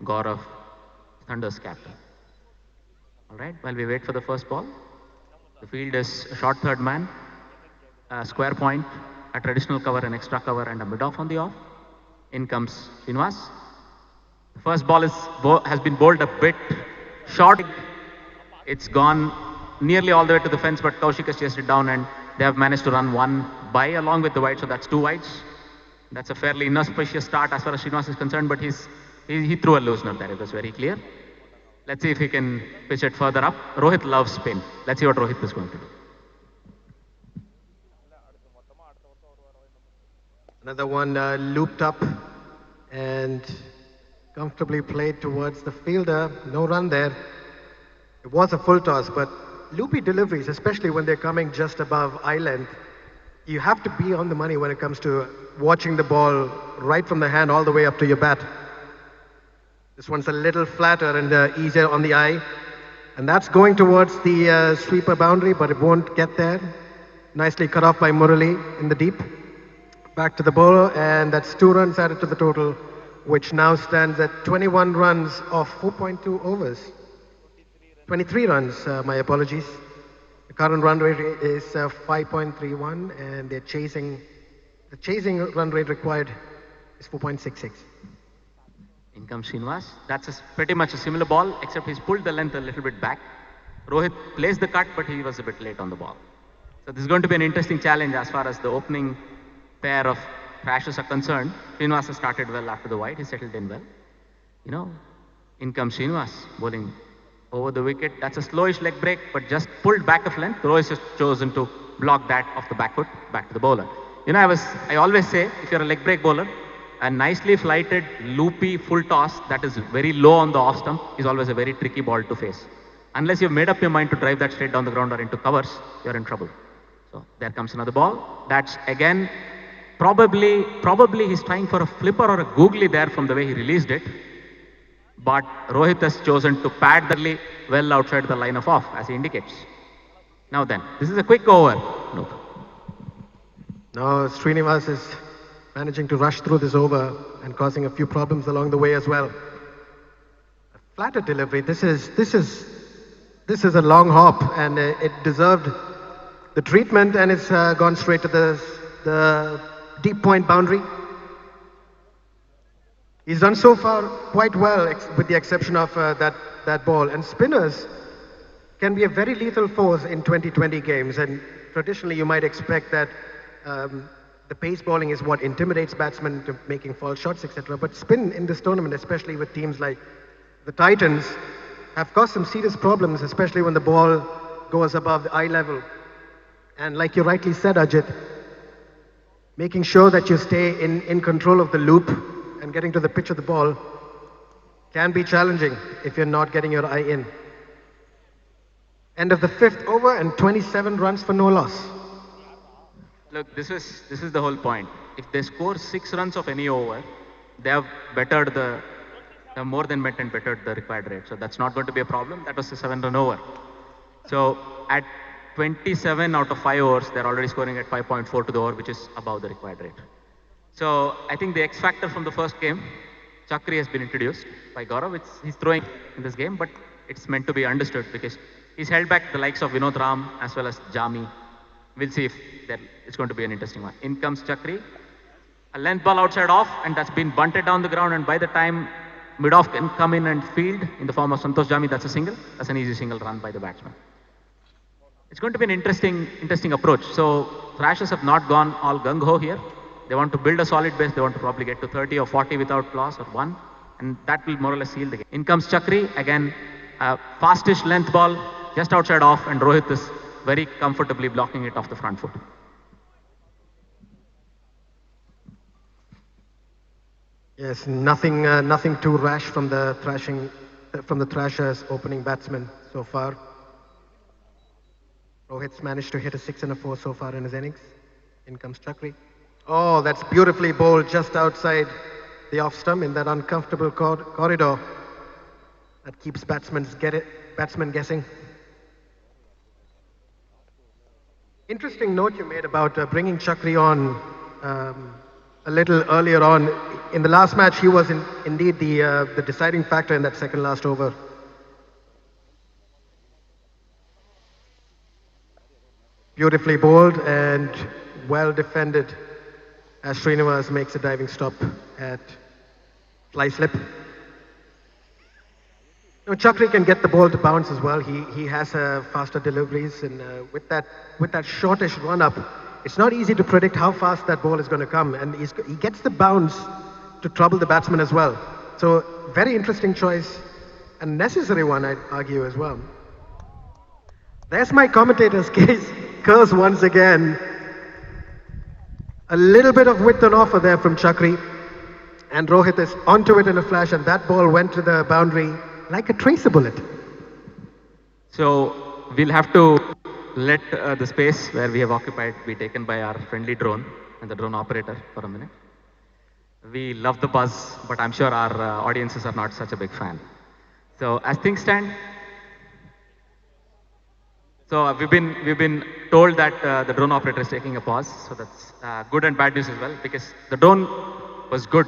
Gaurav, Thunders captain. All right, while we wait for the first ball, the field is a short third man, a square point, a traditional cover, an extra cover, and a mid-off on the off. In comes Srinivas. The first ball has been bowled a bit short. It's gone nearly all the way to the fence, but Kaushik has chased it down and they have managed to run 1 by along with the wide, so that's 2 wides. That's a fairly inauspicious start as far as Srinivas is concerned, but he threw a loosener there, it was very clear. Let's see if he can pitch it further up. Rohit loves spin. Let's see what Rohit is going to do. Another one looped up and comfortably played towards the fielder. No run there. It was a full toss, but loopy deliveries, especially when they're coming just above eye length, you have to be on the money when it comes to watching the ball right from the hand all the way up to your bat. This one's a little flatter and easier on the eye. And that's going towards the sweeper boundary, but it won't get there. Nicely cut off by Murali in the deep. Back to the bowler, and that's 2 runs added to the total, which now stands at 21 runs of 4.2 overs. 23 runs, my apologies. The current run rate is 5.31, and the chasing run rate required is 4.66. In comes Srinivas. That's pretty much a similar ball, except he's pulled the length a little bit back. Rohit plays the cut, but he was a bit late on the ball. So this is going to be an interesting challenge as far as the opening pair of Thrashers are concerned. Srinivas has started well after the wide. He settled in well. In comes Srinivas, bowling over the wicket. That's a slowish leg break, but just pulled back of length. Rohit has chosen to block that off the back foot, back to the bowler. I always say, if you're a leg break bowler, a nicely flighted, loopy, full toss that is very low on the off stump is always a very tricky ball to face. Unless you've made up your mind to drive that straight down the ground or into covers, you're in trouble. So there comes another ball. That's again, probably he's trying for a flipper or a googly there from the way he released it. But Rohit has chosen to pad the lead well outside the line of off, as he indicates. Now then, this is a quick over. Nope. Now Srinivas is managing to rush through this over and causing a few problems along the way as well. A flatter delivery. This is a long hop, and it deserved the treatment, and it's gone straight to the deep point boundary. He's done so far quite well, with the exception of that ball. And spinners can be a very lethal force in 2020 games, and traditionally you might expect that the pace bowling is what intimidates batsmen to making false shots, etc. But spin in this tournament, especially with teams like the Titans, have caused some serious problems, especially when the ball goes above the eye level. And like you rightly said, Ajit, making sure that you stay in control of the loop and getting to the pitch of the ball can be challenging if you're not getting your eye in. End of the 5th over and 27 runs for no loss. Look, this is the whole point. if they score 6 runs of any over, they have more than met and bettered the required rate. So that's not going to be a problem. That was a 7-run over. So at 27 out of 5 overs, they're already scoring at 5.4 to the over, which is above the required rate. So I think the X factor from the first game, Chakri, has been introduced by Gaurav. He's throwing in this game, but it's meant to be understood because he's held back the likes of Vinod Ram as well as Jami. We'll see if it's going to be an interesting one. In comes Chakri. A length ball outside off, and that's been bunted down the ground, and by the time mid-off can come in and field in the form of Santosh Jami, that's a single. That's an easy single run by the batsman. It's going to be an interesting approach. So Thrashers have not gone all gung-ho here. They want to build a solid base. They want to probably get to 30 or 40 without loss or 1. And that will more or less seal the game. In comes Chakri. Again, a fastish length ball just outside off, and Rohit is very comfortably blocking it off the front foot. Yes, nothing too rash from the Thrashers opening batsman so far. Rohit's managed to hit a 6 and a 4 so far in his innings. In comes Chakri. Oh, that's beautifully bowled just outside the off stump in that uncomfortable corridor. That keeps batsmen guessing. Interesting note you made about bringing Chakri on a little earlier on. In the last match, he was indeed the deciding factor in that second last over. Beautifully bowled and well defended as Srinivas makes a diving stop at fly slip. Now, Chakri can get the ball to bounce as well. He has faster deliveries, and with that shortish run up, it's not easy to predict how fast that ball is going to come, and he gets the bounce to trouble the batsman as well. So very interesting choice, and necessary one, I'd argue as well. There's my commentator's curse once again. A little bit of width on offer there from Chakri, and Rohit is onto it in a flash, and that ball went to the boundary like a tracer bullet. So we'll have to let the space where we have occupied be taken by our friendly drone and the drone operator for a minute. We love the buzz, but I'm sure our audiences are not such a big fan. So as things stand, so we've been told that the drone operator is taking a pause. So that's good and bad news as well, because the drone was good.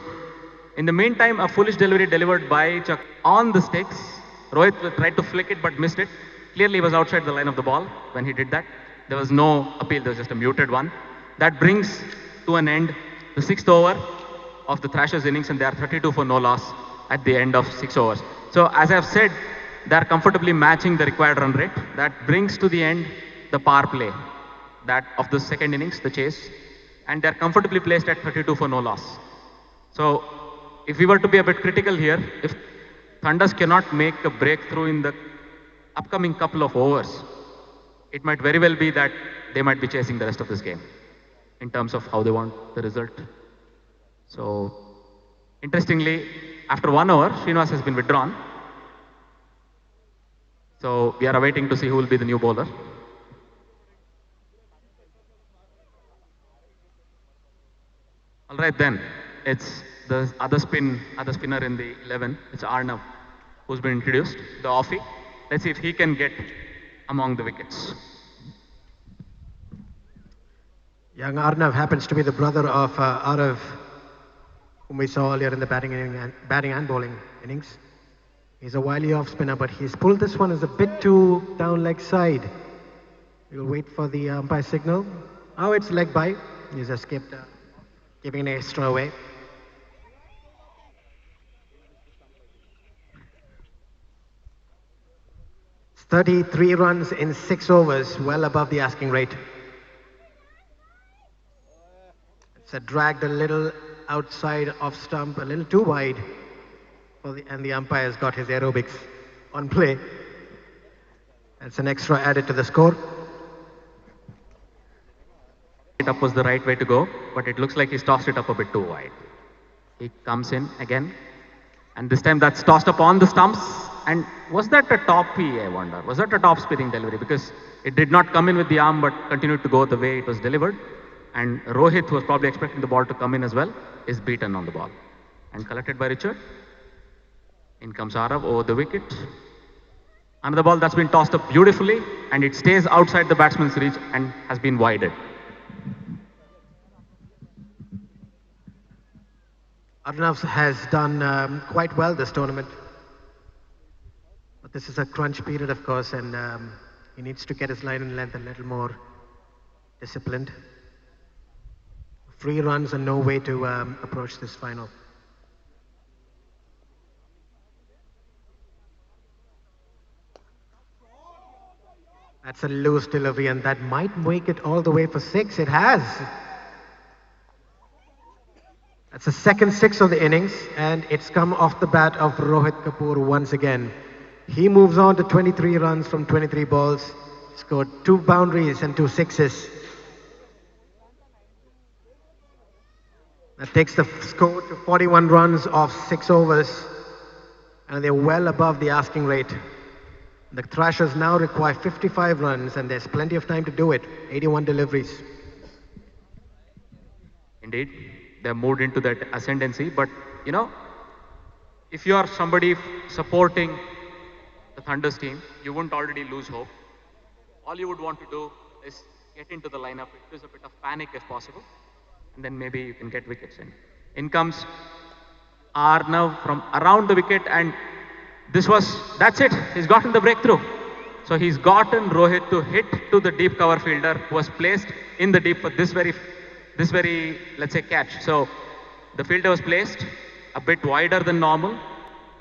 In the meantime, a foolish delivery delivered by Chuck on the sticks. Rohit tried to flick it but missed it. Clearly he was outside the line of the ball when he did that. There was no appeal, there was just a muted one. That brings to an end the 6th over of the Thrashers innings, and they are 32 for no loss at the end of 6 overs. So as I have said, they are comfortably matching the required run rate. That brings to the end the power play that of the second innings, the chase, and they are comfortably placed at 32 for no loss. So if we were to be a bit critical here, if Thunders cannot make a breakthrough in the upcoming couple of overs, it might very well be that they might be chasing the rest of this game in terms of how they want the result. So interestingly, after 1 over, Srinivas has been withdrawn. So we are awaiting to see who will be the new bowler. All right then, it's the other spinner in the 11. It's Arnav, who's been introduced, the offie. Let's see if he can get among the wickets. Young Arnav happens to be the brother of Arav, whom we saw earlier in the batting and bowling innings. He's a wily off spinner, but he's pulled this one as a bit too down leg side. We'll wait for the umpire signal. Oh, it's leg by. He's escaped, giving an extra away. It's 33 runs in 6 overs, well above the asking rate. It's dragged a little outside off stump, a little too wide. And the umpire's got his aerobics on play. That's an extra added to the score. It up was the right way to go, but it looks like he's tossed it up a bit too wide. He comes in again, and this time that's tossed up on the stumps. And was that a toppy, I wonder? Was that a top spinning delivery? Because it did not come in with the arm, but continued to go the way it was delivered. And Rohit, who was probably expecting the ball to come in as well, is beaten on the ball. And collected by Richard. In comes Arav over the wicket. Another ball that's been tossed up beautifully, and it stays outside the batsman's reach and has been wided. Arnav has done quite well this tournament. But this is a crunch period, of course, and he needs to get his line and length a little more disciplined. 3 runs and no way to approach this final. That's a loose delivery, and that might make it all the way for 6. It has. That's the second 6 of the innings, and it's come off the bat of Rohit Kapoor once again. He moves on to 23 runs from 23 balls, scored 2 boundaries and 2 sixes. That takes the score to 41 runs off 6 overs, and they're well above the asking rate. The Thrashers now require 55 runs, and there's plenty of time to do it. 81 deliveries. Indeed, they're moved into that ascendancy. But, you know, if you are somebody supporting the Thunders team, you wouldn't already lose hope. All you would want to do is get into the lineup, induce a bit of panic if possible, and then maybe you can get wickets in. In comes Arnav from around the wicket, and that's it. He's gotten the breakthrough. So he's gotten Rohit to hit to the deep cover fielder who was placed in the deep for this very, let's say, catch. So the fielder was placed a bit wider than normal,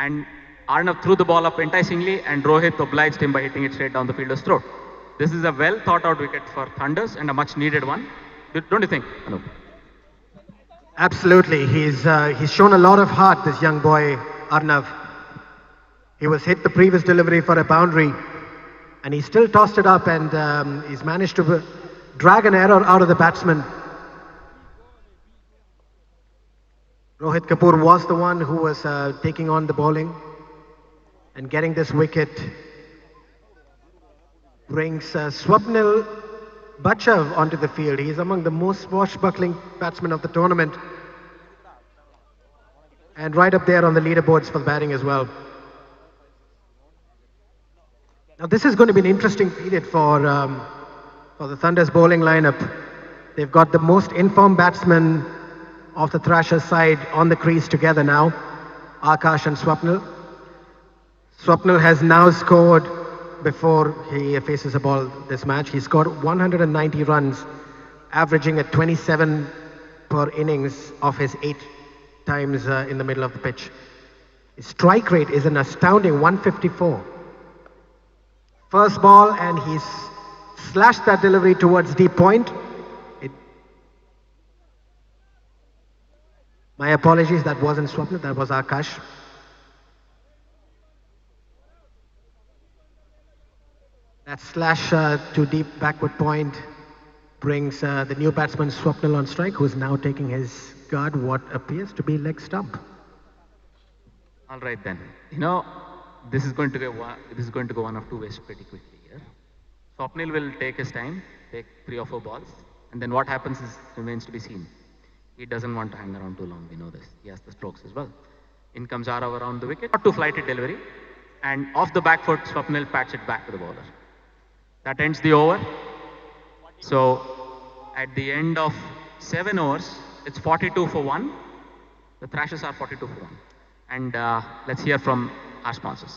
and Arnav threw the ball up enticingly, and Rohit obliged him by hitting it straight down the fielder's throat. This is a well thought out wicket for Thunders and a much needed one. Don't you think, Anup? Absolutely. He's shown a lot of heart, this young boy, Arnav. He was hit the previous delivery for a boundary, and he still tossed it up, and he's managed to drag an error out of the batsman. Rohit Kapoor was the one who was taking on the bowling, and getting this wicket brings Swapnil Bachav onto the field. He is among the most swashbuckling batsmen of the tournament, and right up there on the leaderboards for batting as well. Now this is going to be an interesting period for the Thunders bowling lineup. They've got the most informed batsmen of the Thrashers side on the crease together now, Akash and Swapnil. Swapnil has now scored, before he faces a ball this match, he scored 190 runs, averaging at 27 per innings of his 8 times in the middle of the pitch. His strike rate is an astounding 154. First ball, and he's slashed that delivery towards deep point. My apologies, that wasn't Swapnil, that was Akash. That slash to deep backward point brings the new batsman Swapnil on strike, who's now taking his guard, what appears to be leg stump. All right then. You know, this is going to go one of 2 ways pretty quickly here. Swapnil will take his time, take 3 or 4 balls, and then what happens remains to be seen. He doesn't want to hang around too long, we know this. He has the strokes as well. In comes Arav around the wicket, not too flighted delivery, and off the back foot, Swapnil pats it back to the bowler. That ends the over. So at the end of 7 overs, it's 42 for 1. The Thrashers are 42 for 1. And let's hear from our sponsors.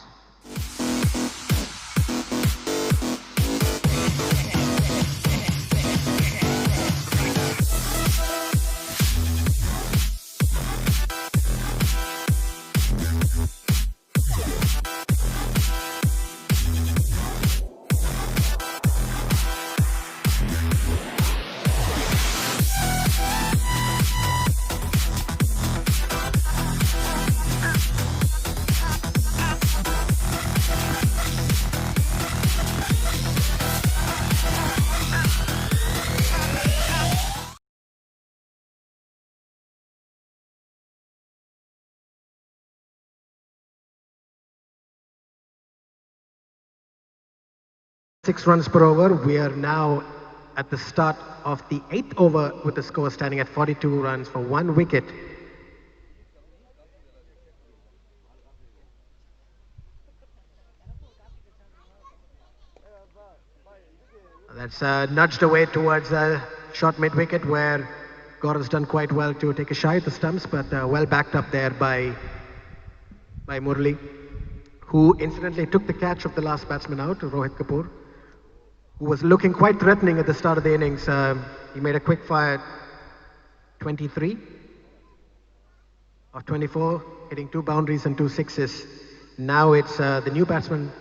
Six runs per over. We are now at the start of the 8th over with the score standing at 42 runs for 1 wicket. That's nudged away towards a short mid-wicket where Gaurav's done quite well to take a shy at the stumps, but well backed up there by Murli, who incidentally took the catch of the last batsman out, Rohit Kapoor, who was looking quite threatening at the start of the innings. He made a quick fire 23 of 24, hitting 2 boundaries and 2 sixes. Now it's the new batsman,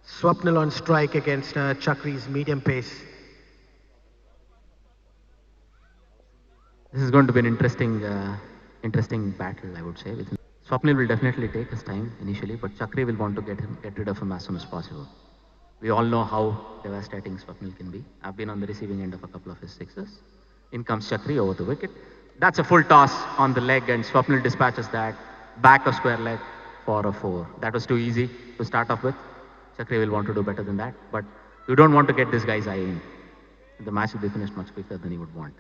Swapnil on strike against Chakri's medium pace. This is going to be an interesting battle, I would say. Swapnil will definitely take his time initially, but Chakri will want to get rid of him as soon as possible. We all know how devastating Swapnil can be. I've been on the receiving end of a couple of his sixes. In comes Chakri over the wicket. That's a full toss on the leg, and Swapnil dispatches that back of square leg for a 4. That was too easy to start off with. Chakri will want to do better than that, but you don't want to get this guy's eye in. The match will be finished much quicker than he would want.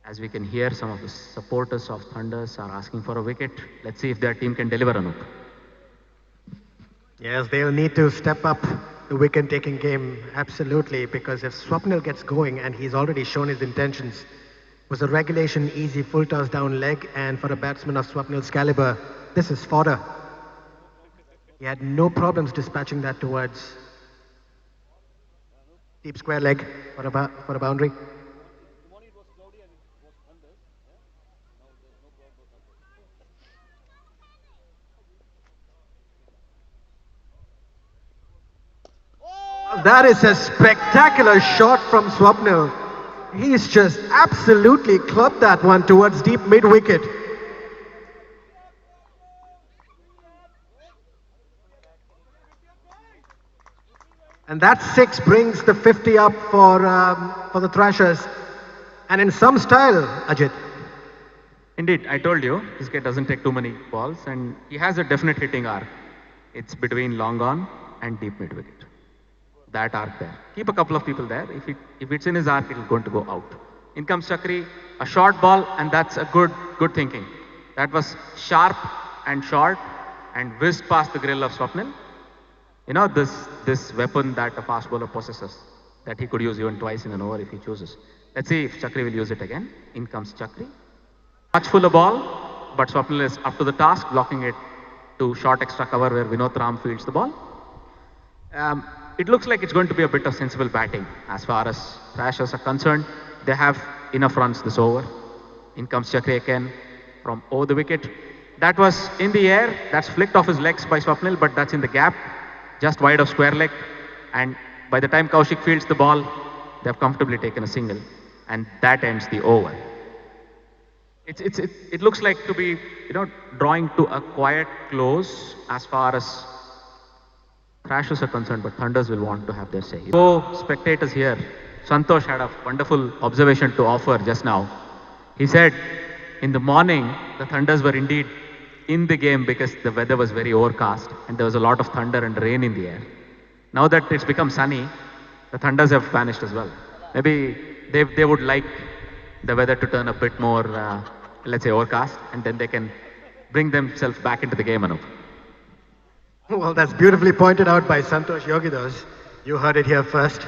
As we can hear, some of the supporters of Thunders are asking for a wicket. Let's see if their team can deliver, Anup. Yes, they'll need to step up the wicket-taking game, absolutely, because if Swapnil gets going, and he's already shown his intentions, was a regulation easy full toss down leg, and for a batsman of Swapnil's caliber, this is fodder. He had no problems dispatching that towards deep square leg for a boundary. That is a spectacular shot from Swapnil. He's just absolutely clubbed that one towards deep mid-wicket. And that 6 brings the 50 up for the Thrashers. And in some style, Ajit. Indeed, I told you, this guy doesn't take too many balls, and he has a definite hitting arc. It's between long on and deep mid-wicket. That arc there. Keep a couple of people there. If it's in his arc, it's going to go out. In comes Chakri, a short ball, and that's a good thinking. That was sharp and short and whizzed past the grill of Swapnil. You know, this weapon that a fast bowler possesses, that he could use even twice in an over if he chooses. Let's see if Chakri will use it again. In comes Chakri. Much fuller ball, but Swapnil is up to the task, blocking it to short extra cover where Vinod Ram fields the ball. It looks like it's going to be a bit of sensible batting as far as Thrashers are concerned. They have enough runs this over. In comes Chakri again from over the wicket. That was in the air. That's flicked off his legs by Swapnil, but that's in the gap, just wide of square leg. And by the time Kaushik fields the ball, they have comfortably taken a single, and that ends the over. It looks like to be, drawing to a quiet close as far as Thrashers are concerned, but Thunders will want to have their say. So, spectators here, Santosh had a wonderful observation to offer just now. He said, in the morning, the Thunders were indeed in the game because the weather was very overcast and there was a lot of thunder and rain in the air. Now that it's become sunny, the Thunders have vanished as well. Maybe they would like the weather to turn a bit more, let's say, overcast, and then they can bring themselves back into the game, Anup. Well, that's beautifully pointed out by Santosh Yogidas. You heard it here first.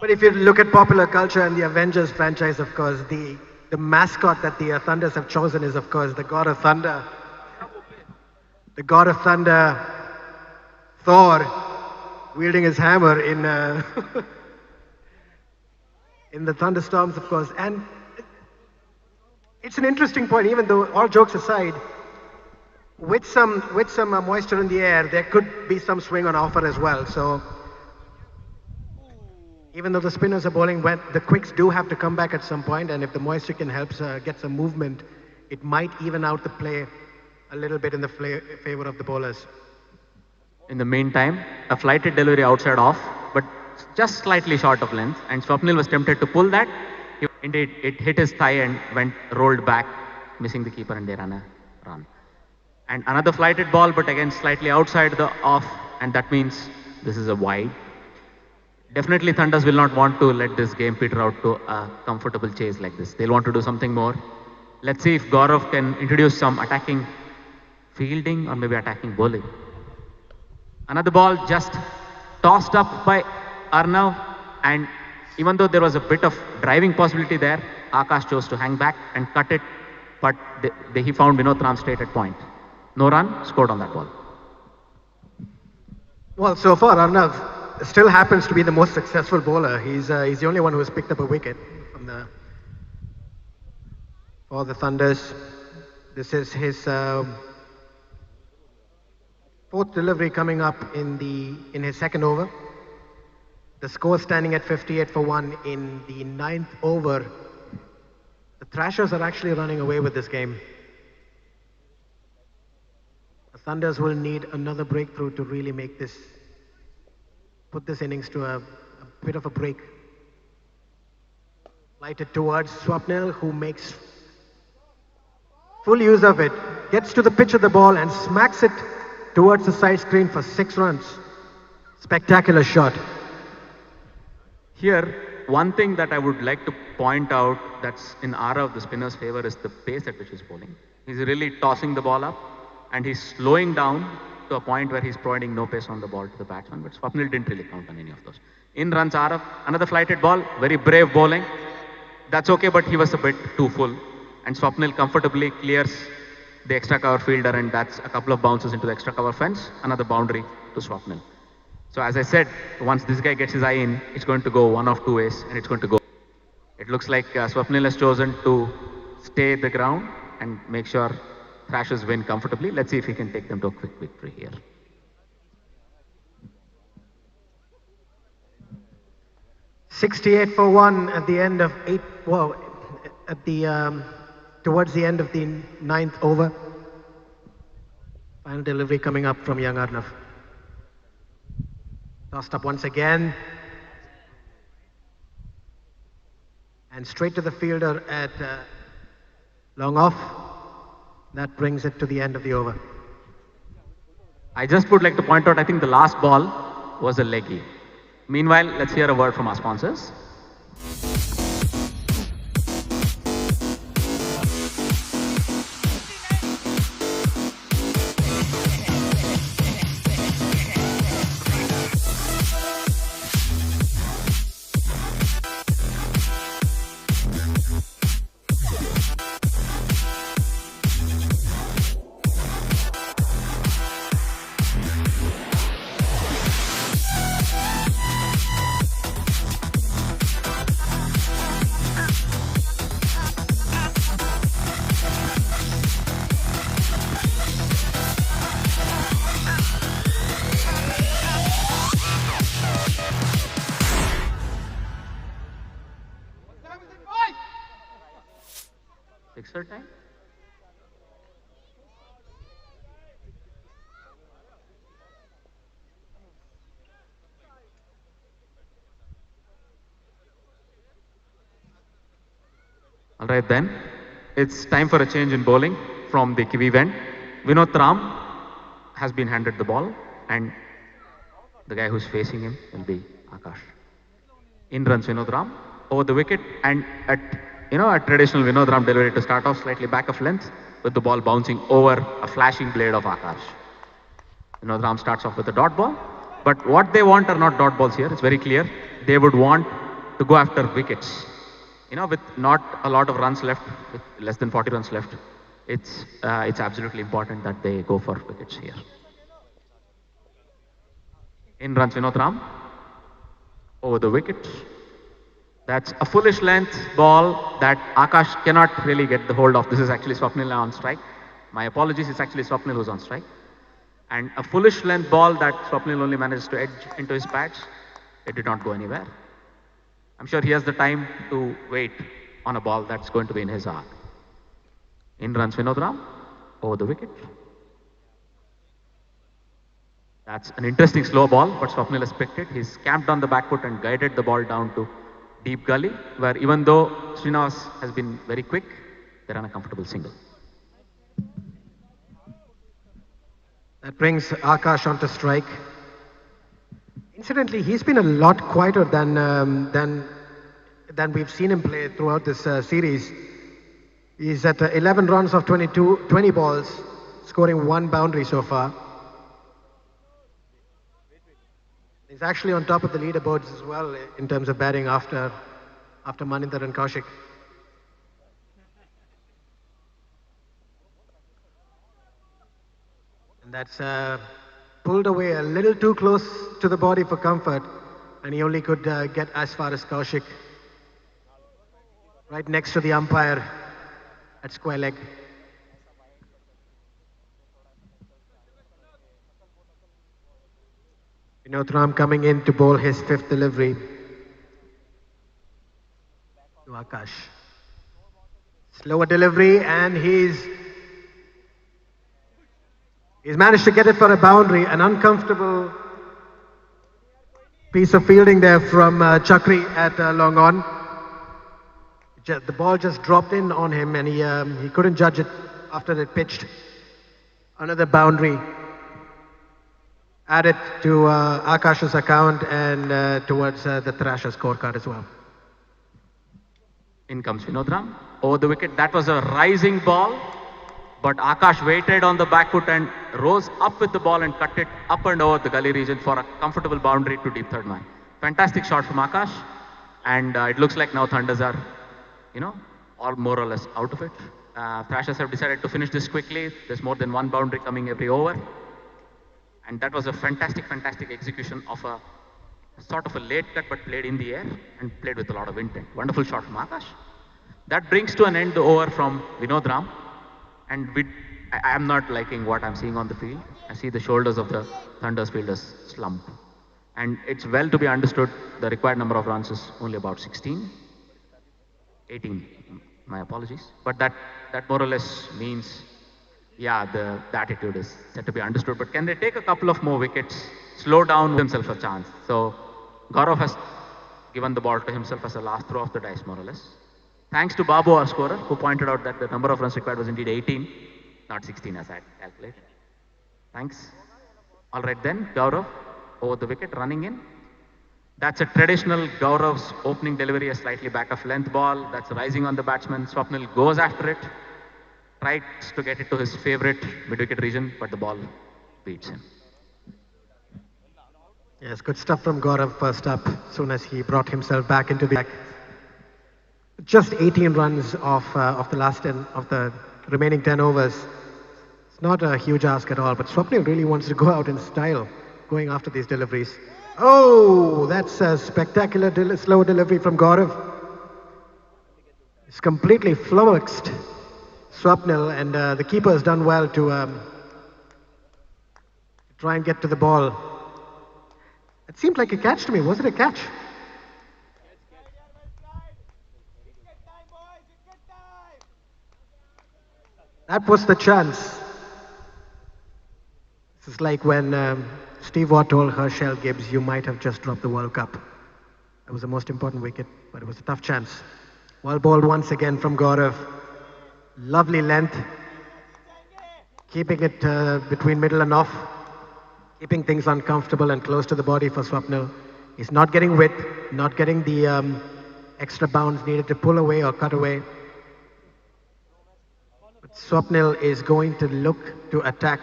But if you look at popular culture and the Avengers franchise, of course, the mascot that the Thunders have chosen is, of course, the God of Thunder. The God of Thunder, Thor, wielding his hammer in in the thunderstorms, of course. And it's an interesting point, even though, all jokes aside, with some moisture in the air, there could be some swing on offer as well. So even though the spinners are bowling wet, the quicks do have to come back at some point, and if the moisture can help get some movement, it might even out the play a little bit in the favor of the bowlers. In the meantime, a flighted delivery outside off, but just slightly short of length, and Swapnil was tempted to pull that. Indeed, it hit his thigh and rolled back, missing the keeper, and they ran a run. And another flighted ball, but again slightly outside the off, and that means This is a wide. Definitely Thunders will not want to let this game peter out to a comfortable chase like this. They'll want to do something more. Let's see if Gaurav can introduce some attacking fielding or maybe attacking bowling. Another ball just tossed up by Arnav, and even though there was a bit of driving possibility there, Akash chose to hang back and cut it, but he found Vinod Ram straight at point. No run, scored on that ball. Well, so far Arnav still happens to be the most successful bowler. He's the only one who has picked up a wicket for the Thunders. This is his fourth delivery coming up in his second over. The score standing at 58 for 1 in the 9th over. The Thrashers are actually running away with this game. The Thunders will need another breakthrough to really put this innings to a bit of a break. Lighted towards Swapnil, who makes full use of it, gets to the pitch of the ball and smacks it towards the side screen for 6 runs. Spectacular shot. Here, one thing that I would like to point out that's in Arav, the spinner's favor, is the pace at which he's bowling. He's really tossing the ball up and he's slowing down to a point where he's providing no pace on the ball to the batsman, but Swapnil didn't really count on any of those. In runs Arav, another flighted ball, very brave bowling. That's okay, but he was a bit too full. And Swapnil comfortably clears the extra cover fielder, and that's a couple of bounces into the extra cover fence, another boundary to Swapnil. So as I said, once this guy gets his eye in, it's going to go one of two ways, and it's going to go. It looks like Swapnil has chosen to stay the ground and make sure Thrashers win comfortably. Let's see if he can take them to a quick victory here. .68 for 1 at the end of towards the end of the 9th over. Final delivery coming up from young Arnav. Tossed up once again. And straight to the fielder at long off. That brings it to the end of the over. I just would like to point out, I think the last ball was a leggy. Meanwhile, let's hear a word from our sponsors. Sixer time? All right then, it's time for a change in bowling from the Quivive end. Vinod Ram has been handed the ball, and the guy who's facing him will be Akash. In runs Vinod Ram over the wicket, and at a traditional Vinod Ram delivery to start off slightly back of length with the ball bouncing over a flashing blade of Akash. Vinod Ram starts off with a dot ball, but what they want are not dot balls here. It's very clear. They would want to go after wickets. With not a lot of runs left, with less than 40 runs left, it's absolutely important that they go for wickets here. In runs Vinod Ram over the wicket. That's a foolish length ball that Akash cannot really get the hold of. This is actually Swapnil on strike. My apologies, it's actually Swapnil who's on strike. And a foolish length ball that Swapnil only managed to edge into his pads. It did not go anywhere. I'm sure he has the time to wait on a ball that's going to be in his arc. In runs Vinod Ram over the wicket. That's an interesting slow ball, but Swapnil has picked it. He's camped on the back foot and guided the ball down to deep gully, where even though Srinivas has been very quick, they're on a comfortable single. That brings Akash onto strike. Incidentally, he's been a lot quieter than we've seen him play throughout this series. He's at 11 runs of 20 balls, scoring 1 boundary so far. He's actually on top of the leaderboards as well in terms of batting after Maninder and Kaushik. And that's pulled away a little too close to the body for comfort, and he only could get as far as Kaushik, right next to the umpire at square leg. Vinod coming in to bowl his 5th delivery to Akash. Slower delivery, and he's managed to get it for a boundary. An uncomfortable piece of fielding there from Chakri at long on. The ball just dropped in on him, and he couldn't judge it after it pitched. Another boundary added to Akash's account and towards the Thrashers scorecard as well. In comes Vinodram. Over the wicket, that was a rising ball, but Akash waited on the back foot and rose up with the ball and cut it up and over the gully region for a comfortable boundary to deep third man. Fantastic shot from Akash, and it looks like now Thunders are, all more or less out of it. Thrashers have decided to finish this quickly. There's more than 1 boundary coming every over. And that was a fantastic execution of a sort of a late cut, but played in the air and played with a lot of intent. Wonderful shot from Akash. That brings to an end the over from Vinod Ram. And I am not liking what I'm seeing on the field. I see the shoulders of the Thunders fielders slump. And it's well to be understood the required number of runs is only about 16. 18, my apologies. But that more or less means, yeah, the attitude is set to be understood. But can they take a couple of more wickets, slow down himself a chance? So Gaurav has given the ball to himself as a last throw of the dice, more or less. Thanks to Babu, our scorer, who pointed out that the number of runs required was indeed 18, not 16 as I calculated. Thanks. All right then, Gaurav over the wicket, running in. That's a traditional Gaurav's opening delivery, a slightly back of length ball. That's rising on the batsman. Swapnil goes after it, tries to get it to his favorite mid-wicket region, but the ball beats him. Yes, good stuff from Gaurav first up, as soon as he brought himself back into the back. Just 18 runs of the last 10, of the remaining 10 overs. It's not a huge ask at all, but Swapnil really wants to go out in style, going after these deliveries. Oh, that's a spectacular slow delivery from Gaurav. It's completely flummoxed Swapnil, and the keeper has done well to try and get to the ball. It seemed like a catch to me. Was it a catch? That was the chance. This is like when Steve Watt told Herschel Gibbs, you might have just dropped the World Cup. That was the most important wicket, but it was a tough chance. Well bowled once again from Gaurav. Lovely length. Keeping it between middle and off. Keeping things uncomfortable and close to the body for Swapnil. He's not getting width, not getting the extra bounds needed to pull away or cut away. But Swapnil is going to look to attack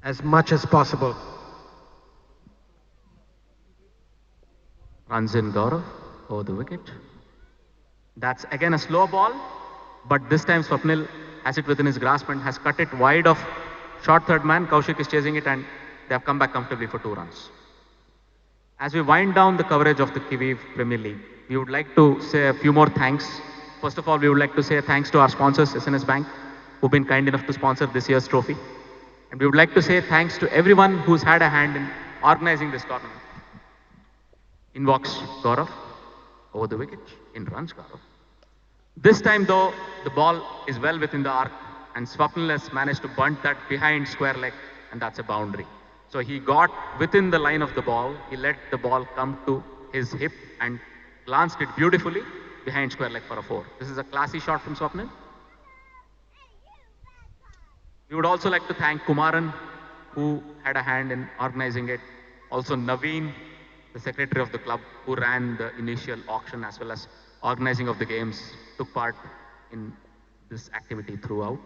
as much as possible. Runs in Gaurav over the wicket. That's again a slow ball, but this time Swapnil has it within his grasp and has cut it wide of short third man. Kaushik is chasing it, and they have come back comfortably for 2 runs. As we wind down the coverage of the Quivive Premier League, we would like to say a few more thanks. First of all, we would like to say thanks to our sponsors, SNS Bank, who've been kind enough to sponsor this year's trophy. And we would like to say thanks to everyone who's had a hand in organizing this tournament. In walks Gaurav, over the wicket, in runs Gaurav. This time though, the ball is well within the arc, and Swapnil has managed to bunt that behind square leg, and that's a boundary. So he got within the line of the ball, he let the ball come to his hip and glanced it beautifully behind square leg for a 4. This is a classy shot from Swapnil. We would also like to thank Kumaran, who had a hand in organizing it. Also Naveen, the secretary of the club, who ran the initial auction as well as organizing of the games, took part in this activity throughout.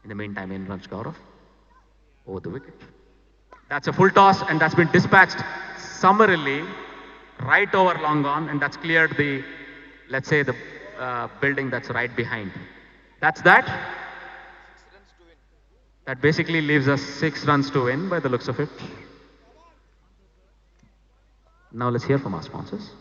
In the meantime, in runs Gaurav over the wicket. That's a full toss, and that's been dispatched summarily right over long on, and that's cleared the, let's say, the building that's right behind. That's that. That basically leaves us 6 runs to win by the looks of it. Now let's hear from our sponsors.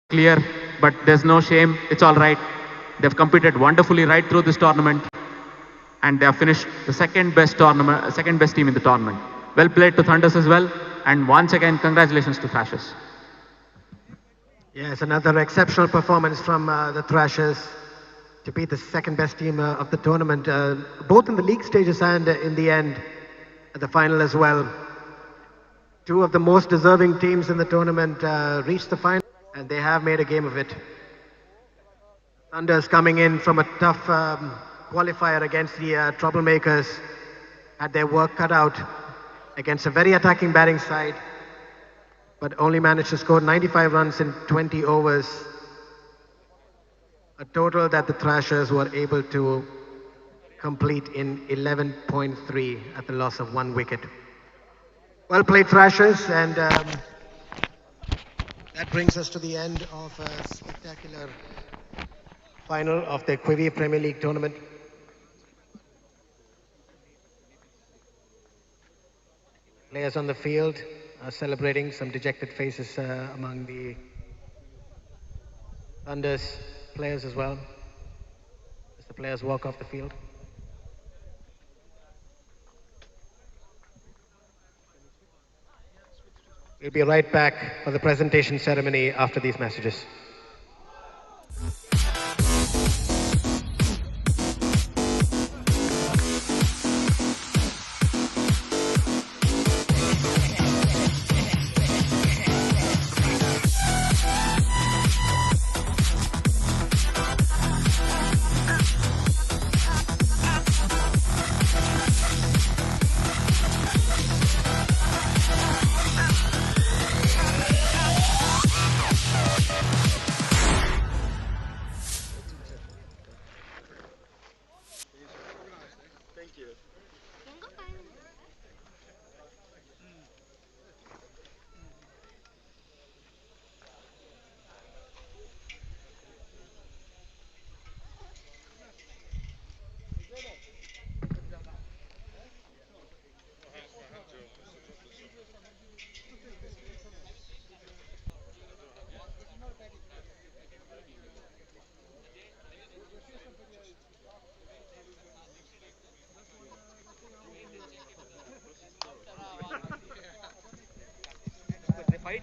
Clear, but there's no shame. It's all right. They've competed wonderfully right through this tournament, and they have finished the second best team in the tournament. Well played to Thunders as well, and once again, congratulations to Thrashers. Yes, another exceptional performance from the Thrashers to beat the second best team of the tournament, both in the league stages and in the end, at the final as well. Two of the most deserving teams in the tournament reached the final, and they have made a game of it. Thunders coming in from a tough qualifier against the TroubleMakers had their work cut out against a very attacking batting side, but only managed to score 95 runs in 20 overs, a total that the Thrashers were able to complete in 11.3 at the loss of 1 wicket. Well played, Thrashers, and that brings us to the end of a spectacular final of the Quivive Premier League tournament. Players on the field are celebrating, some dejected faces among the Thunders players as well, as the players walk off the field. We'll be right back for the presentation ceremony after these messages. All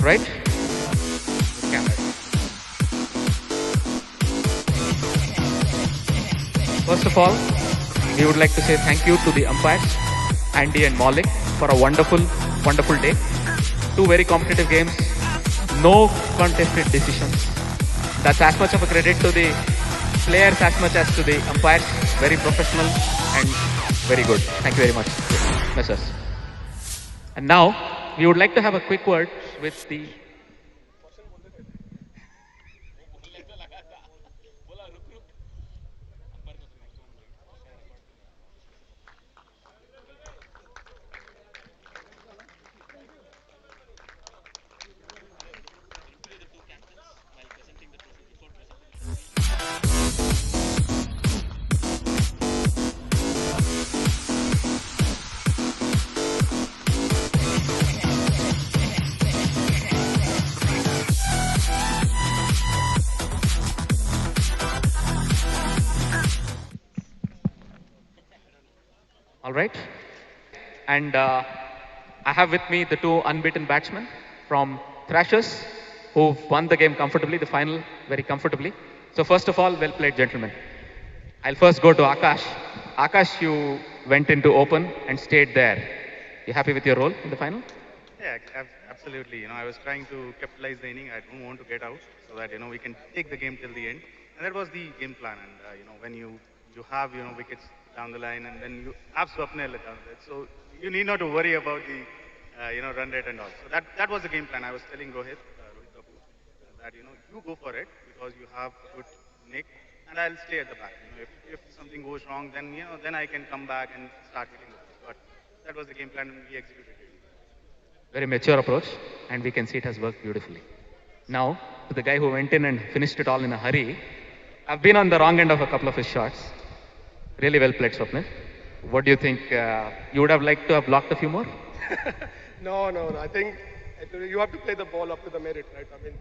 right. First of all, we would like to say thank you to the umpires, Andy and Maulik, for a wonderful, wonderful day. Two very competitive games, no contested decisions. That's as much of a credit to the players as much as to the umpires. Very professional and very good. Thank you very much, Messrs. And now, we would like to have a quick word with the all right. And I have with me the two unbeaten batsmen from Thrashers who've won the game comfortably, the final very comfortably. So first of all, well played, gentlemen. I'll first go to Akash. Akash, you went into open and stayed there. You happy with your role in the final? Yeah, absolutely. I was trying to capitalize the inning. I don't want to get out so that, we can take the game till the end. And that was the game plan. And, when you have, wickets down the line and then you have Swapnil down there. So you need not to worry about the, run rate and all. So that was the game plan. I was telling Rohit Kapoor, that, you go for it because you have a good nick and I'll stay at the back. If something goes wrong, then, then I can come back and start hitting the ball. But that was the game plan and we executed it. Very mature approach, and we can see it has worked beautifully. Now, to the guy who went in and finished it all in a hurry, I've been on the wrong end of a couple of his shots. Really well played, Swapnil. What do you think? You would have liked to have blocked a few more? No. I think you have to play the ball up to the merit, right? I mean,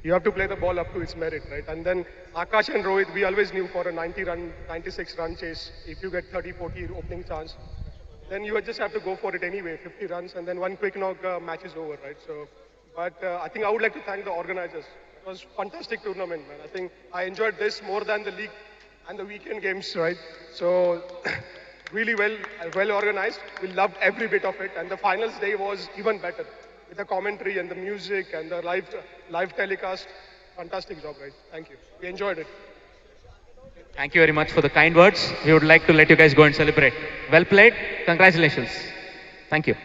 you have to play the ball up to its merit, right? And then Akash and Rohit, we always knew for a 96 run chase, if you get 30, 40 opening chance, then you just have to go for it anyway, 50 runs, and then one quick knock, match is over, right? So, but I think I would like to thank the organizers. It was a fantastic tournament, man. I think I enjoyed this more than the league and the weekend games, right? So, really well organized. We loved every bit of it, and the finals day was even better with the commentary and the music and the live telecast. Fantastic job, guys. Thank you. We enjoyed it. Thank you very much for the kind words. We would like to let you guys go and celebrate. Well played. Congratulations. Thank you.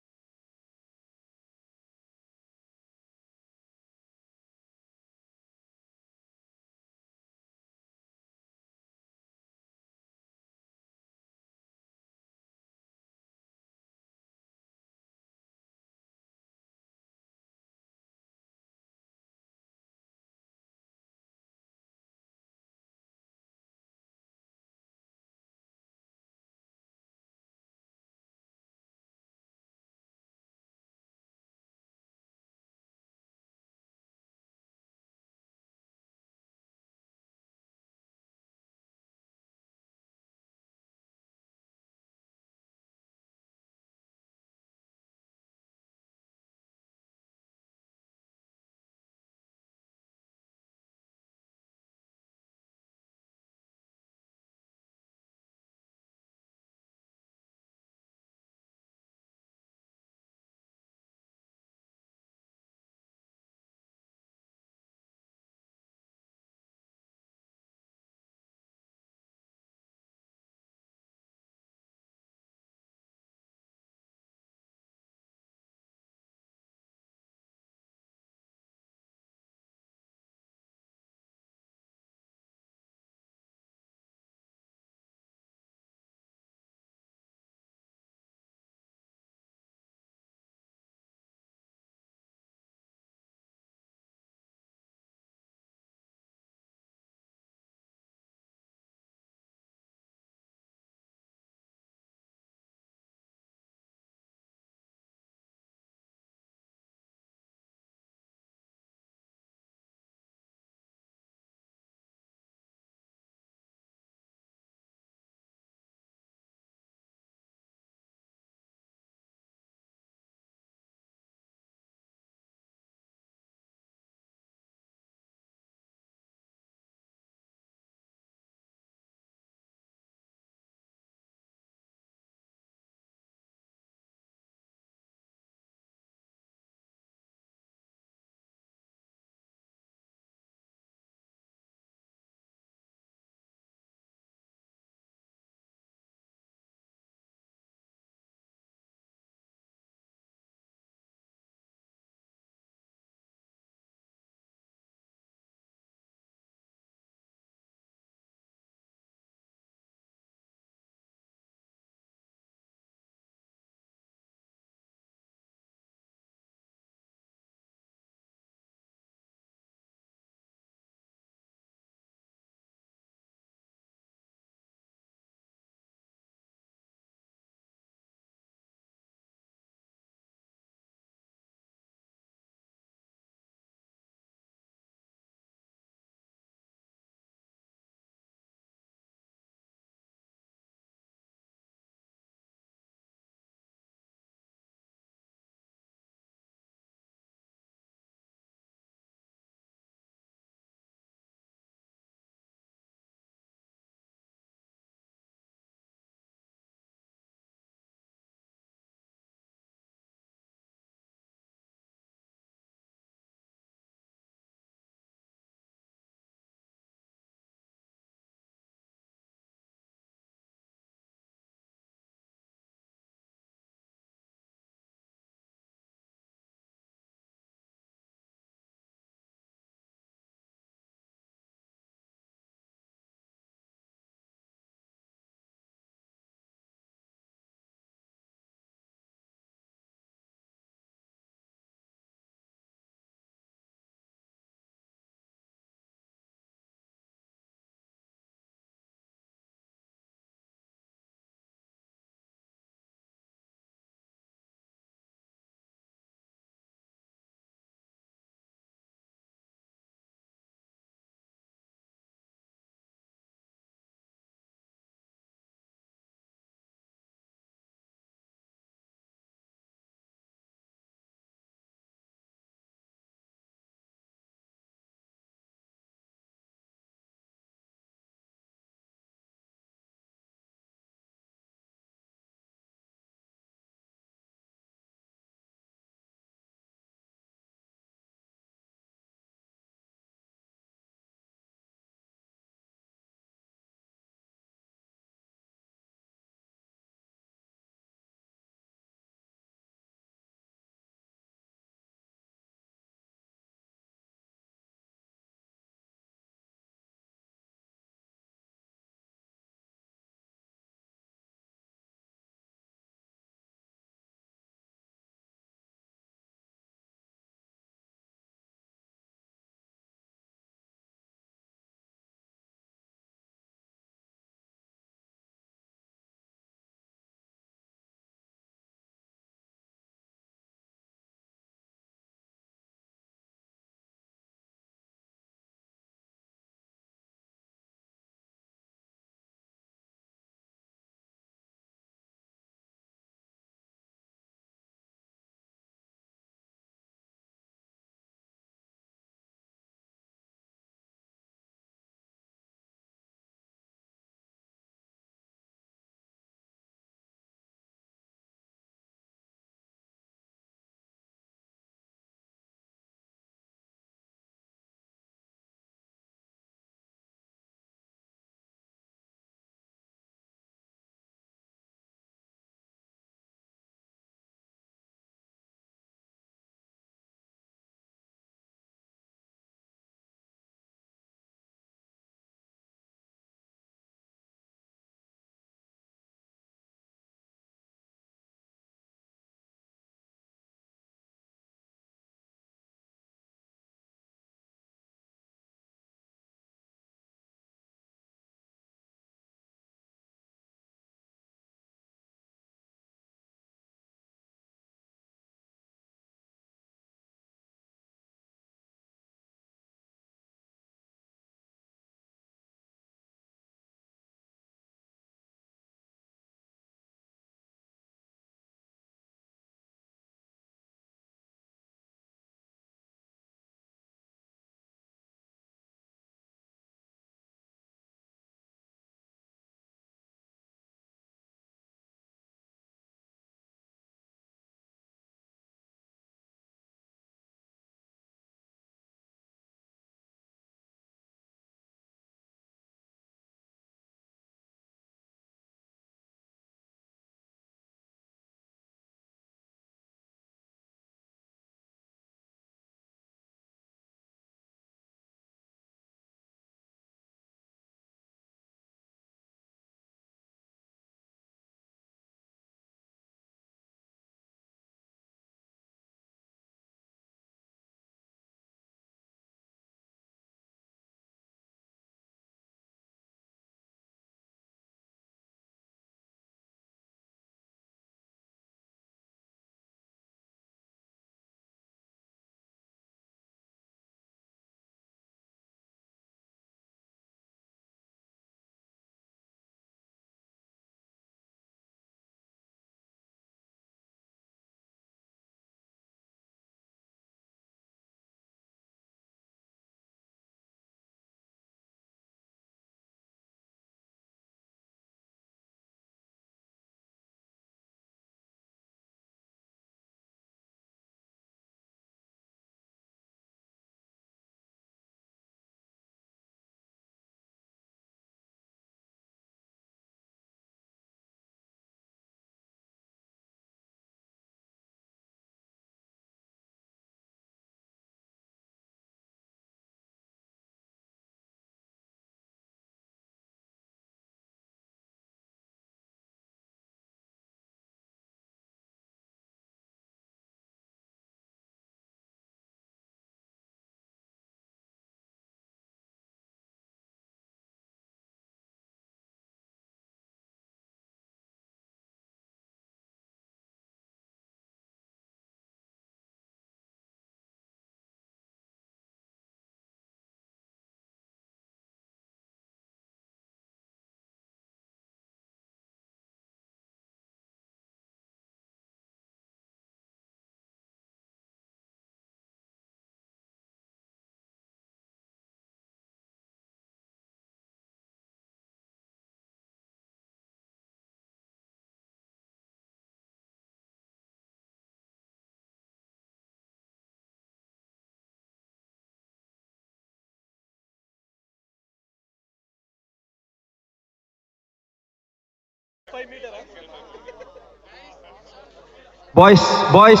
Boys, boys.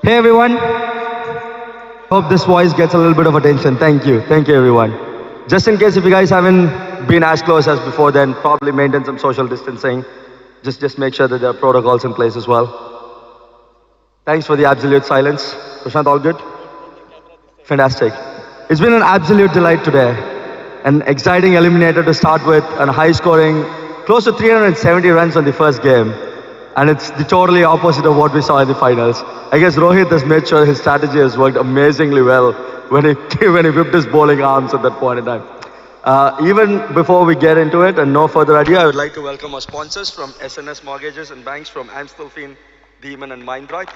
Hey everyone. Hope this voice gets a little bit of attention. Thank you everyone. Just in case if you guys haven't been as close as before, then probably maintain some social distancing. Just make sure that there are protocols in place as well. Thanks for the absolute silence. Prashant, all good? Fantastic. It's been an absolute delight today. An exciting eliminator to start with, and high scoring, close to 370 runs on the first game. And it's the totally opposite of what we saw in the finals. I guess Rohit has made sure his strategy has worked amazingly well when he when he whipped his bowling arms at that point in time. Even before we get into it, and no further ado, I would like to welcome our sponsors from SNS Mortgages and Banks, from Amstelveen, Demon and Mindright.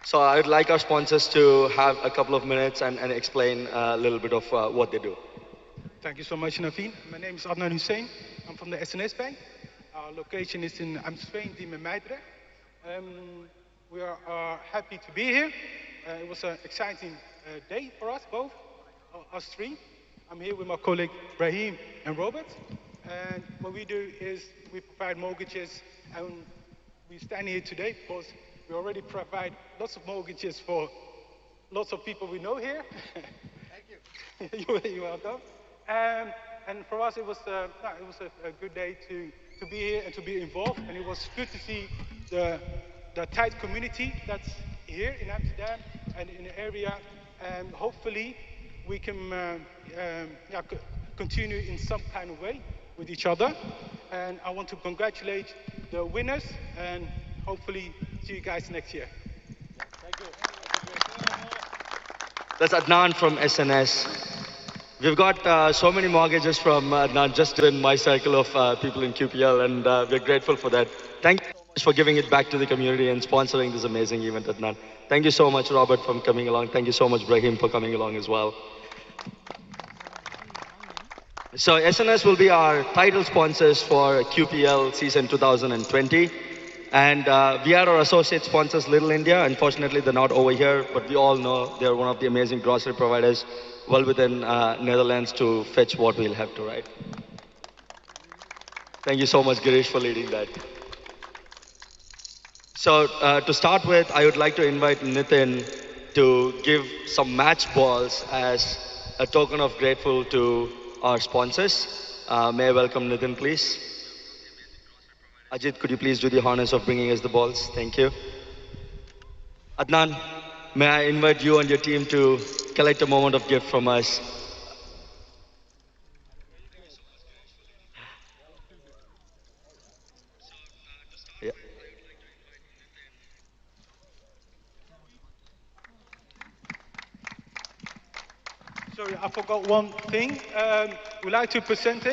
So I would like our sponsors to have a couple of minutes and explain a little bit of what they do. Thank you so much, Naveen. My name is Adnan Hussein. I'm from the SNS Bank. Our location is in Amstelveen, Diemen, Meidrecht. We are happy to be here. It was an exciting day for us both, us three. I'm here with my colleague Brahim and Robert. And what we do is we provide mortgages, and we stand here today because we already provide lots of mortgages for lots of people we know here. Thank you. You're welcome. And for us, it was a good day to be here and to be involved. And it was good to see the tight community that's here in Amsterdam and in the area. And hopefully, we can continue in some kind of way with each other. And I want to congratulate the winners and hopefully see you guys next year. Thank you. That's Adnan from SNS. We've got so many mortgages from Adnan just in my circle of people in QPL, and we're grateful for that. Thank you so much for giving it back to the community and sponsoring this amazing event, Adnan. Thank you so much, Robert, for coming along. Thank you so much, Brahim, for coming along as well. So SNS will be our title sponsors for QPL season 2020. And we are our associate sponsors, Little India. Unfortunately, they're not over here, but we all know they're one of the amazing grocery providers well within Netherlands to fetch what we'll have to, right? Thank you so much, Girish, for leading that. So to start with, I would like to invite Nitin to give some match balls as a token of grateful to our sponsors. May I welcome Nitin, please? Ajit, could you please do the honors of bringing us the balls? Thank you. Adnan, may I invite you and your team to collect a moment of gift from us. Yeah. Sorry, I forgot one thing. We'd like to present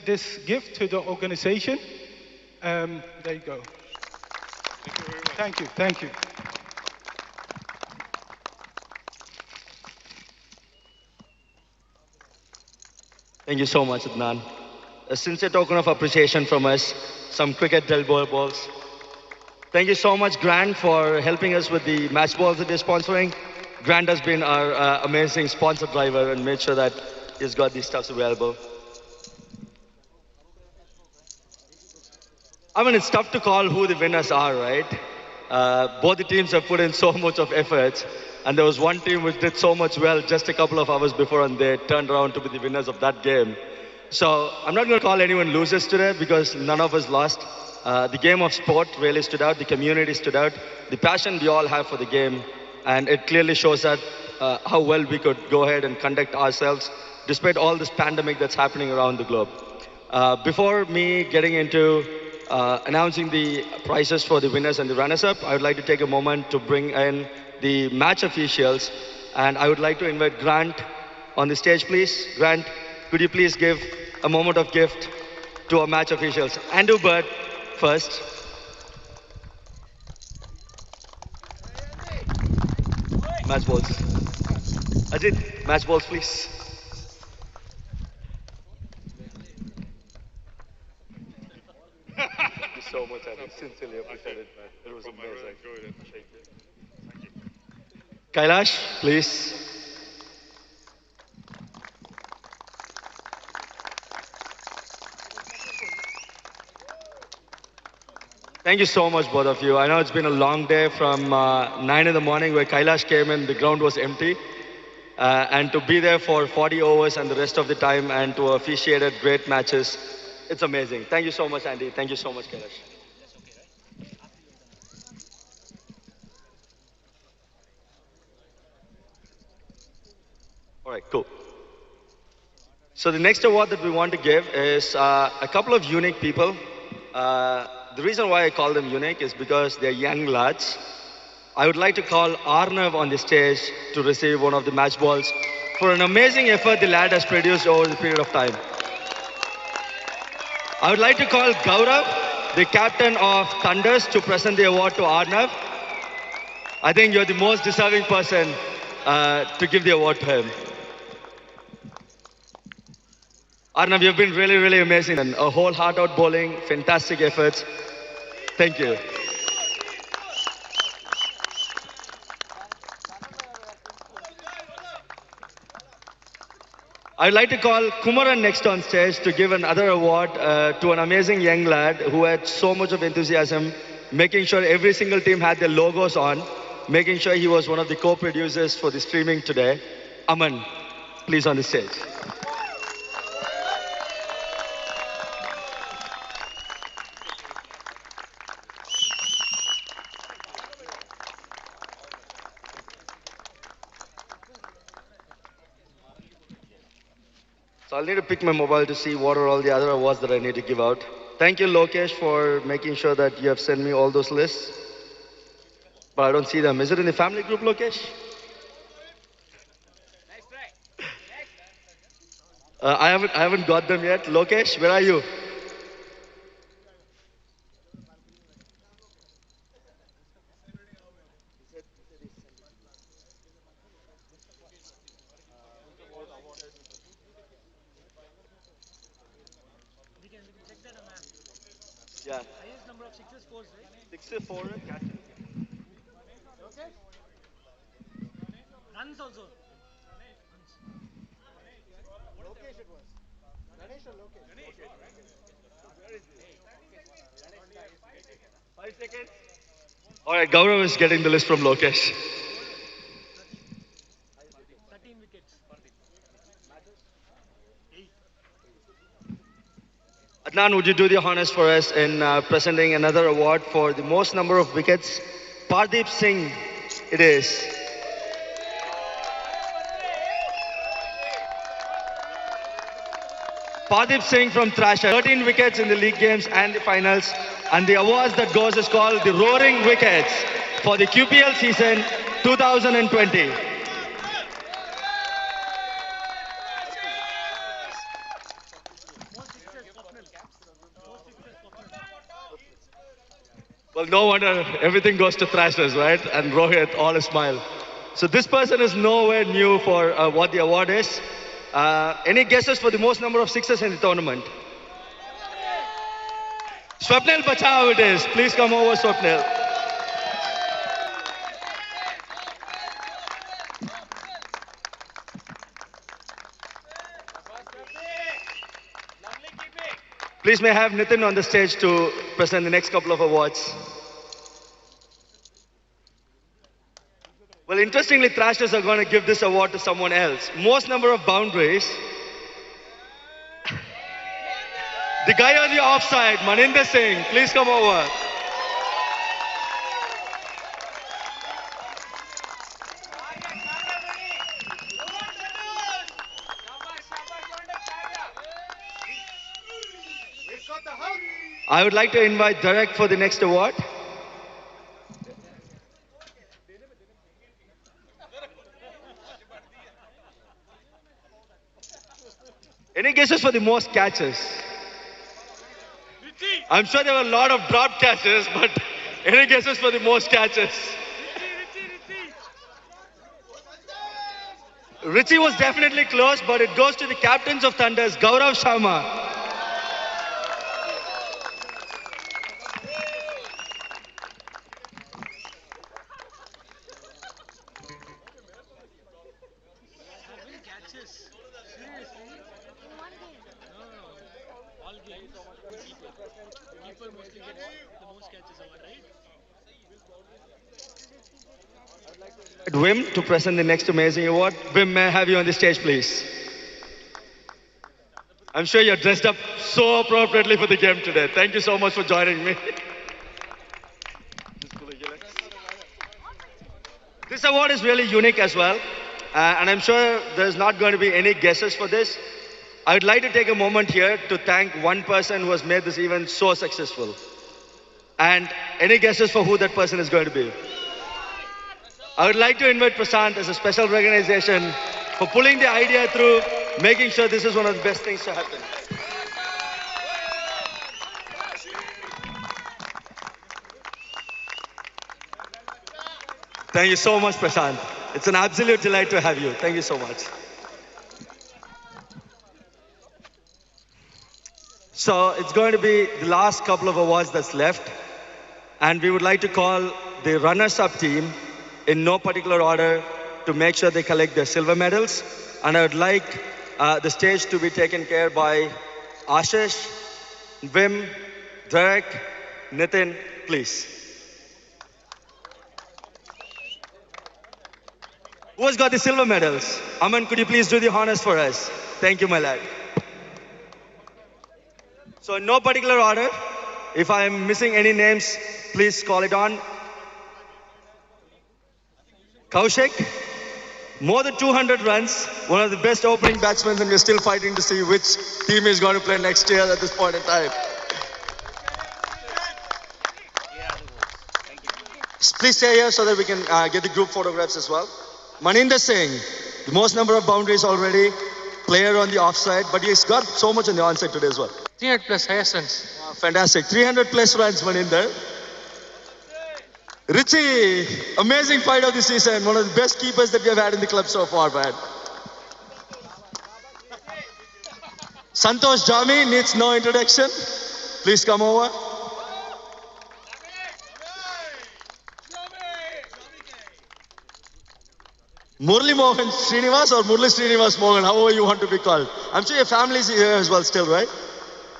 this gift to the organization. There you go. Thank you. Thank you. Thank you so much, Adnan. A sincere token of appreciation from us, some cricket Delboy balls. Thank you so much, Grant, for helping us with the match balls that we're sponsoring. Grant has been our amazing sponsor driver and made sure that he's got these stuffs available. I mean, it's tough to call who the winners are, right? Both the teams have put in so much of effort, and there was one team which did so much well just a couple of hours before, and they turned around to be the winners of that game. So I'm not going to call anyone losers today because none of us lost. The game of sport really stood out, the community stood out, the passion we all have for the game, and it clearly shows that how well we could go ahead and conduct ourselves despite all this pandemic that's happening around the globe. Before me getting into announcing the prizes for the winners and the runners-up, I would like to take a moment to bring in the match officials, and I would like to invite Grant on the stage, please. Grant, could you please give a moment of gift to our match officials? Andrew Bird first. Match balls. Ajit, match balls, please. Thank you so much, I sincerely appreciate it, man. It was amazing. Thank you. Kailash, please. Thank you so much, both of you. I know it's been a long day from 9 in the morning where Kailash came in, the ground was empty. And to be there for 40 overs and the rest of the time and to officiate at great matches, it's amazing. Thank you so much, Andy. Thank you so much, Kailash. All right, cool. So the next award that we want to give is a couple of unique people. The reason why I call them unique is because they're young lads. I would like to call Arnav on the stage to receive one of the match balls for an amazing effort the lad has produced over the period of time. I would like to call Gaurav, the captain of Thunders, to present the award to Arnav. I think you're the most deserving person to give the award to him. Arnav, you've been really, really amazing. And a whole heart out bowling, fantastic efforts. Thank you. I'd like to call Kumaran next on stage to give another award to an amazing young lad who had so much of enthusiasm, making sure every single team had their logos on, making sure he was one of the co-producers for the streaming today. Aman, please on the stage. So I'll need to pick my mobile to see what are all the other awards that I need to give out. Thank you, Lokesh, for making sure that you have sent me all those lists. But I don't see them. Is it in the family group, Lokesh? I haven't got them yet. Lokesh, where are you? Yeah. Highest number of sixes, fours, right? Sixes, four, catches. Okay. Runs also. Lokesh it was. Ganesh or Lokesh? Where is he? 5 seconds. All right, Gaurav is getting the list from Lokesh. 13 wickets. Adnan, would you do the honors for us in presenting another award for the most number of wickets? Pardeep Singh, it is. Pardeep Singh from Thrashers, 13 wickets in the league games and the finals. And the awards that goes is called the Roaring Wickets for the QPL season 2020. Well, no wonder everything goes to Thrashers, right? And Rohit, all a smile. So this person is nowhere new for what the award is. Any guesses for the most number of sixes in the tournament? Swapnil Bachao it is. Please come over, Swapnil. Please may I have Nitin on the stage to present the next couple of awards. Well, interestingly, Thrashers are going to give this award to someone else. Most number of boundaries. The guy on the offside, Maninder Singh, please come over. I would like to invite Derek for the next award. Any guesses for the most catches? I'm sure there were a lot of drop catches, but any guesses for the most catches? Richie was definitely close, but it goes to the captains of Thunders, Gaurav Sharma. Wim to present the next amazing award. Wim, may I have you on the stage, please? I'm sure you're dressed up so appropriately for the game today. Thank you so much for joining me. This award is really unique as well, and I'm sure there's not going to be any guesses for this. I would like to take a moment here to thank one person who has made this event so successful. And any guesses for who that person is going to be? I would like to invite Prashant as a special recognition for pulling the idea through, making sure this is one of the best things to happen. Thank you so much, Prashant. It's an absolute delight to have you. Thank you so much. So it's going to be the last couple of awards that's left. And we would like to call the runners-up team in no particular order to make sure they collect their silver medals. And I would like the stage to be taken care by Ashish, Wim, Derek, Nitin, please. Who has got the silver medals? Aman, could you please do the honors for us? Thank you, my lad. So in no particular order, if I am missing any names, please call it on. Kaushik, more than 200 runs, one of the best opening batsmen, and we're still fighting to see which team is going to play next year at this point in time. Please stay here so that we can get the group photographs as well. Maninder Singh, the most number of boundaries already, player on the offside, but he's got so much on the onside today as well. 300 plus highest runs. Fantastic. 300 plus runs, Maninder. Richie, amazing fight of the season. One of the best keepers that we have had in the club so far, man. Santosh Jami needs no introduction. Please come over. Murli Mohan Srinivas or Murli Srinivas Mohan, however you want to be called. I'm sure your family is here as well still, right?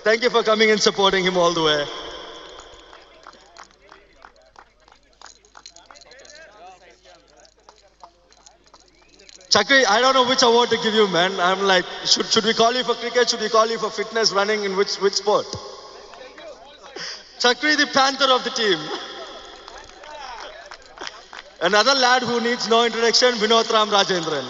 Thank you for coming and supporting him all the way. Chakri, I don't know which award to give you, man. I'm like, should we call you for cricket? Should we call you for fitness, running, in which sport? Chakri, the panther of the team. Another lad who needs no introduction, Vinod Ram Rajendran.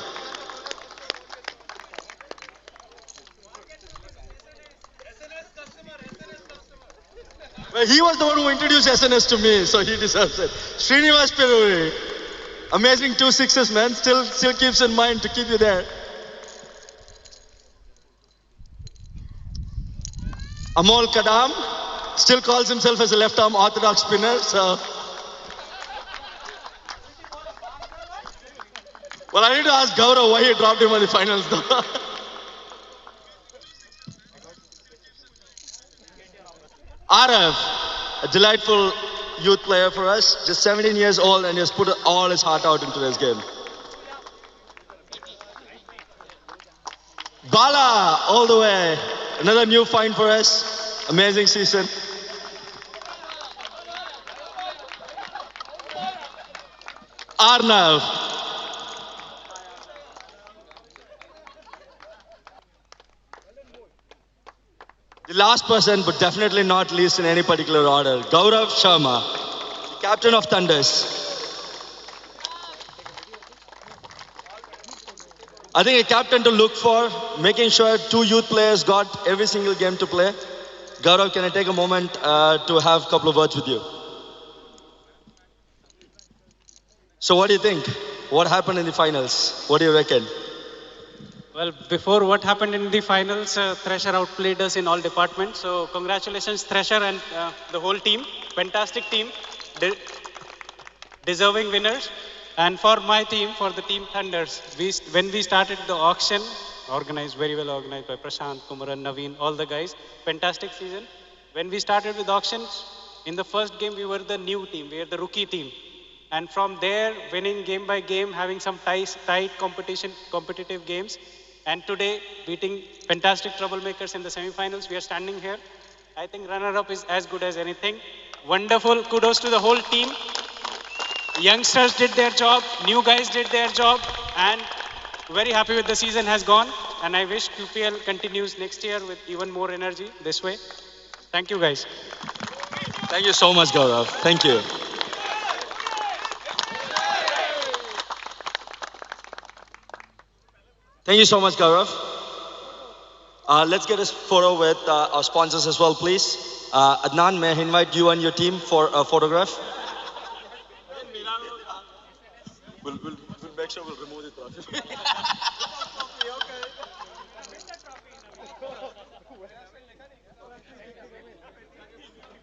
Well, he was the one who introduced SNS to me, so he deserves it. Srinivas Peruri. Amazing 2 sixes, man. Still keeps in mind to keep you there. Amol Kadam still calls himself as a left-arm orthodox spinner, so... Well, I need to ask Gaurav why he dropped him on the finals, though. Arav, a delightful youth player for us, just 17 years old, and he has put all his heart out into this game. Bala, all the way. Another new find for us. Amazing season. Arnav. The last person, but definitely not least in any particular order, Gaurav Sharma, the captain of Thunders. I think a captain to look for, making sure 2 youth players got every single game to play. Gaurav, can I take a moment to have a couple of words with you? So what do you think? What happened in the finals? What do you reckon? Well, before what happened in the finals, Thrasher outplayed us in all departments. So congratulations, Thrasher and the whole team. Fantastic team. Deserving winners. And for my team, for the team Thunders, when we started the auction, organized, very well organized by Prashant, Kumaran, Naveen, all the guys. Fantastic season. When we started with auctions, in the first game, we were the new team. We were the rookie team. And from there, winning game by game, having some tight competitive games, And today, beating fantastic troublemakers in the semi-finals, we are standing here. I think runner-up is as good as anything. Wonderful. Kudos to the whole team. Youngsters did their job. New guys did their job. And very happy with the season has gone. And I wish QPL continues next year with even more energy this way. Thank you, guys. Thank you so much, Gaurav. Thank you. Thank you so much, Gaurav. Let's get a photo with our sponsors as well, please. Adnan, may I invite you and your team for a photograph? We'll make sure we'll remove the trophy.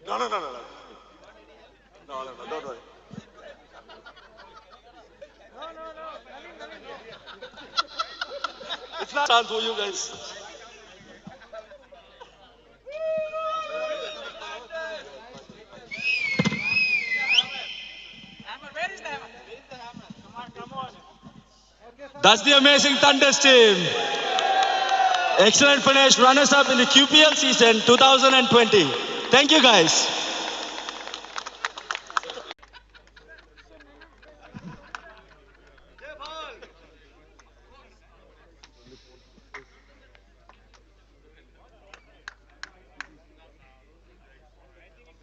No, don't worry. It's not time for you guys. That's the amazing Thunders team. Excellent finish, runners up in the QPL season 2020. Thank you guys.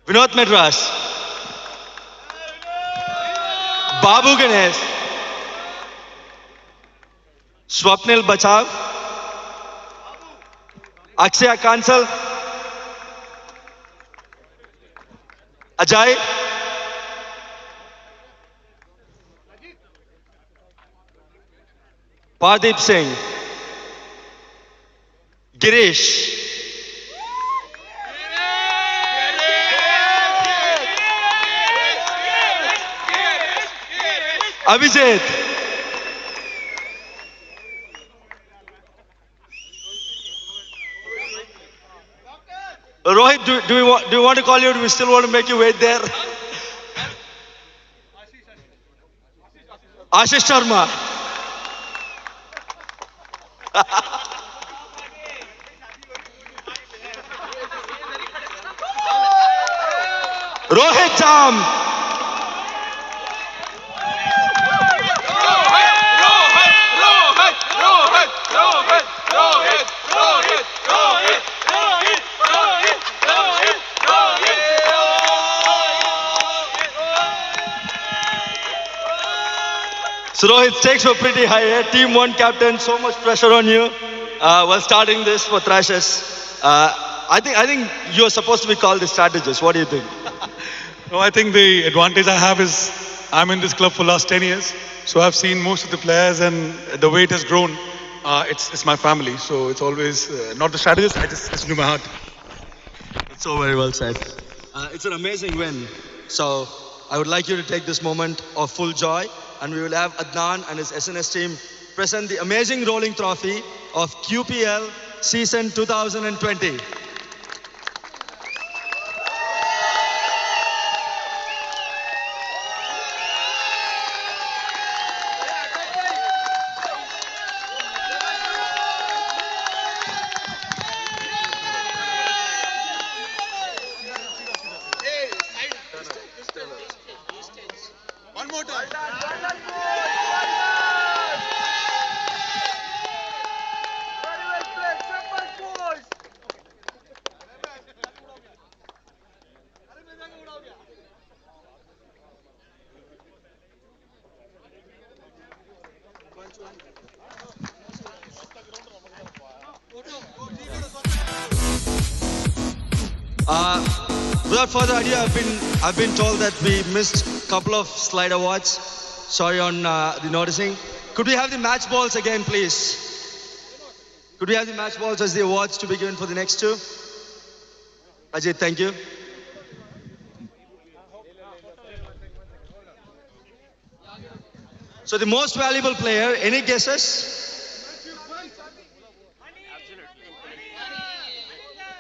Vinod Madras, Babu Ganesh, Swapnil Bachav, Akshaya Kansal, Ajay, Pardeep Singh, Girish, Abhijit, Rohit, do you want to call you or do we still want to make you wait there? Ashish Sharma. Rohit Cham. So Rohit, stakes were pretty high. Team 1 captain, so much pressure on you while starting this for Thrashers. I think you're supposed to be called the strategist. What do you think? No, I think the advantage I have is I'm in this club for last 10 years. So I've seen most of the players and the way it has grown. It's my family. So it's always not the strategist. I just listen to my heart. That's so very well said. It's an amazing win. So I would like you to take this moment of full joy, and we will have Adnan and his SNS team present the amazing rolling trophy of QPL season 2020. One more time. Without further ado, I've been told that we missed a couple of slide awards. Sorry on the noticing. Could we have the match balls again, please? Could we have the match balls as the awards to be given for the next two? Ajit, thank you. So the most valuable player, any guesses?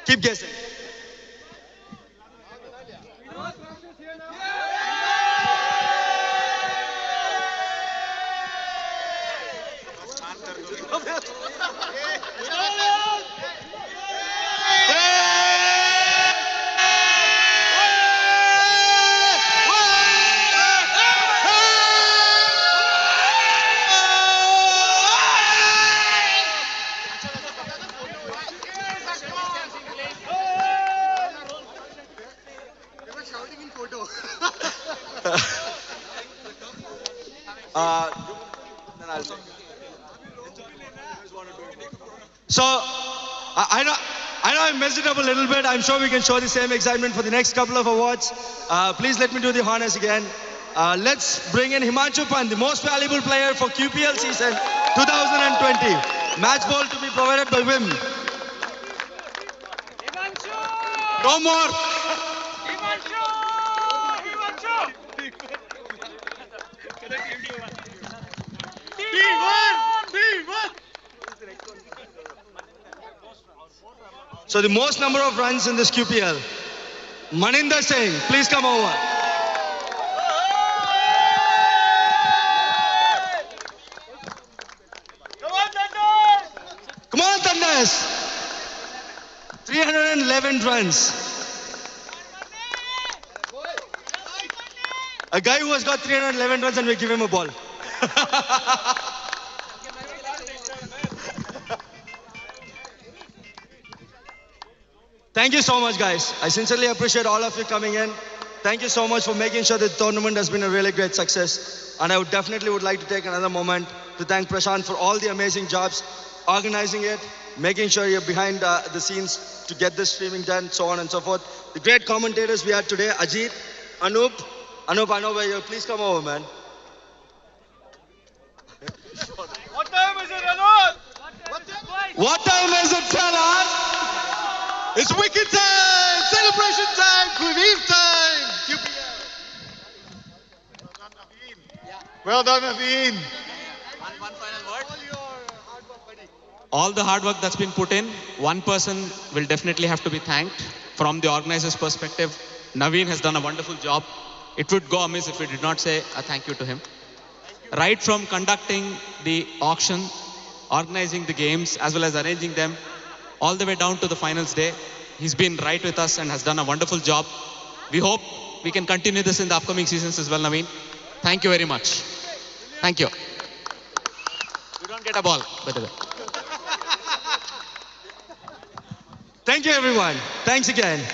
Keep guessing. Then I'll take. So, I know I messed it up a little bit. I'm sure we can show the same excitement for the next couple of awards. Please let me do the honors again. Let's bring in Himanshu Pant, the most valuable player for QPL season 2020. Match ball to be provided by Wim. No more. So the most number of runs in this QPL. Maninder Singh, please come over. Come on, Thunders! 311 runs. A guy who has got 311 runs and we give him a ball. Thank you so much, guys. I sincerely appreciate all of you coming in. Thank you so much for making sure the tournament has been a really great success. And I would definitely like to take another moment to thank Prashant for all the amazing jobs, organizing it, making sure you're behind the scenes to get this streaming done, so on and so forth. The great commentators we had today, Ajit, Anup. Anup, I know where you're. Please come over, man. What time is it, Anup? What time is it, fellas? It's wicket time! Celebration time! Quivive time! QPL! Well done, Naveen. One final word. All the hard work that's been put in, one person will definitely have to be thanked. From the organizer's perspective, Naveen has done a wonderful job. It would go amiss if we did not say a thank you to him. Right from conducting the auction, organizing the games, as well as arranging them, all the way down to the finals day, he's been right with us and has done a wonderful job. We hope we can continue this in the upcoming seasons as well, Naveen. Thank you very much. Thank you. You don't get a ball, by the way. Thank you, everyone. Thanks again.